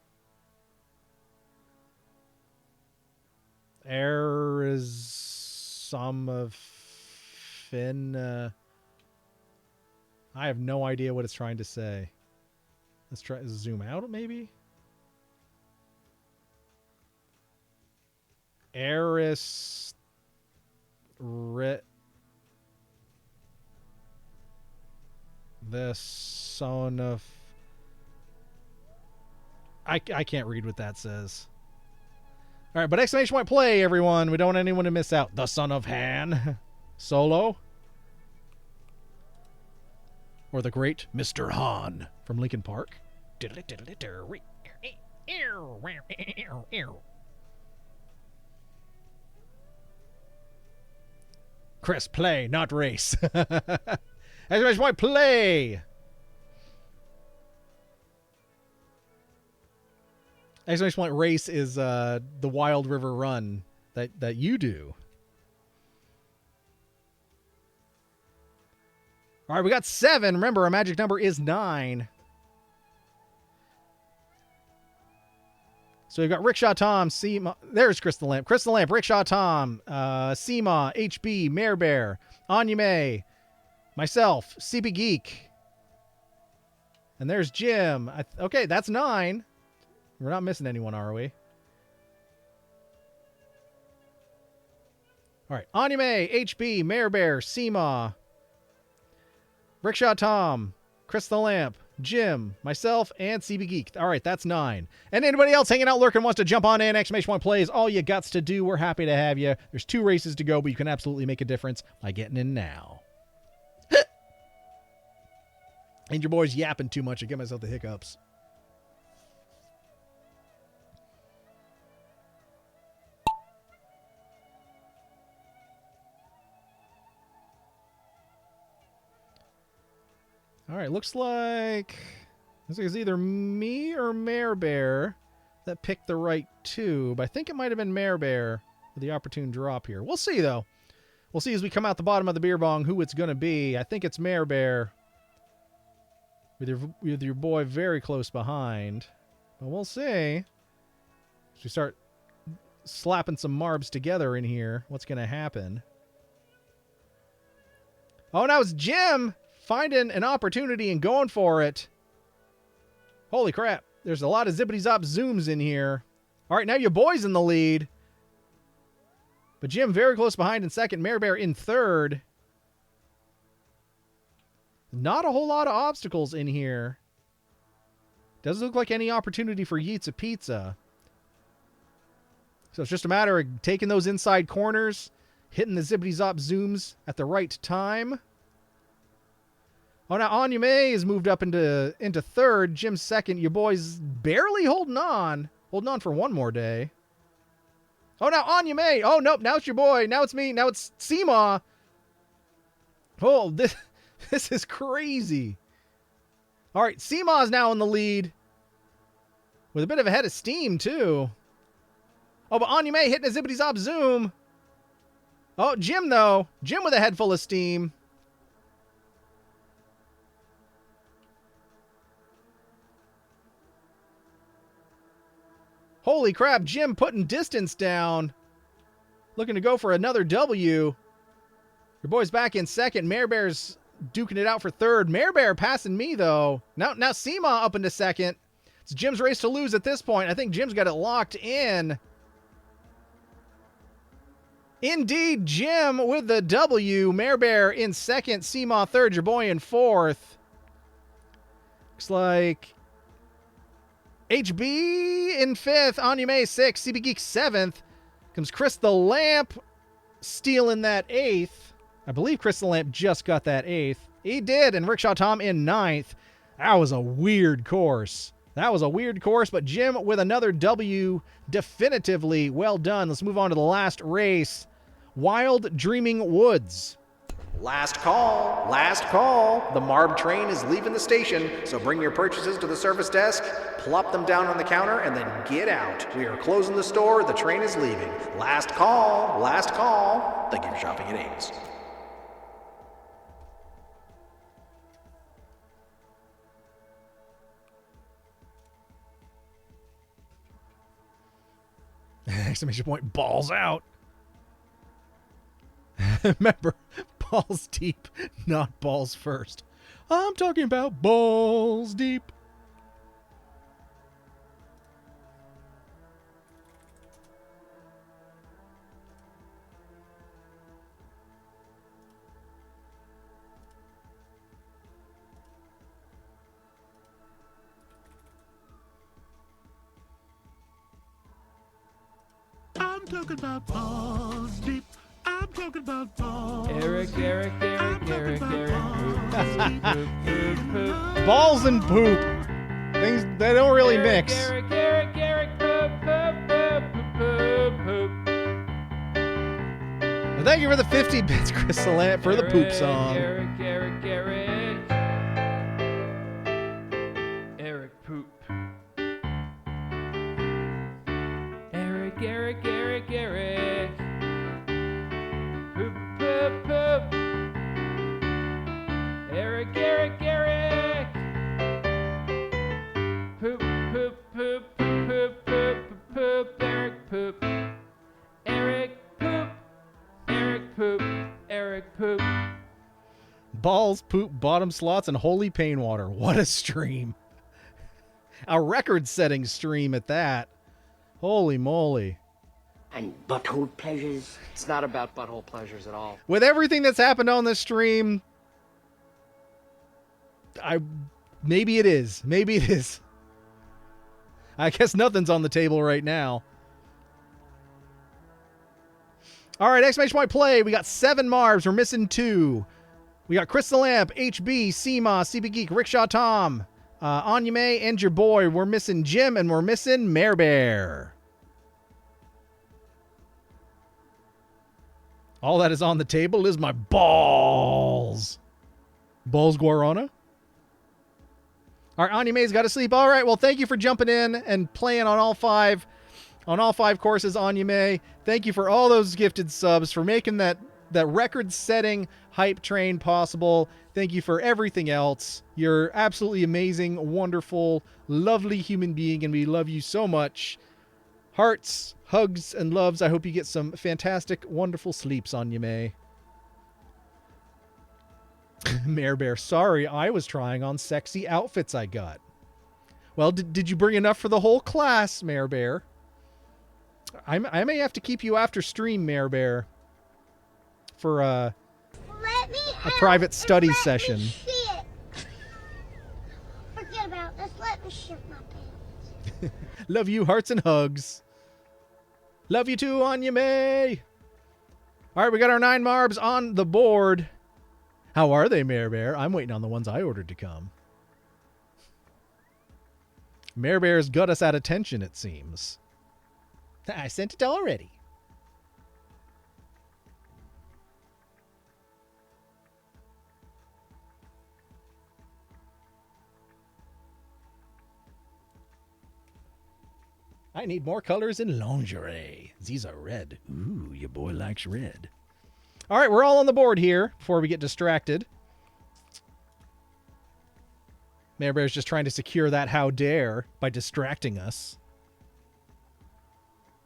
Air is some of Finn. I have no idea what it's trying to say. Let's try to zoom out, maybe. Eris. The son of. I can't read what that says. All right, but exclamation point play, everyone. We don't want anyone to miss out. The son of Han. Solo. Or the great Mr. Han from Linkin Park. Chris, play, not race. Exclamation point play. Exclamation point race is the Wild River Run that you do. All right, we got 7. Remember, our magic number is 9. So we've got Rickshaw Tom, Seema. There's Chris the Lamp. Chris the Lamp, Rickshaw Tom, Seema, HB, Mare Bear, Anya May, myself, CB Geek. And there's Jim. Okay, that's 9. We're not missing anyone, are we? All right. Anime, HB, Mare Bear, Seema, Brickshot Tom, Chris the Lamp, Jim, myself, and CB Geek. All right, that's 9. And anybody else hanging out, lurking, wants to jump on in, exclamation point plays, all you gots to do. We're happy to have you. There's 2 races to go, but you can absolutely make a difference by getting in now. And your boy's yapping too much. I get myself the hiccups. All right, looks like it's either me or Mare Bear that picked the right tube. I think it might have been Mare Bear with the opportune drop here. We'll see, though. We'll see as we come out the bottom of the beer bong who it's going to be. I think it's Mare Bear with your boy very close behind. But we'll see. As we start slapping some marbs together in here, what's going to happen? Oh, now it's Jim finding an opportunity and going for it. Holy crap. There's a lot of zippity-zop zooms in here. All right, now your boy's in the lead. But Jim very close behind in second. Mare Bear in third. Not a whole lot of obstacles in here. Doesn't look like any opportunity for Yeats of Pizza. So it's just a matter of taking those inside corners, hitting the zippity-zop zooms at the right time. Oh, now Anya May has moved up into third. Jim's second. Your boy's barely holding on. Holding on for one more day. Oh, now Anya May. Oh, nope. Now it's your boy. Now it's me. Now it's Seema. Oh, this is crazy. All right, Seema is now in the lead. With a bit of a head of steam, too. Oh, but Anya May hitting a zippity-zop zoom. Oh, Jim, though. Jim with a head full of steam. Holy crap, Jim putting distance down. Looking to go for another W. Your boy's back in second. Mare Bear's duking it out for third. Mare Bear passing me, though. Now Seema up into second. It's Jim's race to lose at this point. I think Jim's got it locked in. Indeed, Jim with the W. Mare Bear in second. Seema third. Your boy in fourth. Looks like HB in fifth, Anya May sixth, CB Geek seventh. Comes Chris the Lamp stealing that eighth. I believe Chris the Lamp just got that eighth. He did, and Rickshaw Tom in ninth. That was a weird course. But Jim with another W, definitively well done. Let's move on to the last race. Wild Dreaming Woods. Last call. The Marb train is leaving the station, so bring your purchases to the service desk, plop them down on the counter, and then get out. We are closing the store. The train is leaving. Last call. Thank you for shopping at Ames. Exclamation point, balls out. Remember, balls deep, not balls first. I'm talking about balls deep. I'm talking about balls deep. I'm talking about balls. Eric. Balls and poop. Things they don't really mix. Eric, poop. Well, thank you for the 50 bits, Chris the Lamp, for the poop song. Eric poop. Eric. Poop. Eric. Poop. Eric poop. Balls, poop, bottom slots, and holy pain water. What a stream. A record-setting stream at that. Holy moly. And butthole pleasures? It's not about butthole pleasures at all. With everything that's happened on this stream, maybe it is. Maybe it is. I guess nothing's on the table right now. All right, exclamation point play. We got 7 Marbs. We're missing 2. We got Crystal Lamp, HB, Seema, CB Geek, Rickshaw Tom, Anya May, and your boy. We're missing Jim, and we're missing Mare Bear. All that is on the table is my balls. Balls Guarana? All right, Anya May's got to sleep. All right, well, thank you for jumping in and playing on all 5 courses, Anya May. Thank you for all those gifted subs, for making that record-setting hype train possible. Thank you for everything else. You're absolutely amazing, wonderful, lovely human being, and we love you so much. Hearts, hugs, and loves. I hope you get some fantastic, wonderful sleeps, Anya May. Mare Bear, sorry, I was trying on sexy outfits I got. Well, did you bring enough for the whole class, Mare Bear? I may have to keep you after stream, Mare Bear, for a private study session. Forget about this. Let me shit my pants. Love you, hearts and hugs. Love you too, Anya May. All right, we got our 9 Marbs on the board. How are they, Mare Bear? I'm waiting on the ones I ordered to come. Mare Bear's got us at attention, it seems. I sent it already. I need more colors in lingerie. These are red. Ooh, your boy likes red. All right, we're all on the board here before we get distracted. Mare Bear's just trying to secure that how dare by distracting us.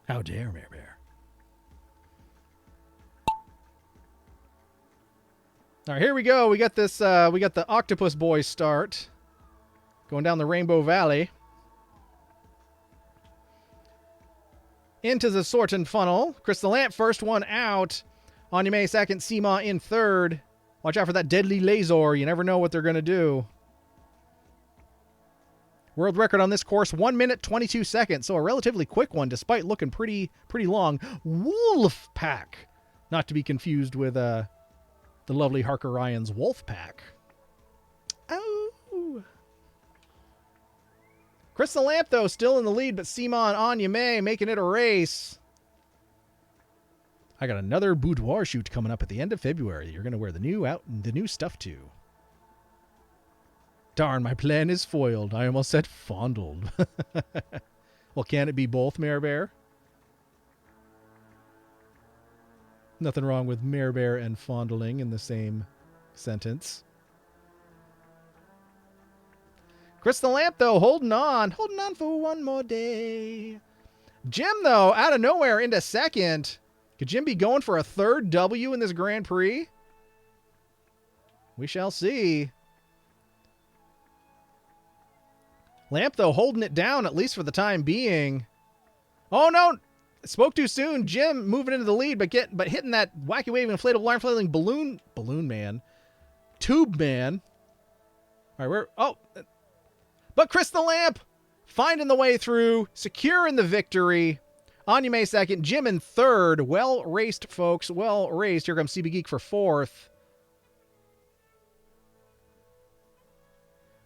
How dare, Mare Bear. All right, here we go. We got this. We got the Octopus Boys start. Going down the Rainbow Valley. Into the Sortin funnel. Crystal Lamp, first one out. Anya May second, Seema in third. Watch out for that deadly laser. You never know what they're going to do. World record on this course, 1 minute, 22 seconds. So a relatively quick one, despite looking pretty long. Wolf Pack. Not to be confused with the lovely Harker Ryan's Wolf Pack. Oh. Crystal Lamp, though, still in the lead, but Seema and Anya May making it a race. I got another boudoir shoot coming up at the end of February. You're going to wear the new stuff too. Darn, my plan is foiled. I almost said fondled. Well, can it be both, Mare Bear? Nothing wrong with Mare Bear and fondling in the same sentence. Crystal Lamp, though, holding on for one more day. Jim, though, out of nowhere into second. Could Jim be going for a third W in this Grand Prix? We shall see. Lamp, though, holding it down, at least for the time being. Oh, no! Spoke too soon. Jim moving into the lead, but hitting that wacky wave inflatable arm flailing balloon man. Tube man. All right, but Crystal Lamp finding the way through, securing the victory. Anya May second, Jim in third. Well raced, folks. Well raced. Here comes CB Geek for fourth.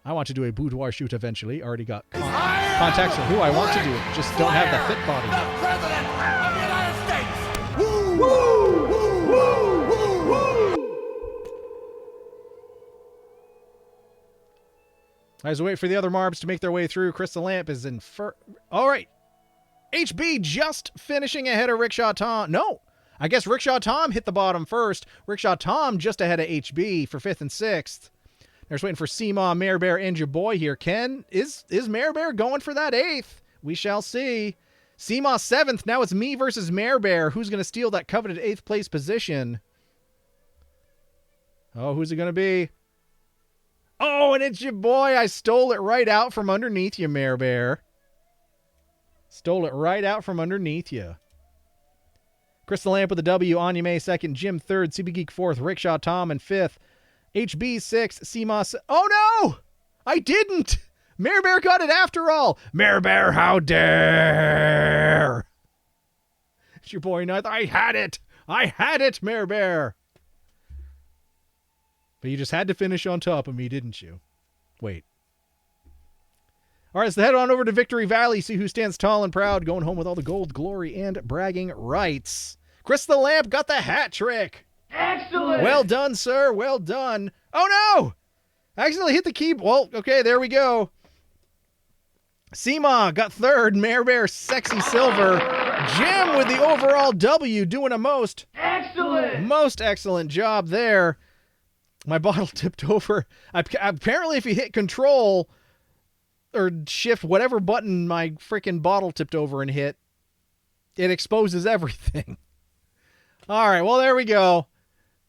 I want to do a boudoir shoot eventually. Already got contacts for who I want to do it. Just don't have the fit body. The President of the United States! Woo! Woo! Woo! Woo! Woo! Woo! As we wait for the other Marbs to make their way through, Crystal Lamp is in first. All right. HB just finishing ahead of Rickshaw Tom. No, I guess Rickshaw Tom hit the bottom first. Rickshaw Tom just ahead of HB for 5th and 6th. They're just waiting for Seema, Mare Bear, and your boy here. Ken, is Mare Bear going for that 8th? We shall see. Seema 7th. Now it's me versus Mare Bear. Who's going to steal that coveted 8th place position? Oh, who's it going to be? Oh, and it's your boy. I stole it right out from underneath you, Mare Bear. Stole it right out from underneath you. Crystal Lamp with a W. Anya May second. Jim third. CB Geek fourth. Rickshaw Tom in fifth. HB sixth. CMOS. Oh no! I didn't! Mare Bear got it after all. Mare Bear, how dare! It's your boy Ninth. I had it! I had it, Mare Bear! But you just had to finish on top of me, didn't you? Wait. All right, so head on over to Victory Valley, see who stands tall and proud, going home with all the gold, glory, and bragging rights. Chris the Lamp got the hat trick. Excellent! Well done, sir. Well done. Oh, no! I accidentally hit the key. Well, okay, there we go. Seema got third. Mare Bear, sexy silver. Jim with the overall W, doing a most excellent job there. My bottle tipped over. Apparently, if you hit control or shift, whatever button my freaking bottle tipped over and hit, it exposes everything. All right, well, there we go.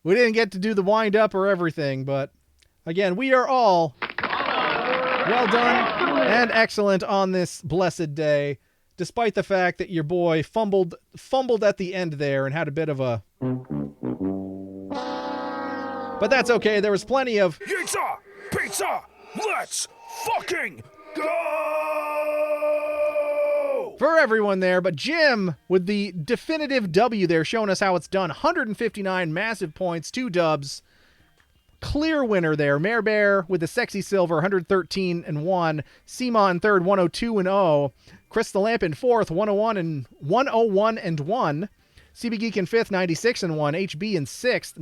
We didn't get to do the wind up or everything, but again, we are all well done and excellent on this blessed day, despite the fact that your boy fumbled at the end there and had a bit of a... But that's okay. There was plenty of... Pizza! Let's fucking go! For everyone there, but Jim with the definitive W there, showing us how it's done. 159 massive points, 2 dubs. Clear winner there. Mare Bear with the sexy silver, 113 and 1. Seema in third, 102 and 0. Chris the Lamp in fourth, 101 and 1. CB Geek in fifth, 96 and 1. HB in sixth,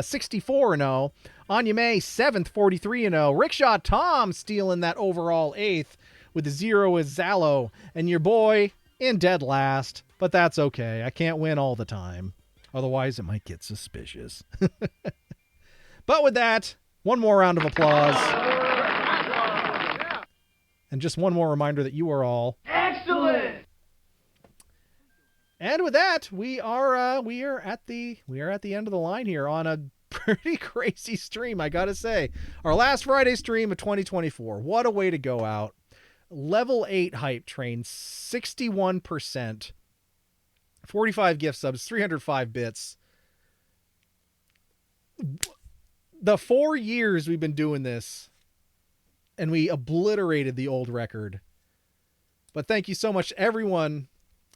64 and 0. Anya May seventh, 43 and 0. Rickshaw Tom stealing that overall eighth with the 0 is Zallo, and your boy in dead last. But that's okay. I can't win all the time. Otherwise, it might get suspicious. But with that, one more round of applause. And just one more reminder that you are all excellent. And with that, we are at the end of the line here on a pretty crazy stream, I gotta say. Our last Friday stream of 2024. What a way to go out. Level 8 hype train, 61%. 45 gift subs, 305 bits. The 4 years we've been doing this, and we obliterated the old record. But thank you so much, everyone,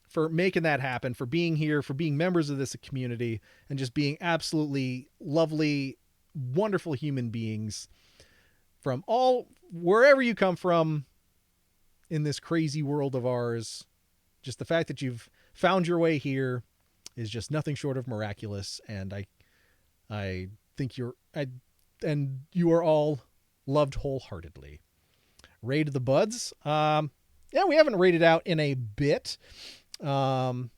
for making that happen, for being here, for being members of this community, and just being absolutely lovely, wonderful human beings from wherever you come from in this crazy world of ours. Just the fact that you've found your way here is just nothing short of miraculous. And I think you are all loved wholeheartedly. Raid the buds. Yeah, we haven't raided out in a bit. Let's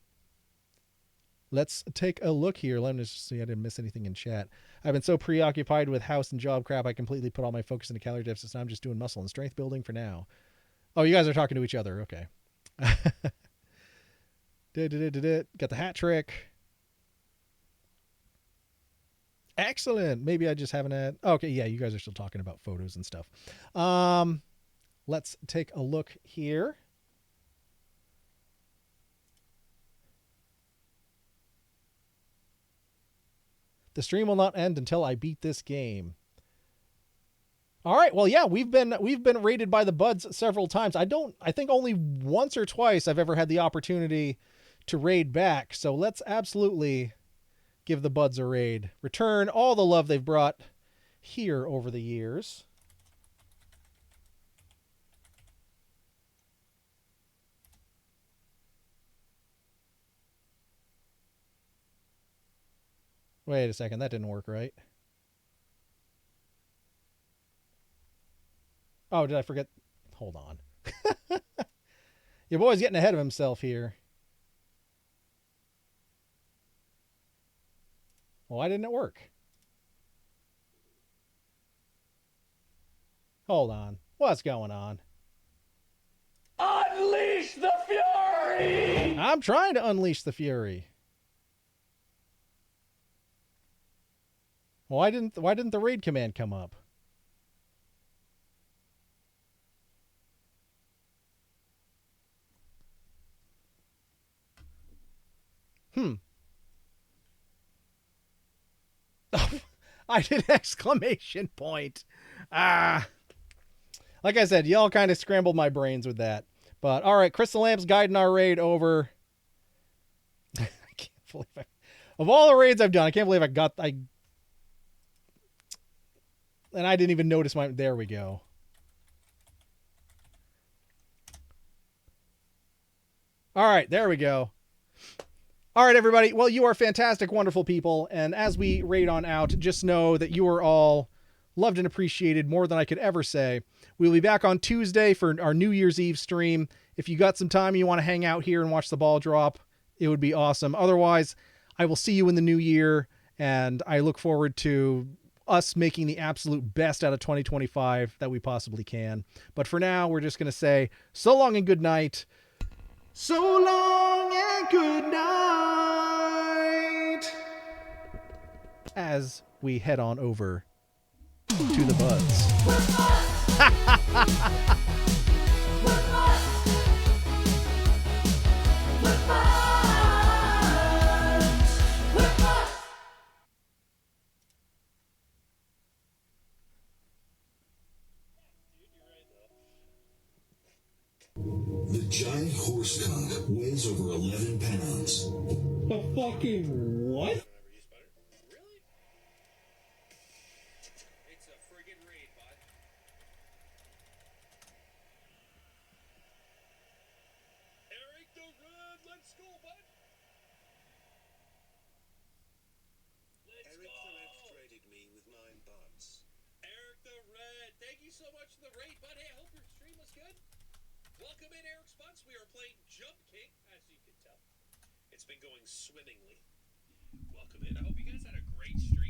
take a look here. Let me just see. I didn't miss anything in chat. I've been so preoccupied with house and job crap, I completely put all my focus into calorie deficits. I'm just doing muscle and strength building for now. Oh, you guys are talking to each other. Okay. Got the hat trick. Excellent. Maybe I just haven't had... Okay, yeah, you guys are still talking about photos and stuff. Let's take a look here. The stream will not end until I beat this game. All right. Well, yeah, we've been raided by the buds several times. I think only once or twice I've ever had the opportunity to raid back. So let's absolutely give the buds a raid. Return all the love they've brought here over the years. Wait a second, that didn't work right. Oh, did I forget? Hold on. Your boy's getting ahead of himself here. Well, why didn't it work? Hold on. What's going on? Unleash the fury! I'm trying to unleash the fury. Why didn't the raid command come up? I did exclamation point. Like I said, y'all kind of scrambled my brains with that. But all right, Crystal Lamp's guiding our raid over. I can't believe of all the raids I've done, I can't believe and I didn't even notice my. There we go. All right, there we go. All right, everybody. Well, you are fantastic, wonderful people. And as we raid on out, just know that you are all loved and appreciated more than I could ever say. We'll be back on Tuesday for our New Year's Eve stream. If you got some time and you want to hang out here and watch the ball drop, it would be awesome. Otherwise, I will see you in the new year, and I look forward to us making the absolute best out of 2025 that we possibly can. But for now, we're just going to say so long and good night. So long and good night. As we head on over to the buds. The giant horse cock weighs over 11 pounds. The fucking what? It's a friggin' raid, bud. Eric the Red, let's go, bud. Eric the Red traded me with 9 bucks. Eric the Red, thank you so much for the raid, bud. Hey, I hope your stream was good. Welcome in, Eric Spots. We are playing Jump King, as you can tell. It's been going swimmingly. Welcome in. I hope you guys had a great stream.